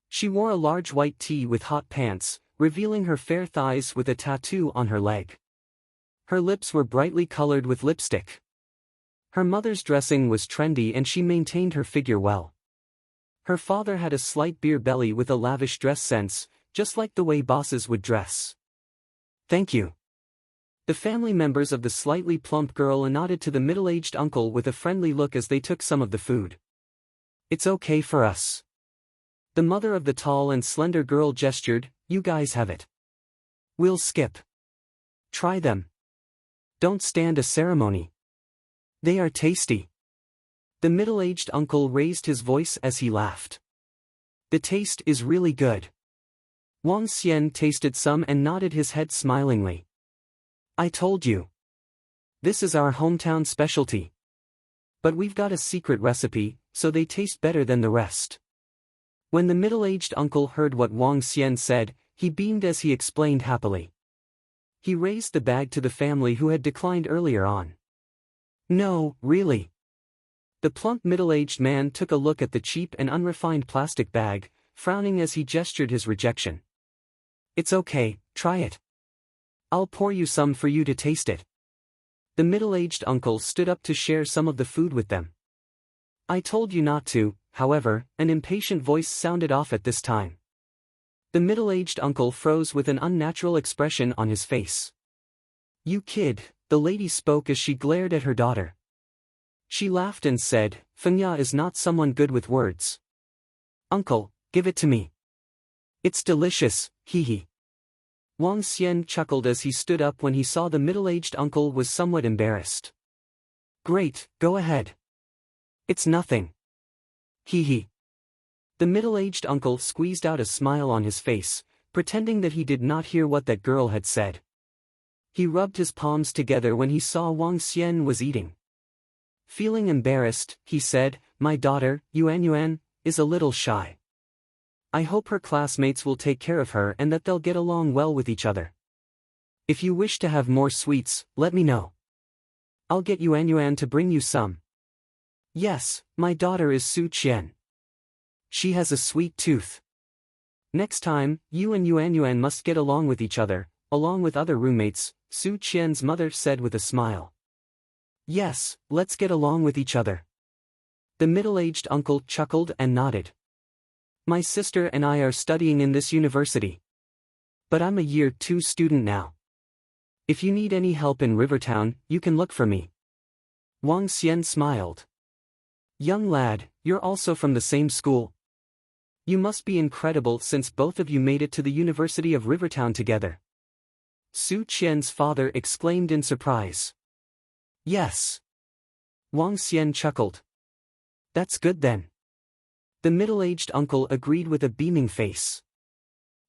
She wore a large white tee with hot pants, revealing her fair thighs with a tattoo on her leg. Her lips were brightly colored with lipstick. Her mother's dressing was trendy and she maintained her figure well. Her father had a slight beer belly with a lavish dress sense, just like the way bosses would dress. "Thank you." The family members of the slightly plump girl nodded to the middle-aged uncle with a friendly look as they took some of the food. "It's okay for us." The mother of the tall and slender girl gestured, "You guys have it. We'll skip. Try them. Don't stand a ceremony. They are tasty." The middle-aged uncle raised his voice as he laughed. "The taste is really good." Wang Xian tasted some and nodded his head smilingly. "I told you. This is our hometown specialty. But we've got a secret recipe, so they taste better than the rest." When the middle-aged uncle heard what Wang Xian said, he beamed as he explained happily. He raised the bag to the family who had declined earlier on. "No, really." The plump middle-aged man took a look at the cheap and unrefined plastic bag, frowning as he gestured his rejection. "It's okay, try it. I'll pour you some for you to taste it." The middle-aged uncle stood up to share some of the food with them. "I told you not to," however, an impatient voice sounded off at this time. The middle-aged uncle froze with an unnatural expression on his face. "You kid," the lady spoke as she glared at her daughter. She laughed and said, "Fengya is not someone good with words. Uncle, give it to me. It's delicious, hee hee." Wang Xian chuckled as he stood up when he saw the middle-aged uncle was somewhat embarrassed. "Great, go ahead. It's nothing. Hee hee." The middle-aged uncle squeezed out a smile on his face, pretending that he did not hear what that girl had said. He rubbed his palms together when he saw Wang Xian was eating. Feeling embarrassed, he said, "My daughter, Yuan, is a little shy. I hope her classmates will take care of her and that they'll get along well with each other. If you wish to have more sweets, let me know. I'll get Yuan to bring you some." "Yes, my daughter is Su Qian. She has a sweet tooth. Next time, you and Yuan must get along with each other, along with other roommates," Su Qian's mother said with a smile. "Yes, let's get along with each other." The middle-aged uncle chuckled and nodded. "My sister and I are studying in this university. But I'm a year 2 student now. If you need any help in Rivertown, you can look for me." Wang Xian smiled. "Young lad, you're also from the same school? You must be incredible since both of you made it to the University of Rivertown together." Su Qian's father exclaimed in surprise. "Yes." Wang Xian chuckled. "That's good then." The middle-aged uncle agreed with a beaming face.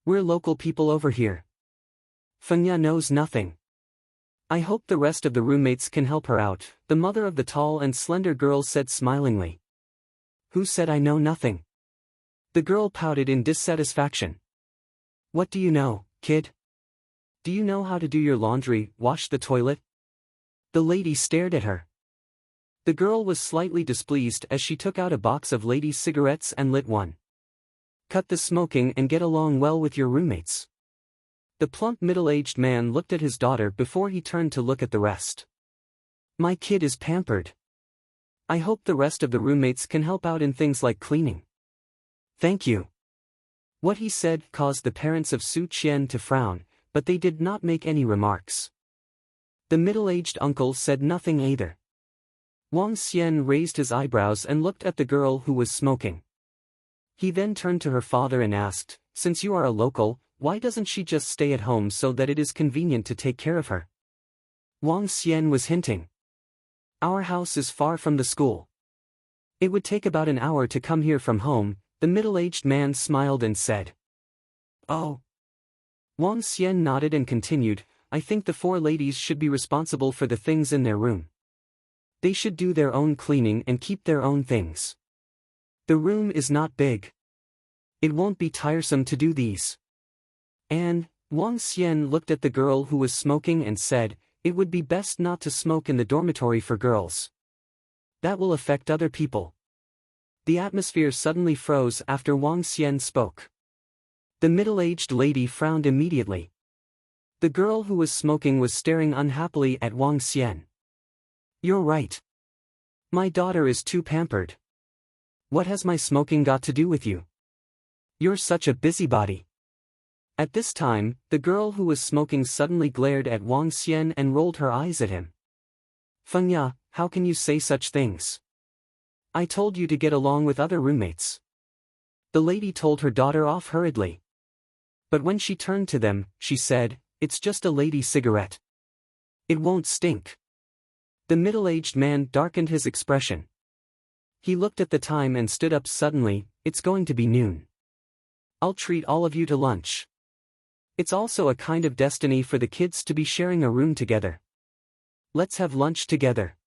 "We're local people over here. Fengya knows nothing. I hope the rest of the roommates can help her out," the mother of the tall and slender girl said smilingly. "Who said I know nothing?" The girl pouted in dissatisfaction. "What do you know, kid? Do you know how to do your laundry, wash the toilet?" The lady stared at her. The girl was slightly displeased as she took out a box of ladies' cigarettes and lit one. "Cut the smoking and get along well with your roommates." The plump middle-aged man looked at his daughter before he turned to look at the rest. "My kid is pampered. I hope the rest of the roommates can help out in things like cleaning." "Thank you." What he said caused the parents of Su Qian to frown, but they did not make any remarks. The middle-aged uncle said nothing either. Wang Xian raised his eyebrows and looked at the girl who was smoking. He then turned to her father and asked, "Since you are a local, why doesn't she just stay at home so that it is convenient to take care of her?" Wang Xian was hinting. "Our house is far from the school. It would take about an hour to come here from home." The middle-aged man smiled and said. "Oh." Wang Xian nodded and continued, "I think the 4 ladies should be responsible for the things in their room. They should do their own cleaning and keep their own things. The room is not big. It won't be tiresome to do these." And, Wang Xian looked at the girl who was smoking and said, "It would be best not to smoke in the dormitory for girls. That will affect other people." The atmosphere suddenly froze after Wang Xian spoke. The middle-aged lady frowned immediately. The girl who was smoking was staring unhappily at Wang Xian. "You're right. My daughter is too pampered. What has my smoking got to do with you? You're such a busybody." At this time, the girl who was smoking suddenly glared at Wang Xian and rolled her eyes at him. "Fengya, how can you say such things? I told you to get along with other roommates." The lady told her daughter off hurriedly. But when she turned to them, she said, "It's just a lady cigarette. It won't stink." The middle-aged man darkened his expression. He looked at the time and stood up suddenly. "It's going to be noon. I'll treat all of you to lunch. It's also a kind of destiny for the kids to be sharing a room together. Let's have lunch together."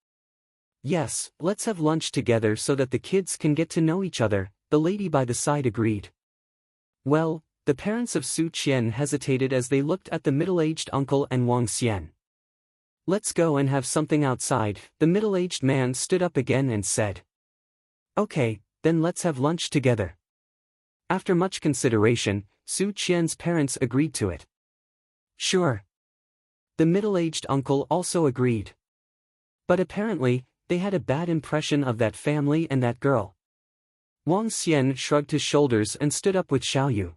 "Yes, let's have lunch together so that the kids can get to know each other," the lady by the side agreed. "Well," the parents of Su Qian hesitated as they looked at the middle-aged uncle and Wang Xian. "Let's go and have something outside," the middle-aged man stood up again and said. "Okay, then let's have lunch together." After much consideration, Su Qian's parents agreed to it. "Sure." The middle-aged uncle also agreed. But apparently, they had a bad impression of that family and that girl. Wang Xian shrugged his shoulders and stood up with Xiaoyu.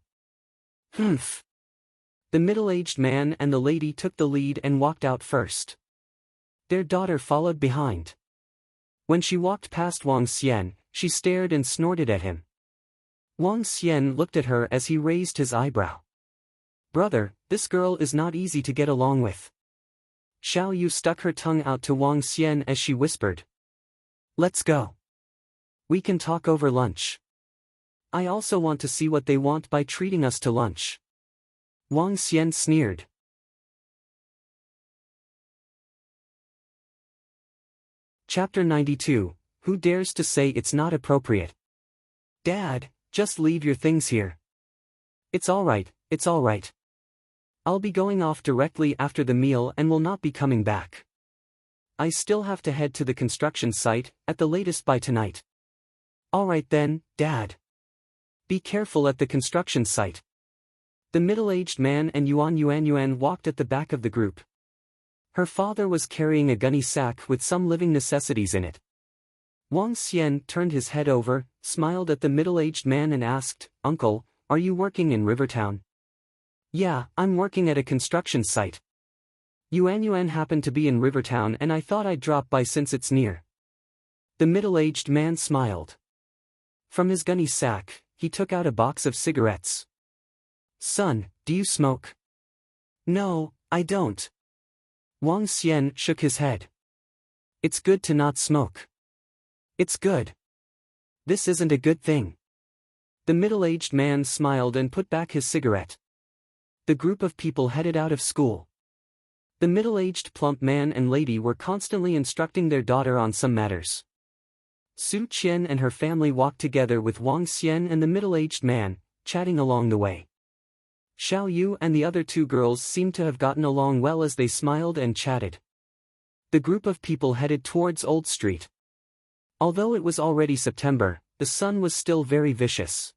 "Humph." The middle-aged man and the lady took the lead and walked out first. Their daughter followed behind. When she walked past Wang Xian, she stared and snorted at him. Wang Xian looked at her as he raised his eyebrow. "Brother, this girl is not easy to get along with." Xiaoyu stuck her tongue out to Wang Xian as she whispered. "Let's go. We can talk over lunch. I also want to see what they want by treating us to lunch." Wang Xian sneered. Chapter 92, Who Dares to Say It's Not Appropriate? Dad, just leave your things here. It's alright, it's alright. I'll be going off directly after the meal and will not be coming back. I still have to head to the construction site, at the latest by tonight. Alright then, Dad. Be careful at the construction site. The middle-aged man and Yuan walked at the back of the group. Her father was carrying a gunny sack with some living necessities in it. Wang Xian turned his head over, smiled at the middle-aged man and asked, "Uncle, are you working in Rivertown?" "Yeah, I'm working at a construction site. Yuan happened to be in Rivertown and I thought I'd drop by since it's near." The middle-aged man smiled. From his gunny sack, he took out a box of cigarettes. "Son, do you smoke?" "No, I don't." Wang Xian shook his head. "It's good to not smoke." "It's good." "This isn't a good thing." The middle-aged man smiled and put back his cigarette. The group of people headed out of school. The middle-aged plump man and lady were constantly instructing their daughter on some matters. Su Qian and her family walked together with Wang Xian and the middle-aged man, chatting along the way. Xiao Yu and the other two girls seemed to have gotten along well as they smiled and chatted. The group of people headed towards Old Street. Although it was already September, the sun was still very vicious.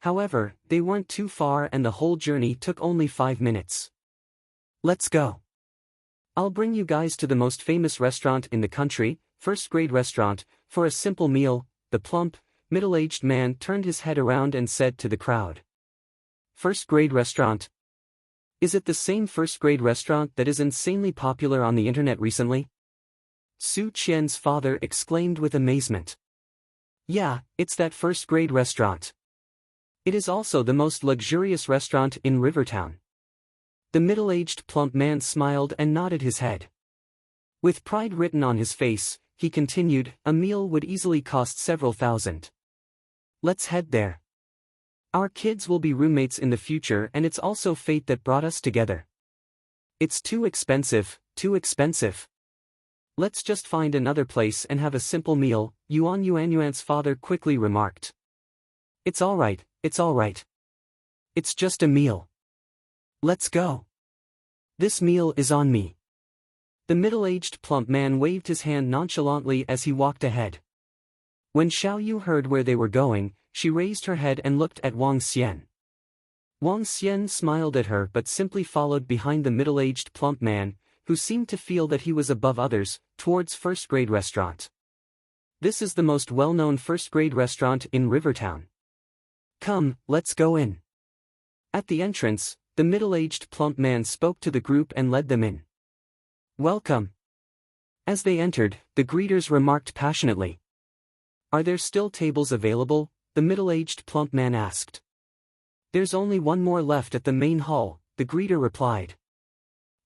However, they weren't too far and the whole journey took only 5 minutes. "Let's go. I'll bring you guys to the most famous restaurant in the country, first-grade restaurant, for a simple meal." The plump, middle-aged man turned his head around and said to the crowd. "First-grade restaurant? Is it the same first-grade restaurant that is insanely popular on the internet recently?" Su Qian's father exclaimed with amazement. "Yeah, it's that first-grade restaurant. It is also the most luxurious restaurant in Rivertown." The middle-aged plump man smiled and nodded his head. With pride written on his face, he continued, "A meal would easily cost several thousand. Let's head there. Our kids will be roommates in the future and it's also fate that brought us together. It's too expensive, too expensive. Let's just find another place and have a simple meal," Yuan's father quickly remarked. "It's alright, it's alright. It's just a meal. Let's go. This meal is on me." The middle-aged plump man waved his hand nonchalantly as he walked ahead. When Xiao Yu heard where they were going, she raised her head and looked at Wang Xian. Wang Xian smiled at her but simply followed behind the middle-aged plump man, who seemed to feel that he was above others, towards first-grade restaurant. This is the most well-known first-grade restaurant in Rivertown. Come, let's go in. At the entrance, the middle-aged plump man spoke to the group and led them in. "Welcome." As they entered, the greeters remarked passionately. "Are there still tables available?" the middle-aged plump man asked. "There's only one more left at the main hall," the greeter replied.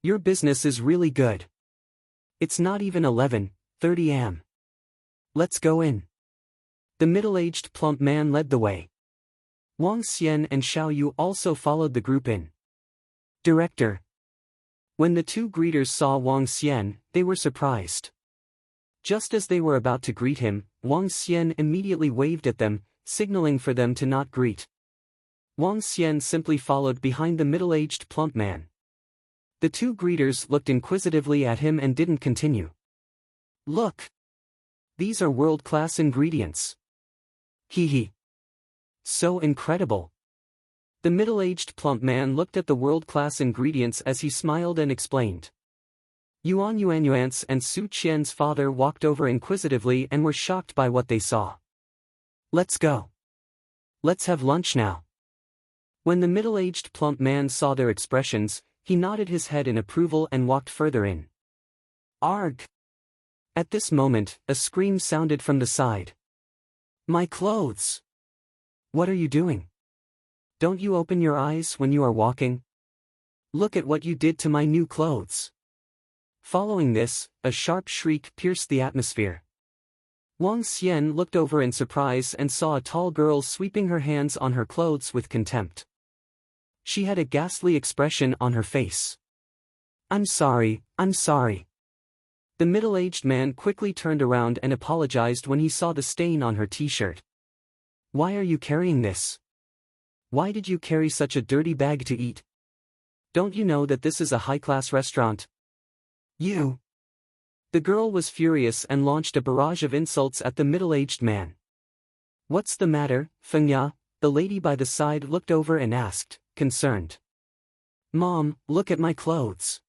"Your business is really good. It's not even 11:30 am. Let's go in." The middle-aged plump man led the way. Wang Xian and Xiao Yu also followed the group in. "Director." When the two greeters saw Wang Xian, they were surprised. Just as they were about to greet him, Wang Xian immediately waved at them, signaling for them to not greet. Wang Xian simply followed behind the middle-aged plump man. The two greeters looked inquisitively at him and didn't continue. "Look! These are world-class ingredients. Hee. So incredible." The middle-aged plump man looked at the world-class ingredients as he smiled and explained. Yuan and Su Qian's father walked over inquisitively and were shocked by what they saw. "Let's go. Let's have lunch now." When the middle-aged plump man saw their expressions, he nodded his head in approval and walked further in. "Arg!" At this moment, a scream sounded from the side. "My clothes! What are you doing? Don't you open your eyes when you are walking? Look at what you did to my new clothes." Following this, a sharp shriek pierced the atmosphere. Wang Xian looked over in surprise and saw a tall girl sweeping her hands on her clothes with contempt. She had a ghastly expression on her face. I'm sorry. The middle-aged man quickly turned around and apologized when he saw the stain on her t-shirt. Why are you carrying this? Why did you carry such a dirty bag to eat? Don't you know that this is a high-class restaurant? You! The girl was furious and launched a barrage of insults at the middle-aged man. What's the matter, Fengya? The lady by the side looked over and asked, concerned. Mom, look at my clothes.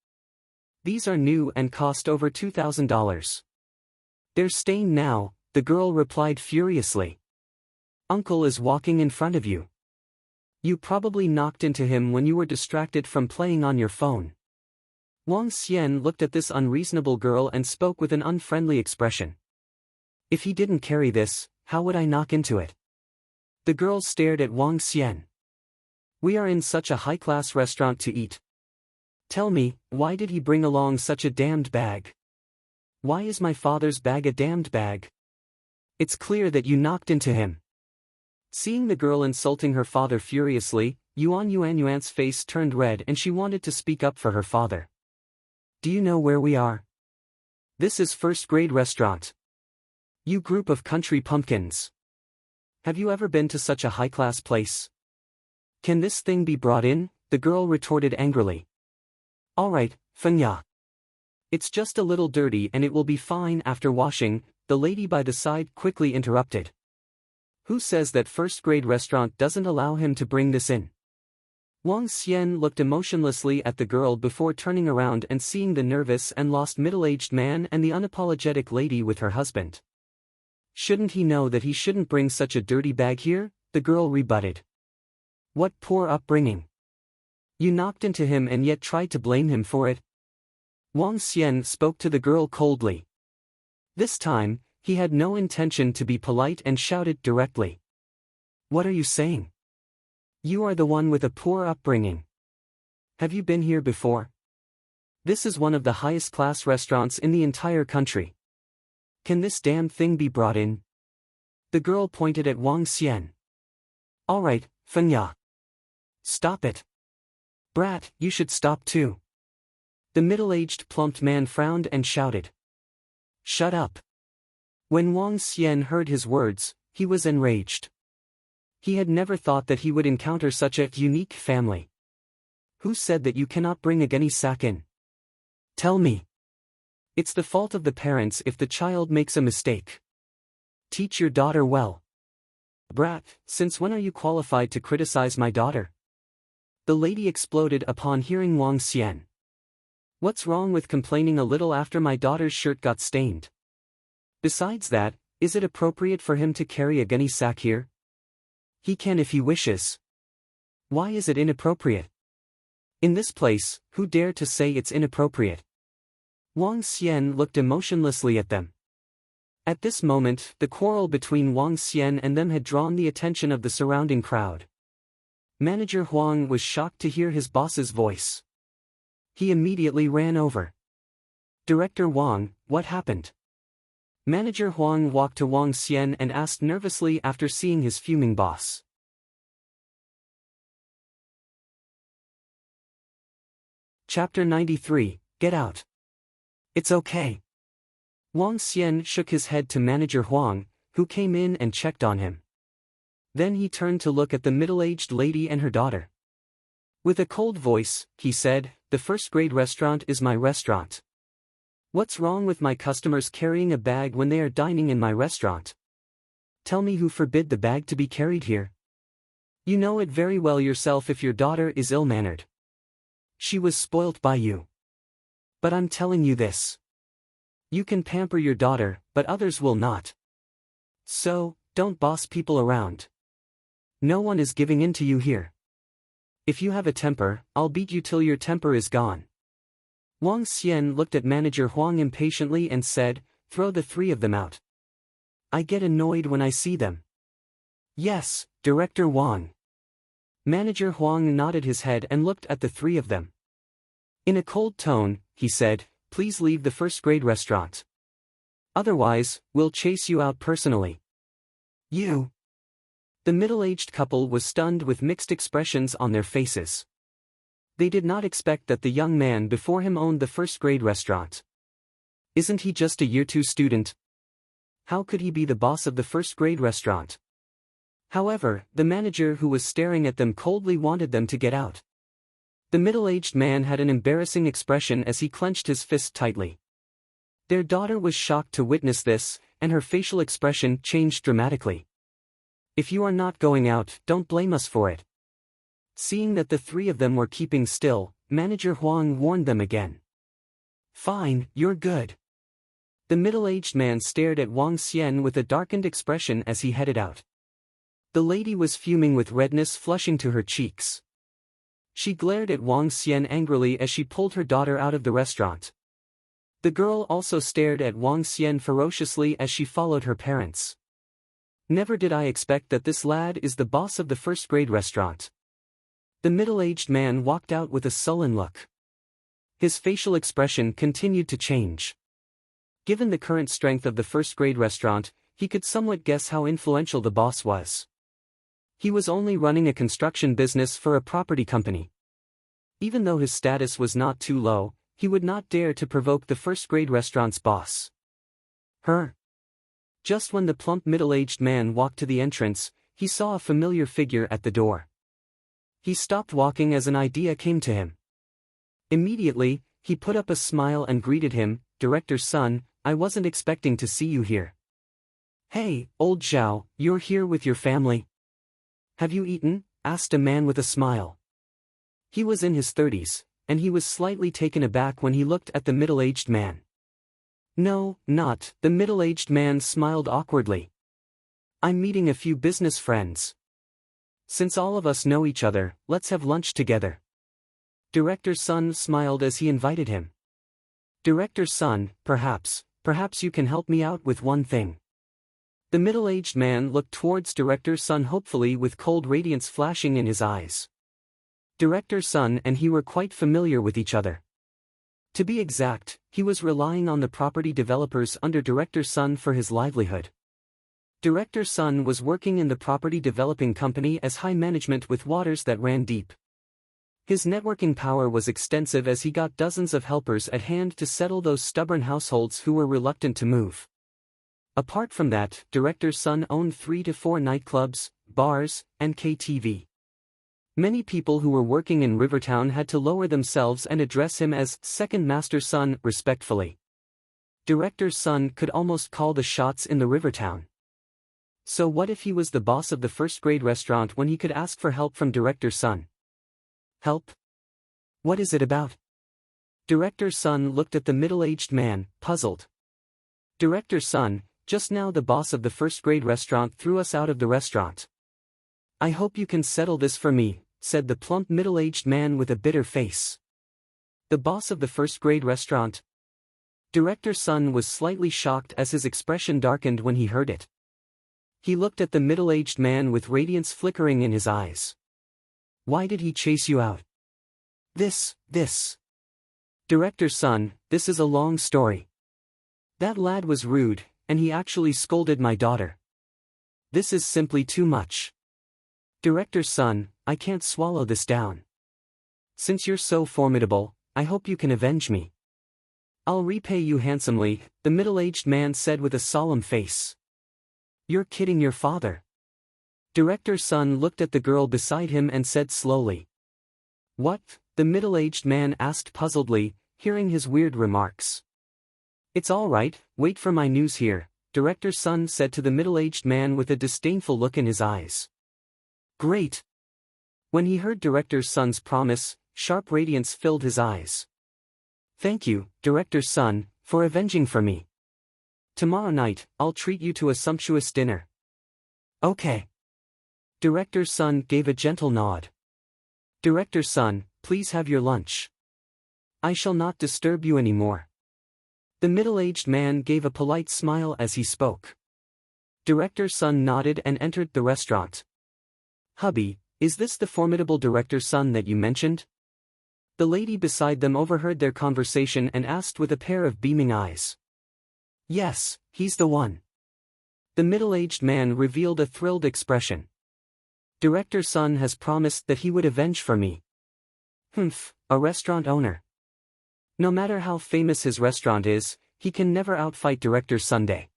These are new and cost over $2,000. They're stained now, the girl replied furiously. Uncle is walking in front of you. You probably knocked into him when you were distracted from playing on your phone. Wang Xian looked at this unreasonable girl and spoke with an unfriendly expression. If he didn't carry this, how would I knock into it? The girl stared at Wang Xian. We are in such a high-class restaurant to eat. Tell me, why did he bring along such a damned bag? Why is my father's bag a damned bag? It's clear that you knocked into him. Seeing the girl insulting her father furiously, Yuan's face turned red and she wanted to speak up for her father. Do you know where we are? This is first-grade restaurant. You group of country pumpkins. Have you ever been to such a high-class place? Can this thing be brought in? The girl retorted angrily. All right, Fengya. It's just a little dirty and it will be fine after washing, the lady by the side quickly interrupted. Who says that first-grade restaurant doesn't allow him to bring this in? Wang Xian looked emotionlessly at the girl before turning around and seeing the nervous and lost middle-aged man and the unapologetic lady with her husband. Shouldn't he know that he shouldn't bring such a dirty bag here? The girl rebutted. What poor upbringing. You knocked into him and yet tried to blame him for it. Wang Xian spoke to the girl coldly. This time, he had no intention to be polite and shouted directly. What are you saying? You are the one with a poor upbringing. Have you been here before? This is one of the highest-class restaurants in the entire country. Can this damn thing be brought in? The girl pointed at Wang Xian. All right, Fengya. Stop it. Brat, you should stop too. The middle-aged plump man frowned and shouted. Shut up. When Wang Xian heard his words, he was enraged. He had never thought that he would encounter such a unique family. Who said that you cannot bring a gunny sack in? Tell me. It's the fault of the parents if the child makes a mistake. Teach your daughter well. Brat, since when are you qualified to criticize my daughter? The lady exploded upon hearing Wang Xian. What's wrong with complaining a little after my daughter's shirt got stained? Besides that, is it appropriate for him to carry a gunny sack here? He can if he wishes. Why is it inappropriate? In this place, who dare to say it's inappropriate? Wang Xian looked emotionlessly at them. At this moment, the quarrel between Wang Xian and them had drawn the attention of the surrounding crowd. Manager Huang was shocked to hear his boss's voice. He immediately ran over. Director Wang, what happened? Manager Huang walked to Wang Xian and asked nervously after seeing his fuming boss. Chapter 93, Get Out. It's okay. Wang Xian shook his head to Manager Huang, who came in and checked on him. Then he turned to look at the middle-aged lady and her daughter. With a cold voice, he said, the first-grade restaurant is my restaurant. What's wrong with my customers carrying a bag when they are dining in my restaurant? Tell me who forbid the bag to be carried here. You know it very well yourself if your daughter is ill-mannered. She was spoilt by you. But I'm telling you this. You can pamper your daughter, but others will not. So, don't boss people around. No one is giving in to you here. If you have a temper, I'll beat you till your temper is gone. Wang Xian looked at Manager Huang impatiently and said, throw the three of them out. I get annoyed when I see them. Yes, Director Wang. Manager Huang nodded his head and looked at the three of them. In a cold tone, he said, please leave the first-grade restaurant. Otherwise, we'll chase you out personally. You. The middle-aged couple was stunned with mixed expressions on their faces. They did not expect that the young man before him owned the first-grade restaurant. Isn't he just a year 2 student? How could he be the boss of the first-grade restaurant? However, the manager who was staring at them coldly wanted them to get out. The middle-aged man had an embarrassing expression as he clenched his fist tightly. Their daughter was shocked to witness this, and her facial expression changed dramatically. If you are not going out, don't blame us for it. Seeing that the three of them were keeping still, Manager Huang warned them again. Fine, you're good. The middle-aged man stared at Wang Xian with a darkened expression as he headed out. The lady was fuming with redness flushing to her cheeks. She glared at Wang Xian angrily as she pulled her daughter out of the restaurant. The girl also stared at Wang Xian ferociously as she followed her parents. Never did I expect that this lad is the boss of the first-grade restaurant. The middle-aged man walked out with a sullen look. His facial expression continued to change. Given the current strength of the first-grade restaurant, he could somewhat guess how influential the boss was. He was only running a construction business for a property company. Even though his status was not too low, he would not dare to provoke the first-grade restaurant's boss. Just when the plump middle-aged man walked to the entrance, he saw a familiar figure at the door. He stopped walking as an idea came to him. Immediately, he put up a smile and greeted him, "Director's son, I wasn't expecting to see you here." "Hey, old Zhao, you're here with your family?" "Have you eaten?" asked a man with a smile. He was in his 30s, and he was slightly taken aback when he looked at the middle-aged man. "No, not," the middle-aged man smiled awkwardly. "I'm meeting a few business friends. Since all of us know each other, let's have lunch together." Director's son smiled as he invited him. "Director's son, perhaps you can help me out with one thing." The middle-aged man looked towards Director's son hopefully with cold radiance flashing in his eyes. Director's son and he were quite familiar with each other. To be exact, he was relying on the property developers under Director's son for his livelihood. Director's son was working in the property developing company as high management with waters that ran deep. His networking power was extensive as he got dozens of helpers at hand to settle those stubborn households who were reluctant to move. Apart from that, Director's son owned 3 to 4 nightclubs, bars, and KTV. Many people who were working in Rivertown had to lower themselves and address him as second master's son respectfully. Director's son could almost call the shots in the Rivertown. So what if he was the boss of the first-grade restaurant when he could ask for help from Director's son? Help? What is it about? Director's son looked at the middle-aged man, puzzled. Director's son, just now the boss of the first-grade restaurant threw us out of the restaurant. I hope you can settle this for me, said the plump middle-aged man with a bitter face. The boss of the first-grade restaurant? Director's son was slightly shocked as his expression darkened when he heard it. He looked at the middle-aged man with radiance flickering in his eyes. Why did he chase you out? This. Director's son, this is a long story. That lad was rude, and he actually scolded my daughter. This is simply too much. Director's son, I can't swallow this down. Since you're so formidable, I hope you can avenge me. I'll repay you handsomely, the middle-aged man said with a solemn face. You're kidding your father. Director's son looked at the girl beside him and said slowly. What? The middle-aged man asked puzzledly, hearing his weird remarks. It's all right, wait for my news here, Director's son said to the middle-aged man with a disdainful look in his eyes. Great. When he heard Director's son's promise, sharp radiance filled his eyes. Thank you, Director's son, for avenging for me. Tomorrow night, I'll treat you to a sumptuous dinner. Okay. Director's son gave a gentle nod. Director's son, please have your lunch. I shall not disturb you anymore. The middle-aged man gave a polite smile as he spoke. Director's son nodded and entered the restaurant. Hubby, is this the formidable Director's son that you mentioned? The lady beside them overheard their conversation and asked with a pair of beaming eyes. Yes, he's the one. The middle-aged man revealed a thrilled expression. Director's son has promised that he would avenge for me. A restaurant owner. No matter how famous his restaurant is, he can never outfight Director Sunday.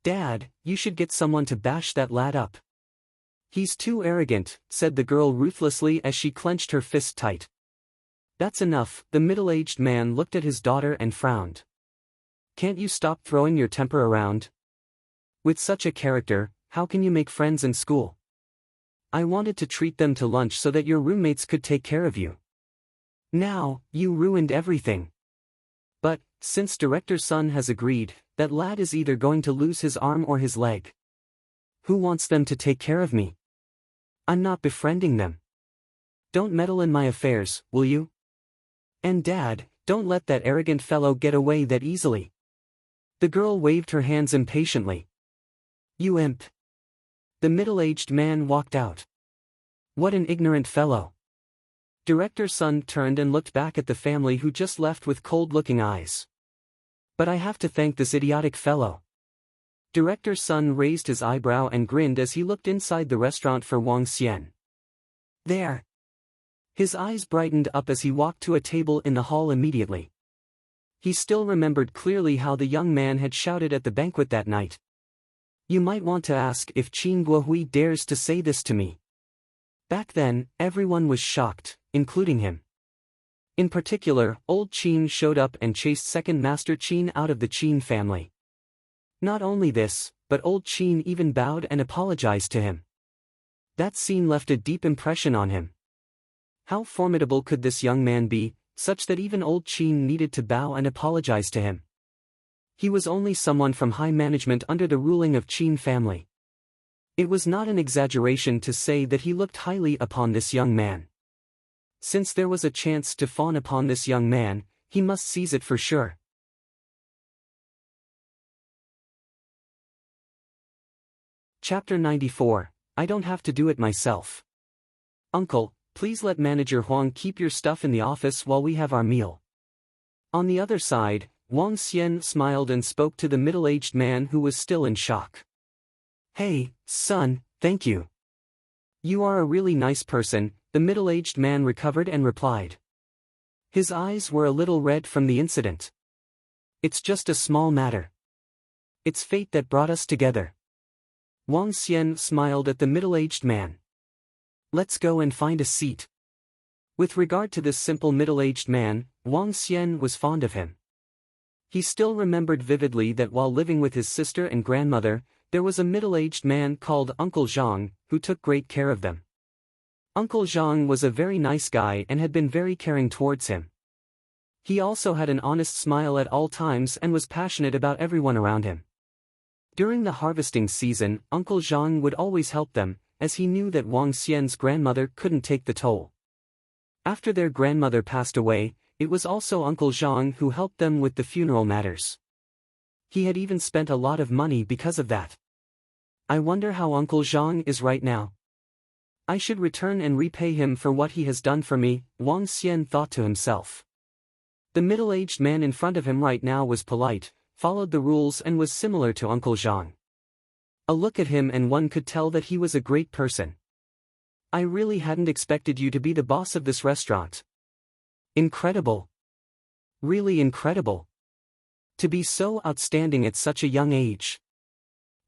Dad, you should get someone to bash that lad up. He's too arrogant, said the girl ruthlessly as she clenched her fist tight. That's enough, the middle-aged man looked at his daughter and frowned. Can't you stop throwing your temper around? With such a character, how can you make friends in school? I wanted to treat them to lunch so that your roommates could take care of you. Now, you ruined everything. But, since Director's son has agreed, that lad is either going to lose his arm or his leg. Who wants them to take care of me? I'm not befriending them. Don't meddle in my affairs, will you? And Dad, don't let that arrogant fellow get away that easily. The girl waved her hands impatiently. You imp. The middle-aged man walked out. What an ignorant fellow. Director's son turned and looked back at the family who just left with cold-looking eyes. But I have to thank this idiotic fellow. Director's son raised his eyebrow and grinned as he looked inside the restaurant for Wang Xian. There. His eyes brightened up as he walked to a table in the hall immediately. He still remembered clearly how the young man had shouted at the banquet that night. You might want to ask if Qin Guohui dares to say this to me. Back then, everyone was shocked, including him. In particular, old Qin showed up and chased second Master Qin out of the Qin family. Not only this, but old Qin even bowed and apologized to him. That scene left a deep impression on him. How formidable could this young man be, such that even old Qin needed to bow and apologize to him? He was only someone from high management under the ruling of Qin family. It was not an exaggeration to say that he looked highly upon this young man. Since there was a chance to fawn upon this young man, he must seize it for sure. Chapter 94, I don't have to do it myself. Uncle, please let Manager Huang keep your stuff in the office while we have our meal. On the other side, Wang Xian smiled and spoke to the middle-aged man who was still in shock. Hey, son, thank you. You are a really nice person, the middle-aged man recovered and replied. His eyes were a little red from the incident. It's just a small matter. It's fate that brought us together. Wang Xian smiled at the middle-aged man. Let's go and find a seat. With regard to this simple middle-aged man, Wang Xian was fond of him. He still remembered vividly that while living with his sister and grandmother, there was a middle-aged man called Uncle Zhang, who took great care of them. Uncle Zhang was a very nice guy and had been very caring towards him. He also had an honest smile at all times and was passionate about everyone around him. During the harvesting season, Uncle Zhang would always help them, as he knew that Wang Xian's grandmother couldn't take the toll. After their grandmother passed away, it was also Uncle Zhang who helped them with the funeral matters. He had even spent a lot of money because of that. I wonder how Uncle Zhang is right now. I should return and repay him for what he has done for me, Wang Xian thought to himself. The middle-aged man in front of him right now was polite, followed the rules and was similar to Uncle Zhang. A look at him and one could tell that he was a great person. I really hadn't expected you to be the boss of this restaurant. Incredible. Really incredible. To be so outstanding at such a young age.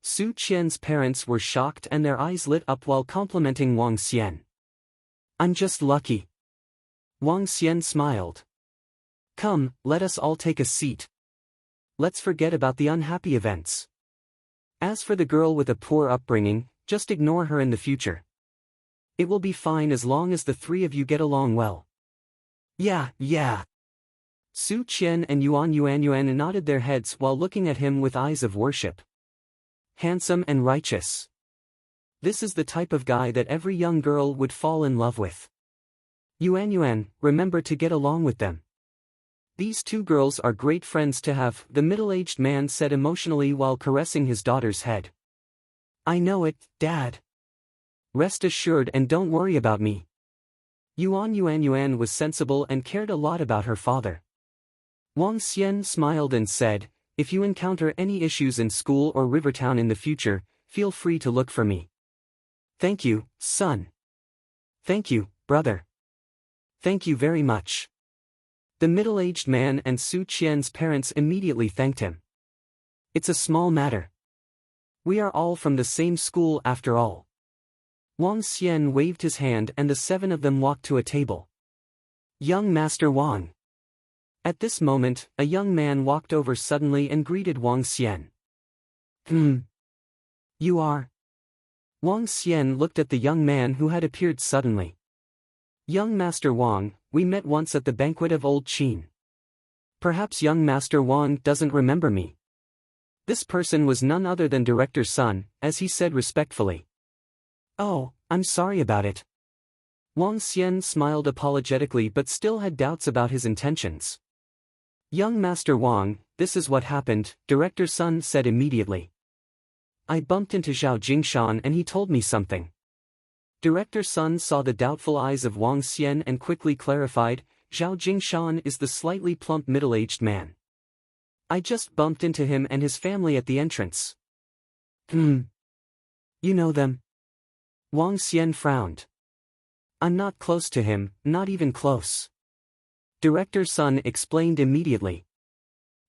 Su Qian's parents were shocked and their eyes lit up while complimenting Wang Xian. I'm just lucky. Wang Xian smiled. Come, let us all take a seat. Let's forget about the unhappy events. As for the girl with a poor upbringing, just ignore her in the future. It will be fine as long as the three of you get along well. Yeah. Su Qian and Yuan nodded their heads while looking at him with eyes of worship. Handsome and righteous. This is the type of guy that every young girl would fall in love with. Yuan, remember to get along with them. These two girls are great friends to have, the middle-aged man said emotionally while caressing his daughter's head. I know it, Dad. Rest assured and don't worry about me. Yuan was sensible and cared a lot about her father. Wang Xian smiled and said, if you encounter any issues in school or Rivertown in the future, feel free to look for me. Thank you, son. Thank you, brother. Thank you very much. The middle-aged man and Su Qian's parents immediately thanked him. It's a small matter. We are all from the same school after all. Wang Xian waved his hand and the 7 of them walked to a table. Young Master Wang. At this moment, a young man walked over suddenly and greeted Wang Xian. You are? Wang Xian looked at the young man who had appeared suddenly. Young Master Wang, we met once at the banquet of Old Qin. Perhaps young Master Wang doesn't remember me. This person was none other than Director Sun, as he said respectfully. Oh, I'm sorry about it. Wang Xian smiled apologetically but still had doubts about his intentions. Young Master Wang, this is what happened, Director Sun said immediately. I bumped into Zhao Jingshan and he told me something. Director Sun saw the doubtful eyes of Wang Xian and quickly clarified, Zhao Jingshan is the slightly plump middle-aged man. I just bumped into him and his family at the entrance. You know them? Wang Xian frowned. I'm not close to him, not even close. Director Sun explained immediately.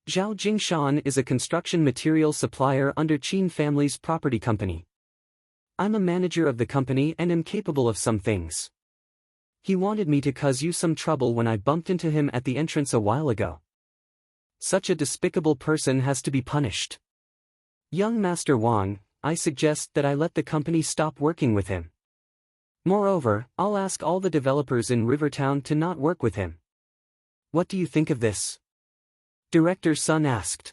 Zhao Jingshan is a construction material supplier under Qin family's property company. I'm a manager of the company and am capable of some things. He wanted me to cause you some trouble when I bumped into him at the entrance a while ago. Such a despicable person has to be punished. Young Master Wang, I suggest that I let the company stop working with him. Moreover, I'll ask all the developers in Rivertown to not work with him. What do you think of this? Director Sun asked.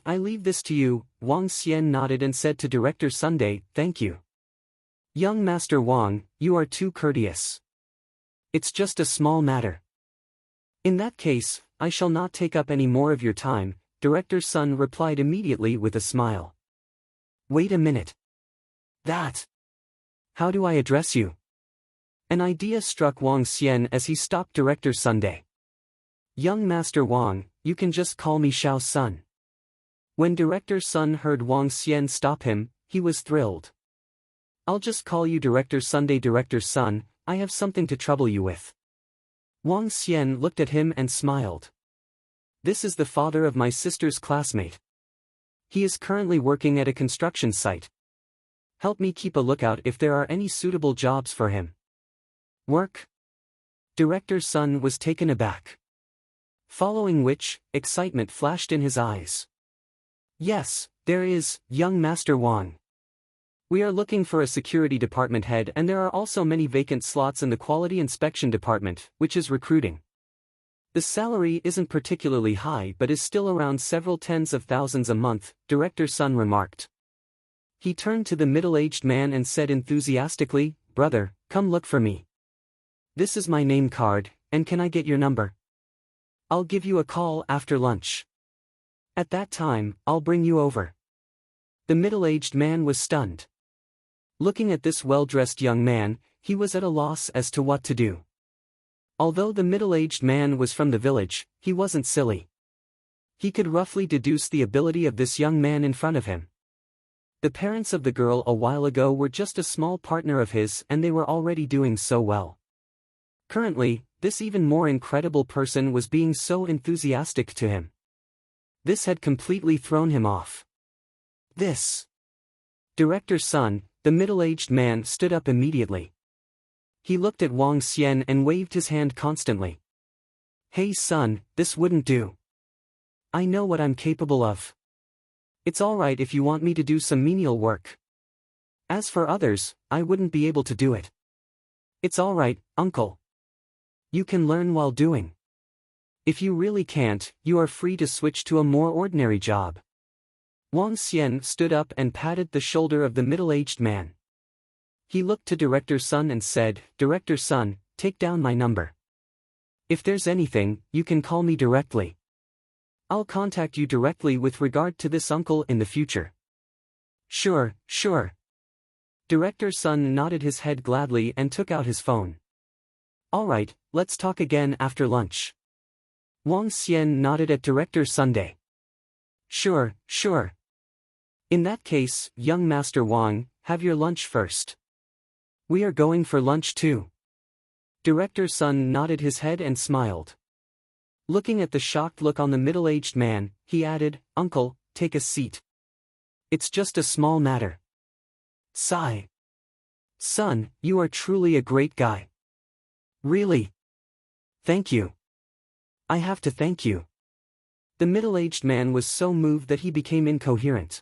I leave this to you, Wang Xian nodded and said to Director Sunday, thank you. Young Master Wang, you are too courteous. It's just a small matter. In that case, I shall not take up any more of your time, Director Sun replied immediately with a smile. Wait a minute. How do I address you? An idea struck Wang Xian as he stopped Director Sunday. Young Master Wang, you can just call me Xiao Sun. When Director Sun heard Wang Xian stop him, he was thrilled. I'll just call you Director Sunday. Director Sun, I have something to trouble you with. Wang Xian looked at him and smiled. This is the father of my sister's classmate. He is currently working at a construction site. Help me keep a lookout if there are any suitable jobs for him. Work? Director Sun was taken aback. Following which, excitement flashed in his eyes. Yes, there is, young Master Wang. We are looking for a security department head and there are also many vacant slots in the quality inspection department, which is recruiting. The salary isn't particularly high but is still around several tens of thousands a month, Director Sun remarked. He turned to the middle-aged man and said enthusiastically, Brother, come look for me. This is my name card, and can I get your number? I'll give you a call after lunch. At that time, I'll bring you over. The middle-aged man was stunned. Looking at this well-dressed young man, he was at a loss as to what to do. Although the middle-aged man was from the village, he wasn't silly. He could roughly deduce the ability of this young man in front of him. The parents of the girl a while ago were just a small partner of his and they were already doing so well. Currently, this even more incredible person was being so enthusiastic to him. This had completely thrown him off. This. Director Sun, the middle-aged man stood up immediately. He looked at Wang Xian and waved his hand constantly. Hey son, this wouldn't do. I know what I'm capable of. It's alright if you want me to do some menial work. As for others, I wouldn't be able to do it. It's alright, uncle. You can learn while doing. If you really can't, you are free to switch to a more ordinary job. Wang Xian stood up and patted the shoulder of the middle-aged man. He looked to Director Sun and said, Director Sun, take down my number. If there's anything, you can call me directly. I'll contact you directly with regard to this uncle in the future. Sure. Director Sun nodded his head gladly and took out his phone. Alright, let's talk again after lunch. Wang Xian nodded at Director Sunday. Sure. In that case, young Master Wang, have your lunch first. We are going for lunch too. Director Sun nodded his head and smiled. Looking at the shocked look on the middle-aged man, he added, "Uncle, take a seat. It's just a small matter." Sigh. "Son, you are truly a great guy." "Really? Thank you. I have to thank you." The middle-aged man was so moved that he became incoherent.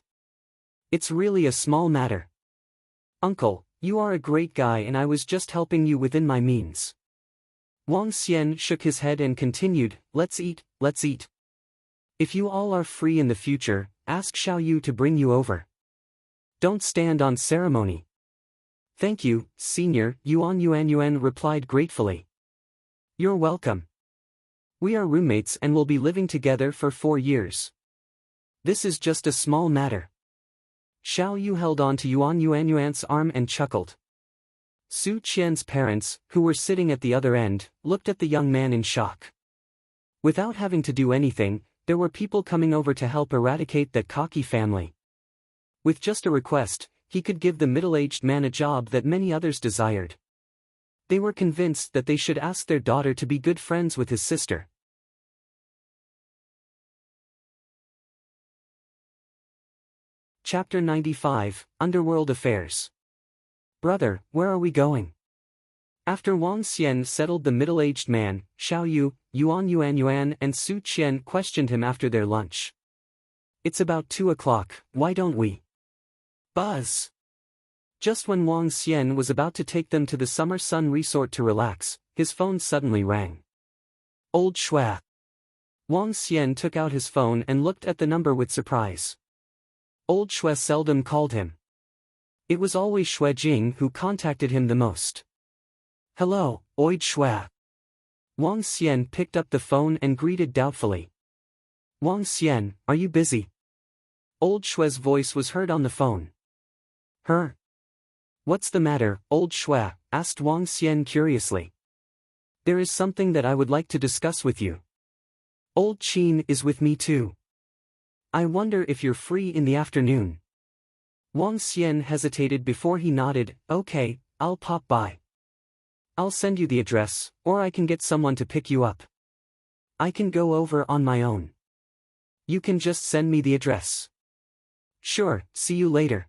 "It's really a small matter. Uncle, you are a great guy and I was just helping you within my means." Wang Xian shook his head and continued, "Let's eat, let's eat. If you all are free in the future, ask Xiao Yu to bring you over. Don't stand on ceremony." "Thank you, Senior," Yuan replied gratefully. "You're welcome. We are roommates and will be living together for 4 years. This is just a small matter." Xiao Yu held on to Yuan's arm and chuckled. Su Qian's parents, who were sitting at the other end, looked at the young man in shock. Without having to do anything, there were people coming over to help eradicate that cocky family. With just a request, he could give the middle-aged man a job that many others desired. They were convinced that they should ask their daughter to be good friends with his sister. Chapter 95, Underworld Affairs. "Brother, where are we going?" After Wang Xian settled the middle-aged man, Xiao Yu, Yuan and Su Qian questioned him after their lunch. "It's about 2 o'clock, why don't we?" Buzz. Just when Wang Xian was about to take them to the Summer Sun Resort to relax, his phone suddenly rang. Old Shua. Wang Xian took out his phone and looked at the number with surprise. Old Shua seldom called him. It was always Xue Jing who contacted him the most. "Hello, Old Shua." Wang Xian picked up the phone and greeted doubtfully. "Wang Xian, are you busy?" Old Shua's voice was heard on the phone. "Her? What's the matter, Old Shua?" asked Wang Xian curiously. "There is something that I would like to discuss with you. Old Qin is with me too. I wonder if you're free in the afternoon." Wang Xian hesitated before he nodded. "Okay, I'll pop by. I'll send you the address, or I can get someone to pick you up. I can go over on my own. You can just send me the address." "Sure, see you later."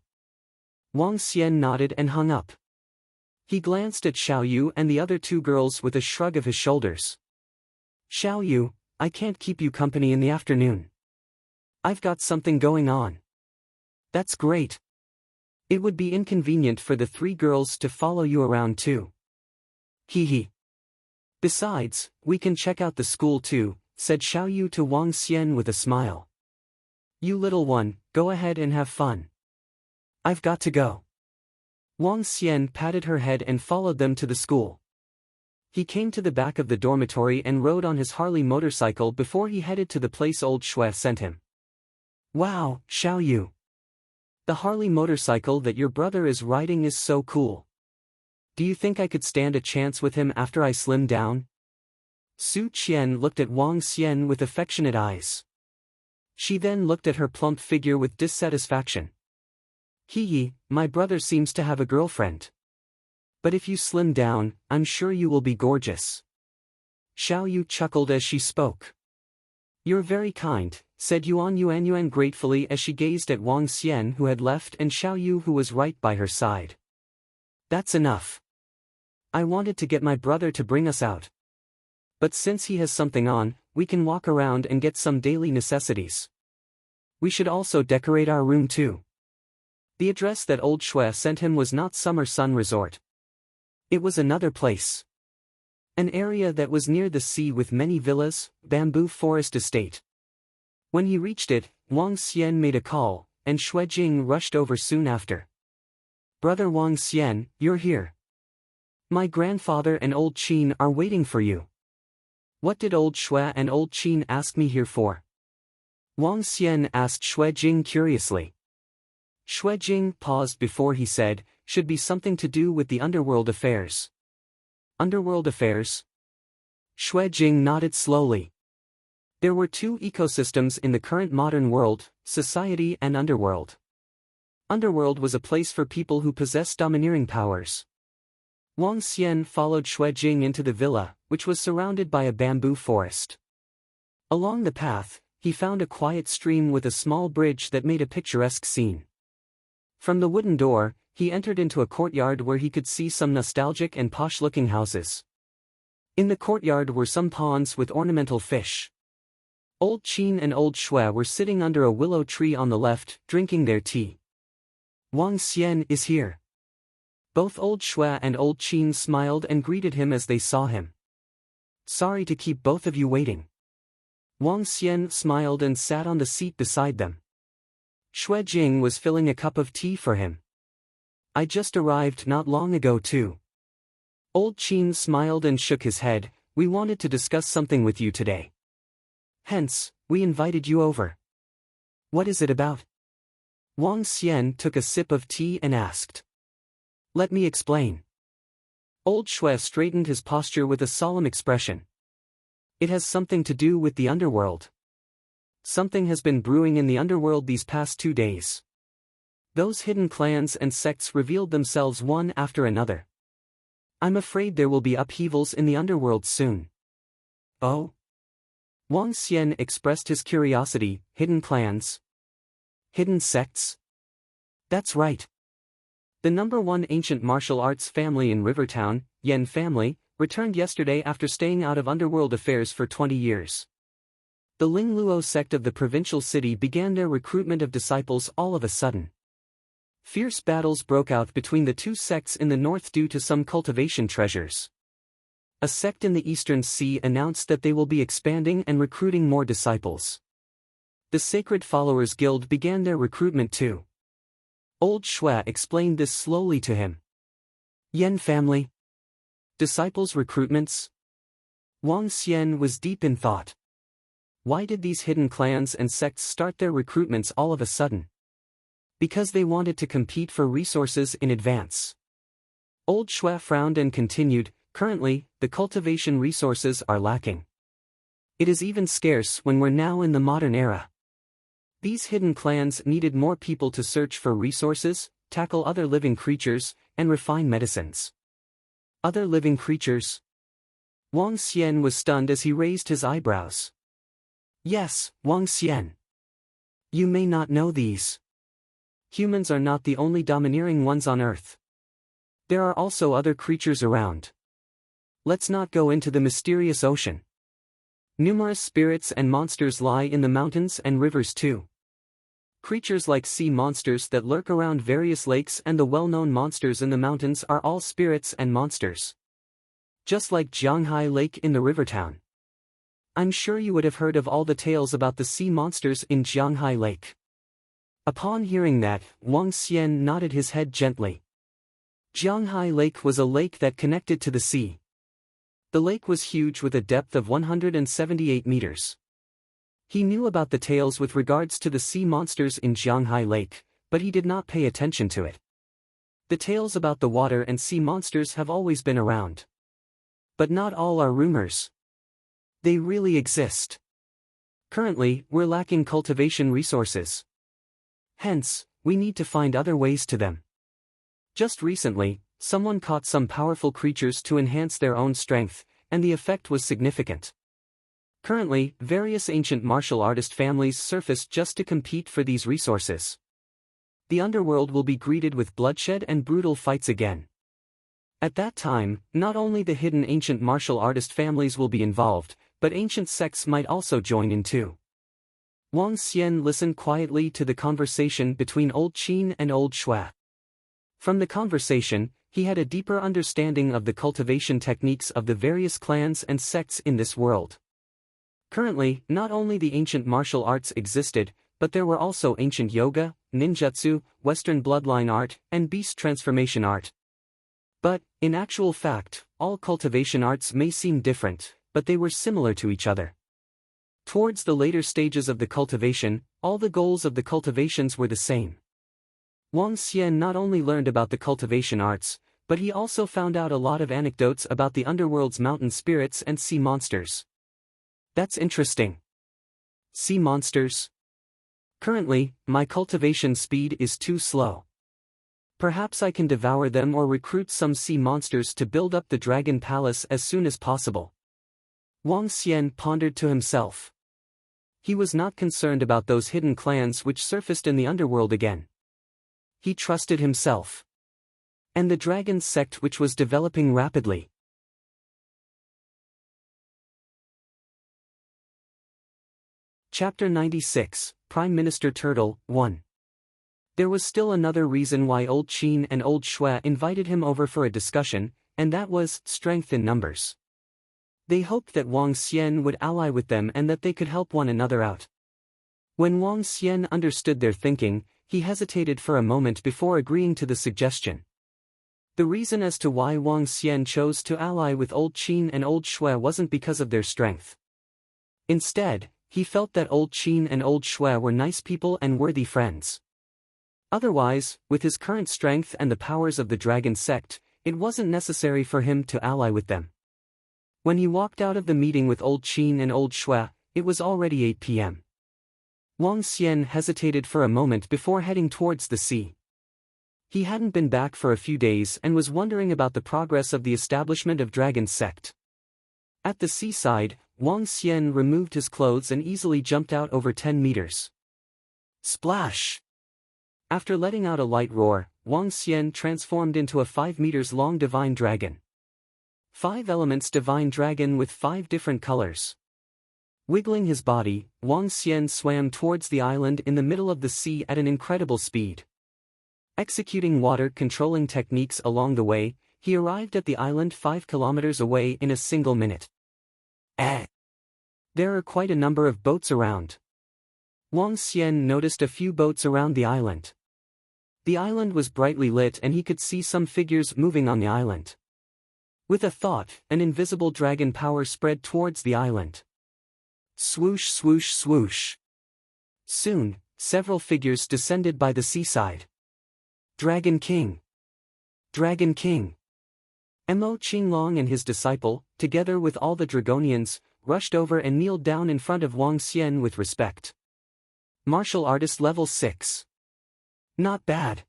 Wang Xian nodded and hung up. He glanced at Xiao Yu and the other 2 girls with a shrug of his shoulders. "Xiao Yu, I can't keep you company in the afternoon. I've got something going on." "That's great. It would be inconvenient for the 3 girls to follow you around too." "Hee. Besides, we can check out the school too," said Xiao Yu to Wang Xian with a smile. "You little one, go ahead and have fun. I've got to go." Wang Xian patted her head and followed them to the school. He came to the back of the dormitory and rode on his Harley motorcycle before he headed to the place Old Shue sent him. "Wow, Xiao Yu. The Harley motorcycle that your brother is riding is so cool. Do you think I could stand a chance with him after I slim down?" Su Qian looked at Wang Xian with affectionate eyes. She then looked at her plump figure with dissatisfaction. "Hee, my brother seems to have a girlfriend. But if you slim down, I'm sure you will be gorgeous." Xiao Yu chuckled as she spoke. "You're very kind," said Yuan gratefully as she gazed at Wang Xian who had left and Xiao Yu who was right by her side. "That's enough. I wanted to get my brother to bring us out. But since he has something on, we can walk around and get some daily necessities. We should also decorate our room too." The address that Old Shue sent him was not Summer Sun Resort. It was another place. An area that was near the sea with many villas, bamboo forest estate. When he reached it, Wang Xian made a call, and Xue Jing rushed over soon after. "Brother Wang Xian, you're here. My grandfather and Old Qin are waiting for you." "What did Old Shue and Old Qin ask me here for?" Wang Xian asked Xue Jing curiously. Xue Jing paused before he said, "Should be something to do with the underworld affairs." "Underworld affairs?" Xue Jing nodded slowly. There were 2 ecosystems in the current modern world, society and underworld. Underworld was a place for people who possessed domineering powers. Wang Xian followed Xue Jing into the villa, which was surrounded by a bamboo forest. Along the path, he found a quiet stream with a small bridge that made a picturesque scene. From the wooden door, he entered into a courtyard where he could see some nostalgic and posh-looking houses. In the courtyard were some ponds with ornamental fish. Old Qin and Old Shui were sitting under a willow tree on the left, drinking their tea. Wang Xian is here. Both Old Shui and Old Qin smiled and greeted him as they saw him. Sorry to keep both of you waiting. Wang Xian smiled and sat on the seat beside them. Shui Jing was filling a cup of tea for him. I just arrived not long ago too. Old Qin smiled and shook his head. We wanted to discuss something with you today. Hence, we invited you over. What is it about? Wang Xian took a sip of tea and asked. Let me explain. Old Shui straightened his posture with a solemn expression. It has something to do with the underworld. Something has been brewing in the underworld these past 2 days. Those hidden clans and sects revealed themselves one after another. I'm afraid there will be upheavals in the underworld soon. Oh? Wang Xian expressed his curiosity. Hidden clans? Hidden sects? That's right. The #1 ancient martial arts family in Rivertown, Yan family, returned yesterday after staying out of underworld affairs for 20 years. The Lingluo sect of the provincial city began their recruitment of disciples all of a sudden. Fierce battles broke out between the two sects in the north due to some cultivation treasures. A sect in the eastern sea announced that they will be expanding and recruiting more disciples. The Sacred Followers Guild began their recruitment too. Old Shui explained this slowly to him. Yan family? Disciples recruitments? Wang Xian was deep in thought. Why did these hidden clans and sects start their recruitments all of a sudden? Because they wanted to compete for resources in advance. Old Shui frowned and continued, currently, the cultivation resources are lacking. It is even scarce when we're now in the modern era. These hidden clans needed more people to search for resources, tackle other living creatures, and refine medicines. Other living creatures? Wang Xian was stunned as he raised his eyebrows. Yes, Wang Xian. You may not know these. Humans are not the only domineering ones on Earth. There are also other creatures around. Let's not go into the mysterious ocean. Numerous spirits and monsters lie in the mountains and rivers too. Creatures like sea monsters that lurk around various lakes and the well-known monsters in the mountains are all spirits and monsters. Just like Jianghai Lake in the Rivertown. I'm sure you would have heard of all the tales about the sea monsters in Jianghai Lake. Upon hearing that, Wang Xian nodded his head gently. Jianghai Lake was a lake that connected to the sea. The lake was huge with a depth of 178 meters. He knew about the tales with regards to the sea monsters in Jianghai Lake, but he did not pay attention to it. The tales about the water and sea monsters have always been around. But not all are rumors. They really exist. Currently, we're lacking cultivation resources. Hence, we need to find other ways to them. Just recently, someone caught some powerful creatures to enhance their own strength, and the effect was significant. Currently, various ancient martial artist families surfaced just to compete for these resources. The underworld will be greeted with bloodshed and brutal fights again. At that time, not only the hidden ancient martial artist families will be involved, but ancient sects might also join in too. Wang Xian listened quietly to the conversation between Old Qin and Old Shui. From the conversation, he had a deeper understanding of the cultivation techniques of the various clans and sects in this world. Currently, not only the ancient martial arts existed, but there were also ancient yoga, ninjutsu, Western bloodline art, and beast transformation art. But, in actual fact, all cultivation arts may seem different, but they were similar to each other. Towards the later stages of the cultivation, all the goals of the cultivations were the same. Wang Xian not only learned about the cultivation arts, but he also found out a lot of anecdotes about the underworld's mountain spirits and sea monsters. That's interesting. Sea monsters? Currently, my cultivation speed is too slow. Perhaps I can devour them or recruit some sea monsters to build up the Dragon Palace as soon as possible. Wang Xian pondered to himself. He was not concerned about those hidden clans which surfaced in the underworld again. He trusted himself. And the dragon sect which was developing rapidly. Chapter 96, Prime Minister Turtle, 1. There was still another reason why Old Qin and Old Shui invited him over for a discussion, and that was strength in numbers. They hoped that Wang Xian would ally with them and that they could help one another out. When Wang Xian understood their thinking, he hesitated for a moment before agreeing to the suggestion. The reason as to why Wang Xian chose to ally with Old Qin and Old Shui wasn't because of their strength. Instead, he felt that Old Qin and Old Shui were nice people and worthy friends. Otherwise, with his current strength and the powers of the dragon sect, it wasn't necessary for him to ally with them. When he walked out of the meeting with Old Qin and Old Shui, it was already 8 p.m. Wang Xian hesitated for a moment before heading towards the sea. He hadn't been back for a few days and was wondering about the progress of the establishment of Dragon Sect. At the seaside, Wang Xian removed his clothes and easily jumped out over 10 meters. Splash! After letting out a light roar, Wang Xian transformed into a 5 meters long divine dragon. 5 elements divine dragon with 5 different colors. Wiggling his body, Wang Xian swam towards the island in the middle of the sea at an incredible speed. Executing water-controlling techniques along the way, he arrived at the island 5 kilometers away in a single minute. There are quite a number of boats around. Wang Xian noticed a few boats around the island. The island was brightly lit and he could see some figures moving on the island. With a thought, an invisible dragon power spread towards the island. Swoosh swoosh swoosh. Soon, several figures descended by the seaside. Dragon King. Dragon King. Mo Qinglong and his disciple, together with all the Dragonians, rushed over and kneeled down in front of Wang Xian with respect. Martial Artist Level 6. Not bad.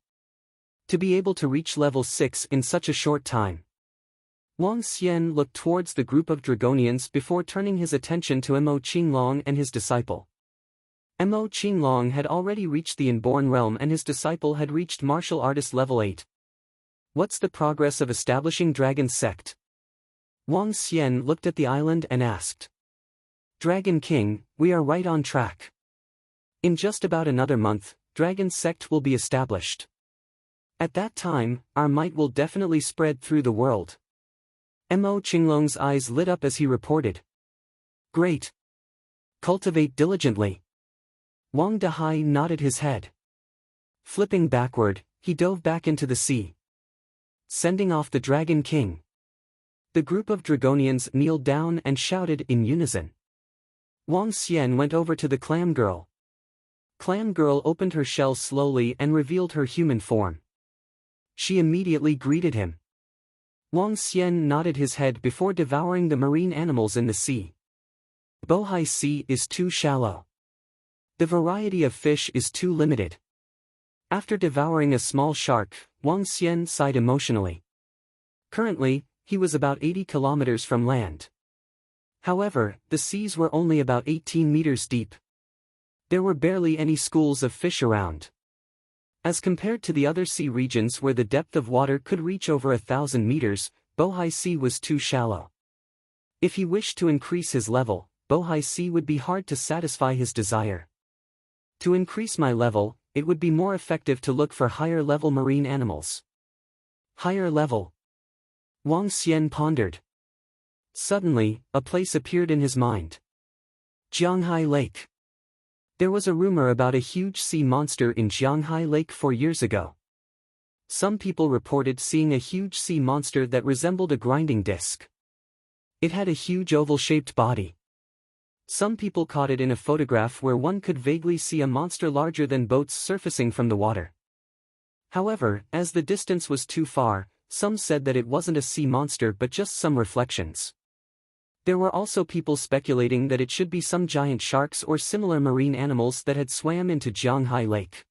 To be able to reach level 6 in such a short time. Wang Xian looked towards the group of Dragonians before turning his attention to Mo Qinglong and his disciple. Mo Qinglong had already reached the Inborn Realm and his disciple had reached Martial Artist Level 8. What's the progress of establishing Dragon Sect? Wang Xian looked at the island and asked. Dragon King, we are right on track. In just about another month, Dragon Sect will be established. At that time, our might will definitely spread through the world. Mo Qinglong's eyes lit up as he reported. Great. Cultivate diligently. Wang Dehai nodded his head. Flipping backward, he dove back into the sea. Sending off the Dragon King. The group of Dragonians kneeled down and shouted in unison. Wang Xian went over to the Clam Girl. Clam Girl opened her shell slowly and revealed her human form. She immediately greeted him. Wang Xian nodded his head before devouring the marine animals in the sea. Bohai Sea is too shallow. The variety of fish is too limited. After devouring a small shark, Wang Xian sighed emotionally. Currently, he was about 80 kilometers from land. However, the seas were only about 18 meters deep. There were barely any schools of fish around. As compared to the other sea regions where the depth of water could reach over 1,000 meters, Bohai Sea was too shallow. If he wished to increase his level, Bohai Sea would be hard to satisfy his desire. To increase my level, it would be more effective to look for higher level marine animals. Higher level. Wang Xian pondered. Suddenly, a place appeared in his mind. Jianghai Lake. There was a rumor about a huge sea monster in Jianghai Lake 4 years ago. Some people reported seeing a huge sea monster that resembled a grinding disc. It had a huge oval-shaped body. Some people caught it in a photograph where one could vaguely see a monster larger than boats surfacing from the water. However, as the distance was too far, some said that it wasn't a sea monster but just some reflections. There were also people speculating that it should be some giant sharks or similar marine animals that had swam into Jianghai Lake.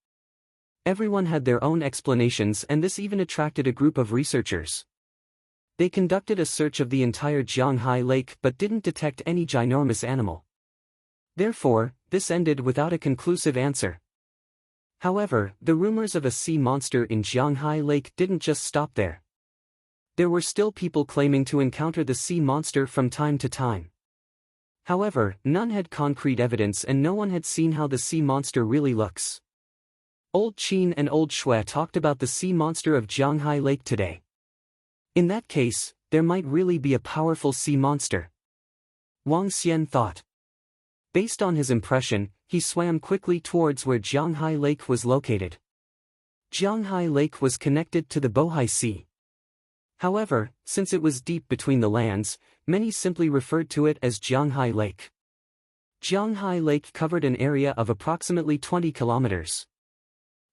Everyone had their own explanations and this even attracted a group of researchers. They conducted a search of the entire Jianghai Lake but didn't detect any ginormous animal. Therefore, this ended without a conclusive answer. However, the rumors of a sea monster in Jianghai Lake didn't just stop there. There were still people claiming to encounter the sea monster from time to time. However, none had concrete evidence and no one had seen how the sea monster really looks. Old Qin and Old Shui talked about the sea monster of Jianghai Lake today. In that case, there might really be a powerful sea monster. Wang Xian thought. Based on his impression, he swam quickly towards where Jianghai Lake was located. Jianghai Lake was connected to the Bohai Sea. However, since it was deep between the lands, many simply referred to it as Jianghai Lake. Jianghai Lake covered an area of approximately 20 kilometers.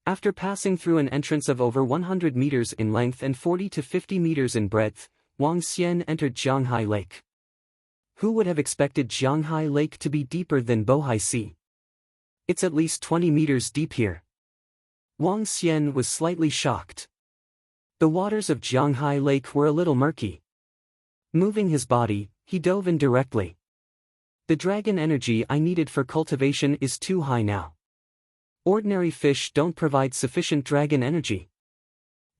After passing through an entrance of over 100 meters in length and 40 to 50 meters in breadth, Wang Xian entered Jianghai Lake. Who would have expected Jianghai Lake to be deeper than Bohai Sea? It's at least 20 meters deep here. Wang Xian was slightly shocked. The waters of Jianghai Lake were a little murky. Moving his body, he dove in directly. The dragon energy I needed for cultivation is too high now. Ordinary fish don't provide sufficient dragon energy.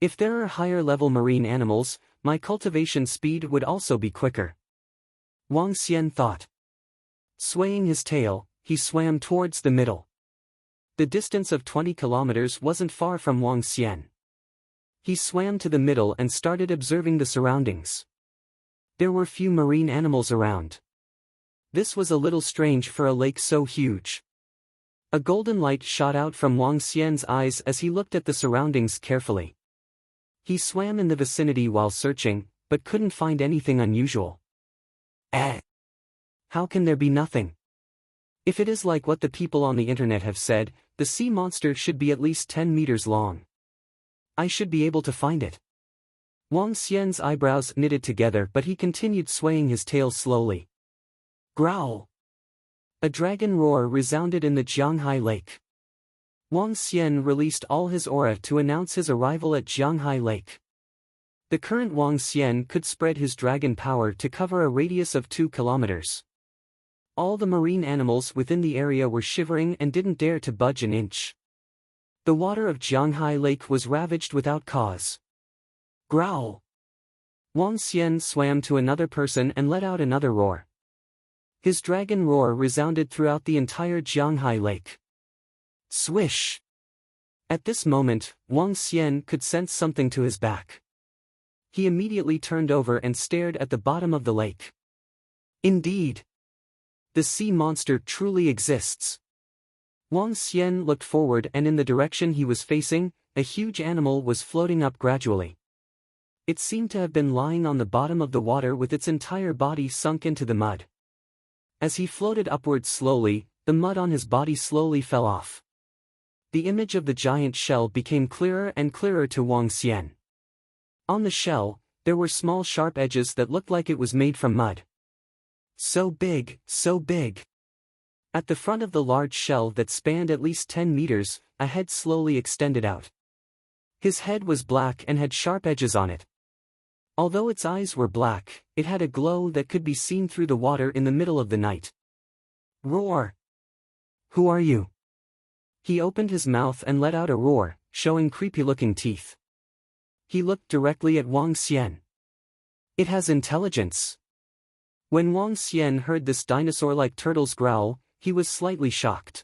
If there are higher-level marine animals, my cultivation speed would also be quicker. Wang Xian thought. Swaying his tail, he swam towards the middle. The distance of 20 kilometers wasn't far from Wang Xian. He swam to the middle and started observing the surroundings. There were few marine animals around. This was a little strange for a lake so huge. A golden light shot out from Wang Xian's eyes as he looked at the surroundings carefully. He swam in the vicinity while searching, but couldn't find anything unusual. How can there be nothing? If it is like what the people on the internet have said, the sea monster should be at least 10 meters long. I should be able to find it. Wang Xian's eyebrows knitted together, but he continued swaying his tail slowly. Growl! A dragon roar resounded in the Jianghai Lake. Wang Xian released all his aura to announce his arrival at Jianghai Lake. The current Wang Xian could spread his dragon power to cover a radius of 2 kilometers. All the marine animals within the area were shivering and didn't dare to budge an inch. The water of Jianghai Lake was ravaged without cause. Growl! Wang Xian swam to another person and let out another roar. His dragon roar resounded throughout the entire Jianghai Lake. Swish! At this moment, Wang Xian could sense something to his back. He immediately turned over and stared at the bottom of the lake. Indeed! The sea monster truly exists. Wang Xian looked forward, and in the direction he was facing, a huge animal was floating up gradually. It seemed to have been lying on the bottom of the water with its entire body sunk into the mud. As he floated upwards slowly, the mud on his body slowly fell off. The image of the giant shell became clearer and clearer to Wang Xian. On the shell, there were small sharp edges that looked like it was made from mud. So big, so big. At the front of the large shell that spanned at least 10 meters, a head slowly extended out. His head was black and had sharp edges on it. Although its eyes were black, it had a glow that could be seen through the water in the middle of the night. Roar! Who are you? He opened his mouth and let out a roar, showing creepy-looking teeth. He looked directly at Wang Xian. It has intelligence. When Wang Xian heard this dinosaur-like turtle's growl, he was slightly shocked.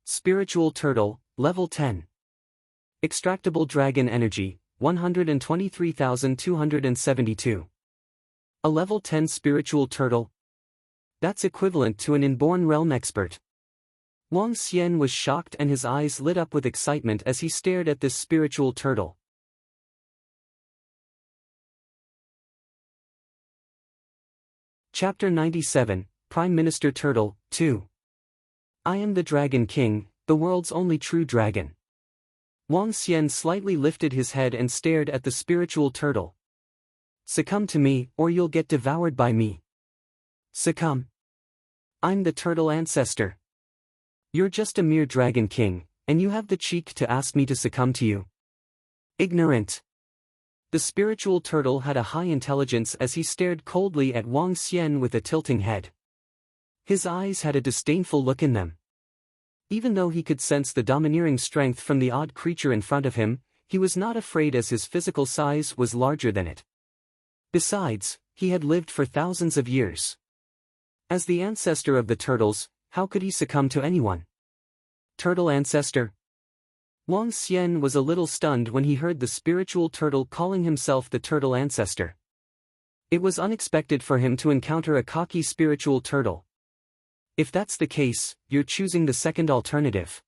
Spiritual Turtle, Level 10. Extractable Dragon Energy, 123,272. A Level 10 Spiritual Turtle? That's equivalent to an Inborn Realm Expert. Wang Xian was shocked and his eyes lit up with excitement as he stared at this spiritual turtle. Chapter 97, Prime Minister Turtle, 2. I am the Dragon King, the world's only true dragon. Wang Xian slightly lifted his head and stared at the spiritual turtle. Succumb to me, or you'll get devoured by me. Succumb. I'm the turtle ancestor. You're just a mere dragon king, and you have the cheek to ask me to succumb to you. Ignorant. The spiritual turtle had a high intelligence as he stared coldly at Wang Xian with a tilting head. His eyes had a disdainful look in them. Even though he could sense the domineering strength from the odd creature in front of him, he was not afraid as his physical size was larger than it. Besides, he had lived for thousands of years. As the ancestor of the turtles, how could he succumb to anyone? Turtle ancestor? Wang Xian was a little stunned when he heard the spiritual turtle calling himself the turtle ancestor. It was unexpected for him to encounter a cocky spiritual turtle. If that's the case, you're choosing the second alternative.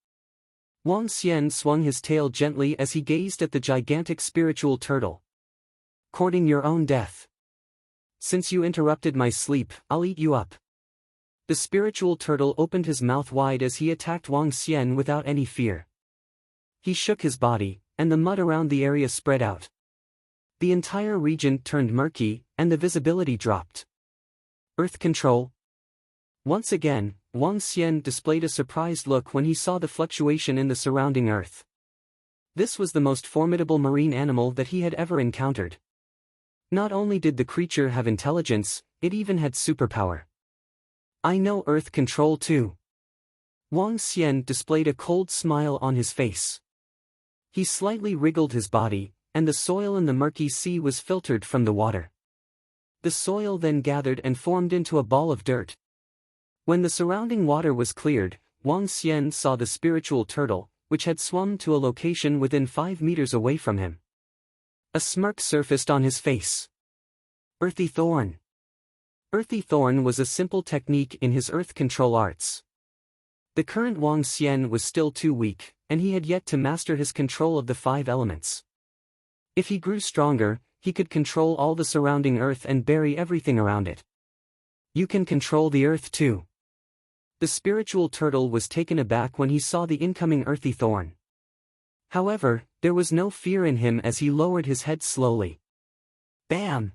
Wang Xian swung his tail gently as he gazed at the gigantic spiritual turtle. Courting your own death. Since you interrupted my sleep, I'll eat you up. The spiritual turtle opened his mouth wide as he attacked Wang Xian without any fear. He shook his body, and the mud around the area spread out. The entire region turned murky, and the visibility dropped. Earth control. Once again, Wang Xian displayed a surprised look when he saw the fluctuation in the surrounding earth. This was the most formidable marine animal that he had ever encountered. Not only did the creature have intelligence, it even had superpower. I know earth control too. Wang Xian displayed a cold smile on his face. He slightly wriggled his body, and the soil in the murky sea was filtered from the water. The soil then gathered and formed into a ball of dirt. When the surrounding water was cleared, Wang Xian saw the spiritual turtle, which had swum to a location within 5 meters away from him. A smirk surfaced on his face. Earthy Thorn. Earthy Thorn was a simple technique in his earth control arts. The current Wang Xian was still too weak, and he had yet to master his control of the 5 elements. If he grew stronger, he could control all the surrounding earth and bury everything around it. You can control the earth too. The spiritual turtle was taken aback when he saw the incoming earthy thorn. However, there was no fear in him as he lowered his head slowly. Bam!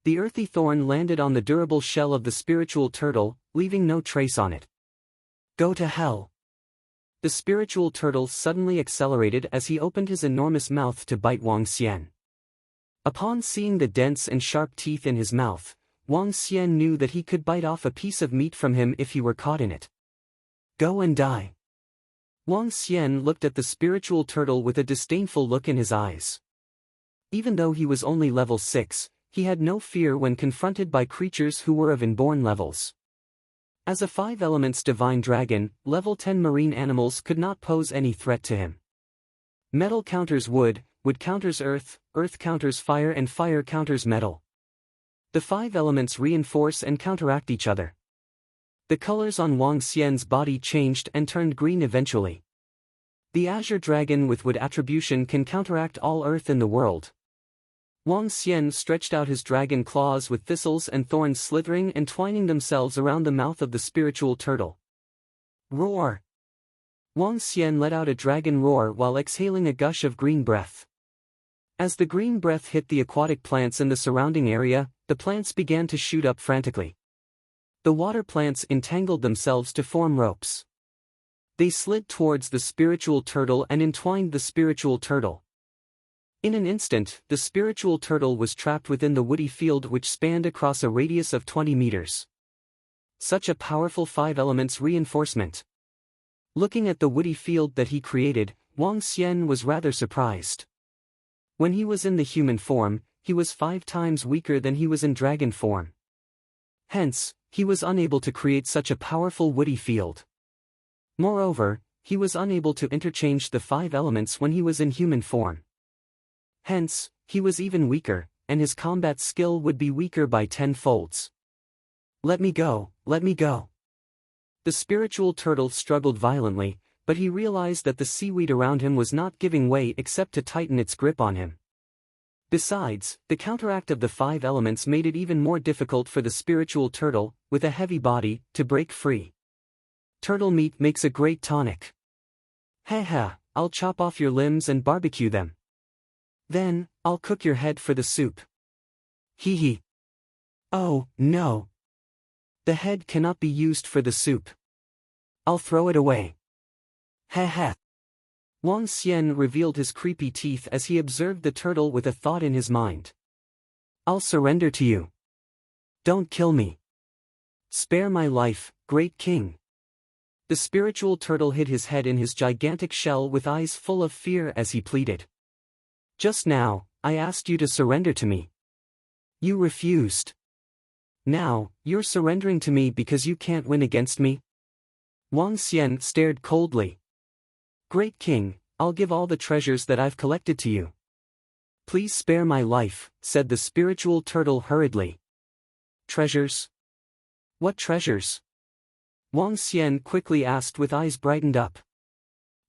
The earthy thorn landed on the durable shell of the spiritual turtle, leaving no trace on it. Go to hell! The spiritual turtle suddenly accelerated as he opened his enormous mouth to bite Wang Xian. Upon seeing the dense and sharp teeth in his mouth, Wang Xian knew that he could bite off a piece of meat from him if he were caught in it. Go and die. Wang Xian looked at the spiritual turtle with a disdainful look in his eyes. Even though he was only level 6, he had no fear when confronted by creatures who were of inborn levels. As a 5 elements divine dragon, level 10 marine animals could not pose any threat to him. Metal counters wood, wood counters earth, earth counters fire, and fire counters metal. The 5 elements reinforce and counteract each other. The colors on Wang Xian's body changed and turned green eventually. The azure dragon with wood attribution can counteract all earth in the world. Wang Xian stretched out his dragon claws with thistles and thorns slithering and twining themselves around the mouth of the spiritual turtle. Roar! Wang Xian let out a dragon roar while exhaling a gush of green breath. As the green breath hit the aquatic plants in the surrounding area, the plants began to shoot up frantically. The water plants entangled themselves to form ropes. They slid towards the spiritual turtle and entwined the spiritual turtle. In an instant, the spiritual turtle was trapped within the woody field which spanned across a radius of 20 meters. Such a powerful 5 elements reinforcement. Looking at the woody field that he created, Wang Xian was rather surprised. When he was in the human form, he was 5 times weaker than he was in dragon form. Hence, he was unable to create such a powerful woody field. Moreover, he was unable to interchange the 5 elements when he was in human form. Hence, he was even weaker, and his combat skill would be weaker by 10 folds. Let me go, let me go. The spiritual turtle struggled violently, but he realized that the seaweed around him was not giving way except to tighten its grip on him. Besides, the counteract of the 5 elements made it even more difficult for the spiritual turtle, with a heavy body, to break free. Turtle meat makes a great tonic. Ha, I'll chop off your limbs and barbecue them. Then, I'll cook your head for the soup. Hee hee. Oh, no. The head cannot be used for the soup. I'll throw it away. Ha. Wang Xian revealed his creepy teeth as he observed the turtle with a thought in his mind. I'll surrender to you. Don't kill me. Spare my life, great king. The spiritual turtle hid his head in his gigantic shell with eyes full of fear as he pleaded. Just now, I asked you to surrender to me. You refused. Now, you're surrendering to me because you can't win against me? Wang Xian stared coldly. Great king, I'll give all the treasures that I've collected to you. Please spare my life, said the spiritual turtle hurriedly. Treasures? What treasures? Wang Xian quickly asked with eyes brightened up.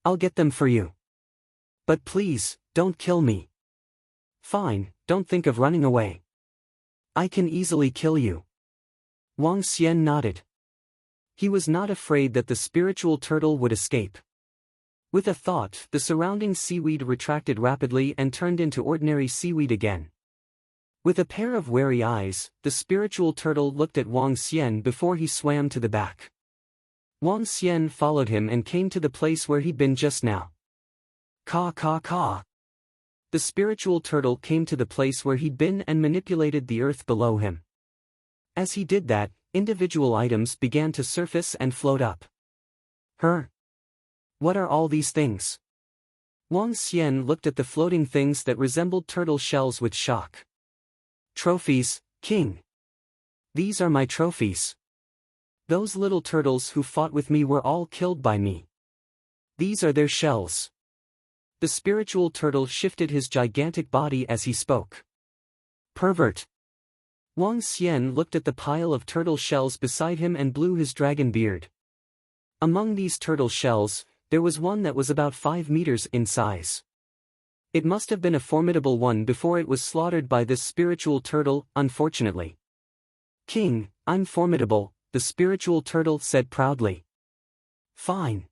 I'll get them for you. But please, don't kill me. Fine, don't think of running away. I can easily kill you. Wang Xian nodded. He was not afraid that the spiritual turtle would escape. With a thought, the surrounding seaweed retracted rapidly and turned into ordinary seaweed again. With a pair of wary eyes, the spiritual turtle looked at Wang Xian before he swam to the back. Wang Xian followed him and came to the place where he'd been just now. Caw caw caw. The spiritual turtle came to the place where he'd been and manipulated the earth below him. As he did that, individual items began to surface and float up. What are all these things? Wang Xian looked at the floating things that resembled turtle shells with shock. Trophies, king. These are my trophies. Those little turtles who fought with me were all killed by me. These are their shells. The spiritual turtle shifted his gigantic body as he spoke. Pervert. Wang Xian looked at the pile of turtle shells beside him and blew his dragon beard. Among these turtle shells, there was one that was about 5 meters in size. It must have been a formidable one before it was slaughtered by this spiritual turtle, unfortunately. King, I'm formidable, the spiritual turtle said proudly. Fine.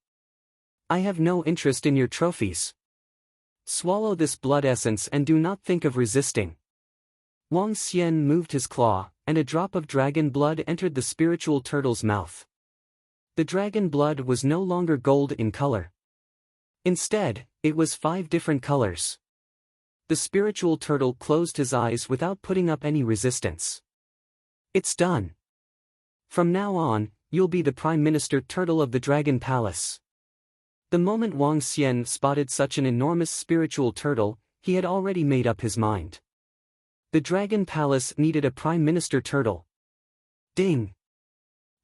I have no interest in your trophies. Swallow this blood essence and do not think of resisting. Wang Xian moved his claw, and a drop of dragon blood entered the spiritual turtle's mouth. The dragon blood was no longer gold in color. Instead, it was 5 different colors. The spiritual turtle closed his eyes without putting up any resistance. It's done. From now on, you'll be the Prime Minister Turtle of the Dragon Palace. The moment Wang Xian spotted such an enormous spiritual turtle, he had already made up his mind. The Dragon Palace needed a Prime Minister Turtle. Ding!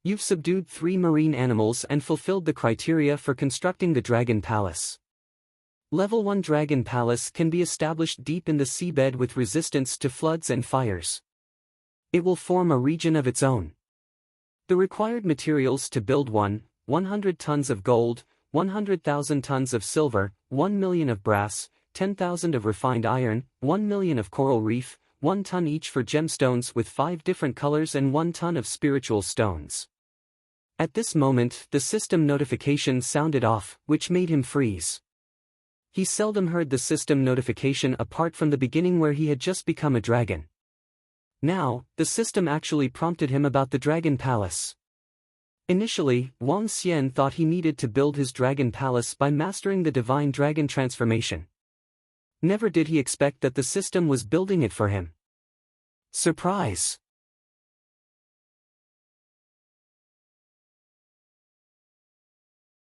You've subdued 3 marine animals and fulfilled the criteria for constructing the Dragon Palace. Level 1 Dragon Palace can be established deep in the seabed with resistance to floods and fires. It will form a region of its own. The required materials to build 100 tons of gold, 100,000 tons of silver, 1 million of brass, 10,000 of refined iron, 1 million of coral reef, 1 ton each for gemstones with 5 different colors and 1 ton of spiritual stones. At this moment, the system notification sounded off, which made him freeze. He seldom heard the system notification apart from the beginning where he had just become a dragon. Now, the system actually prompted him about the Dragon Palace. Initially, Wang Xian thought he needed to build his Dragon Palace by mastering the Divine Dragon transformation. Never did he expect that the system was building it for him. Surprise!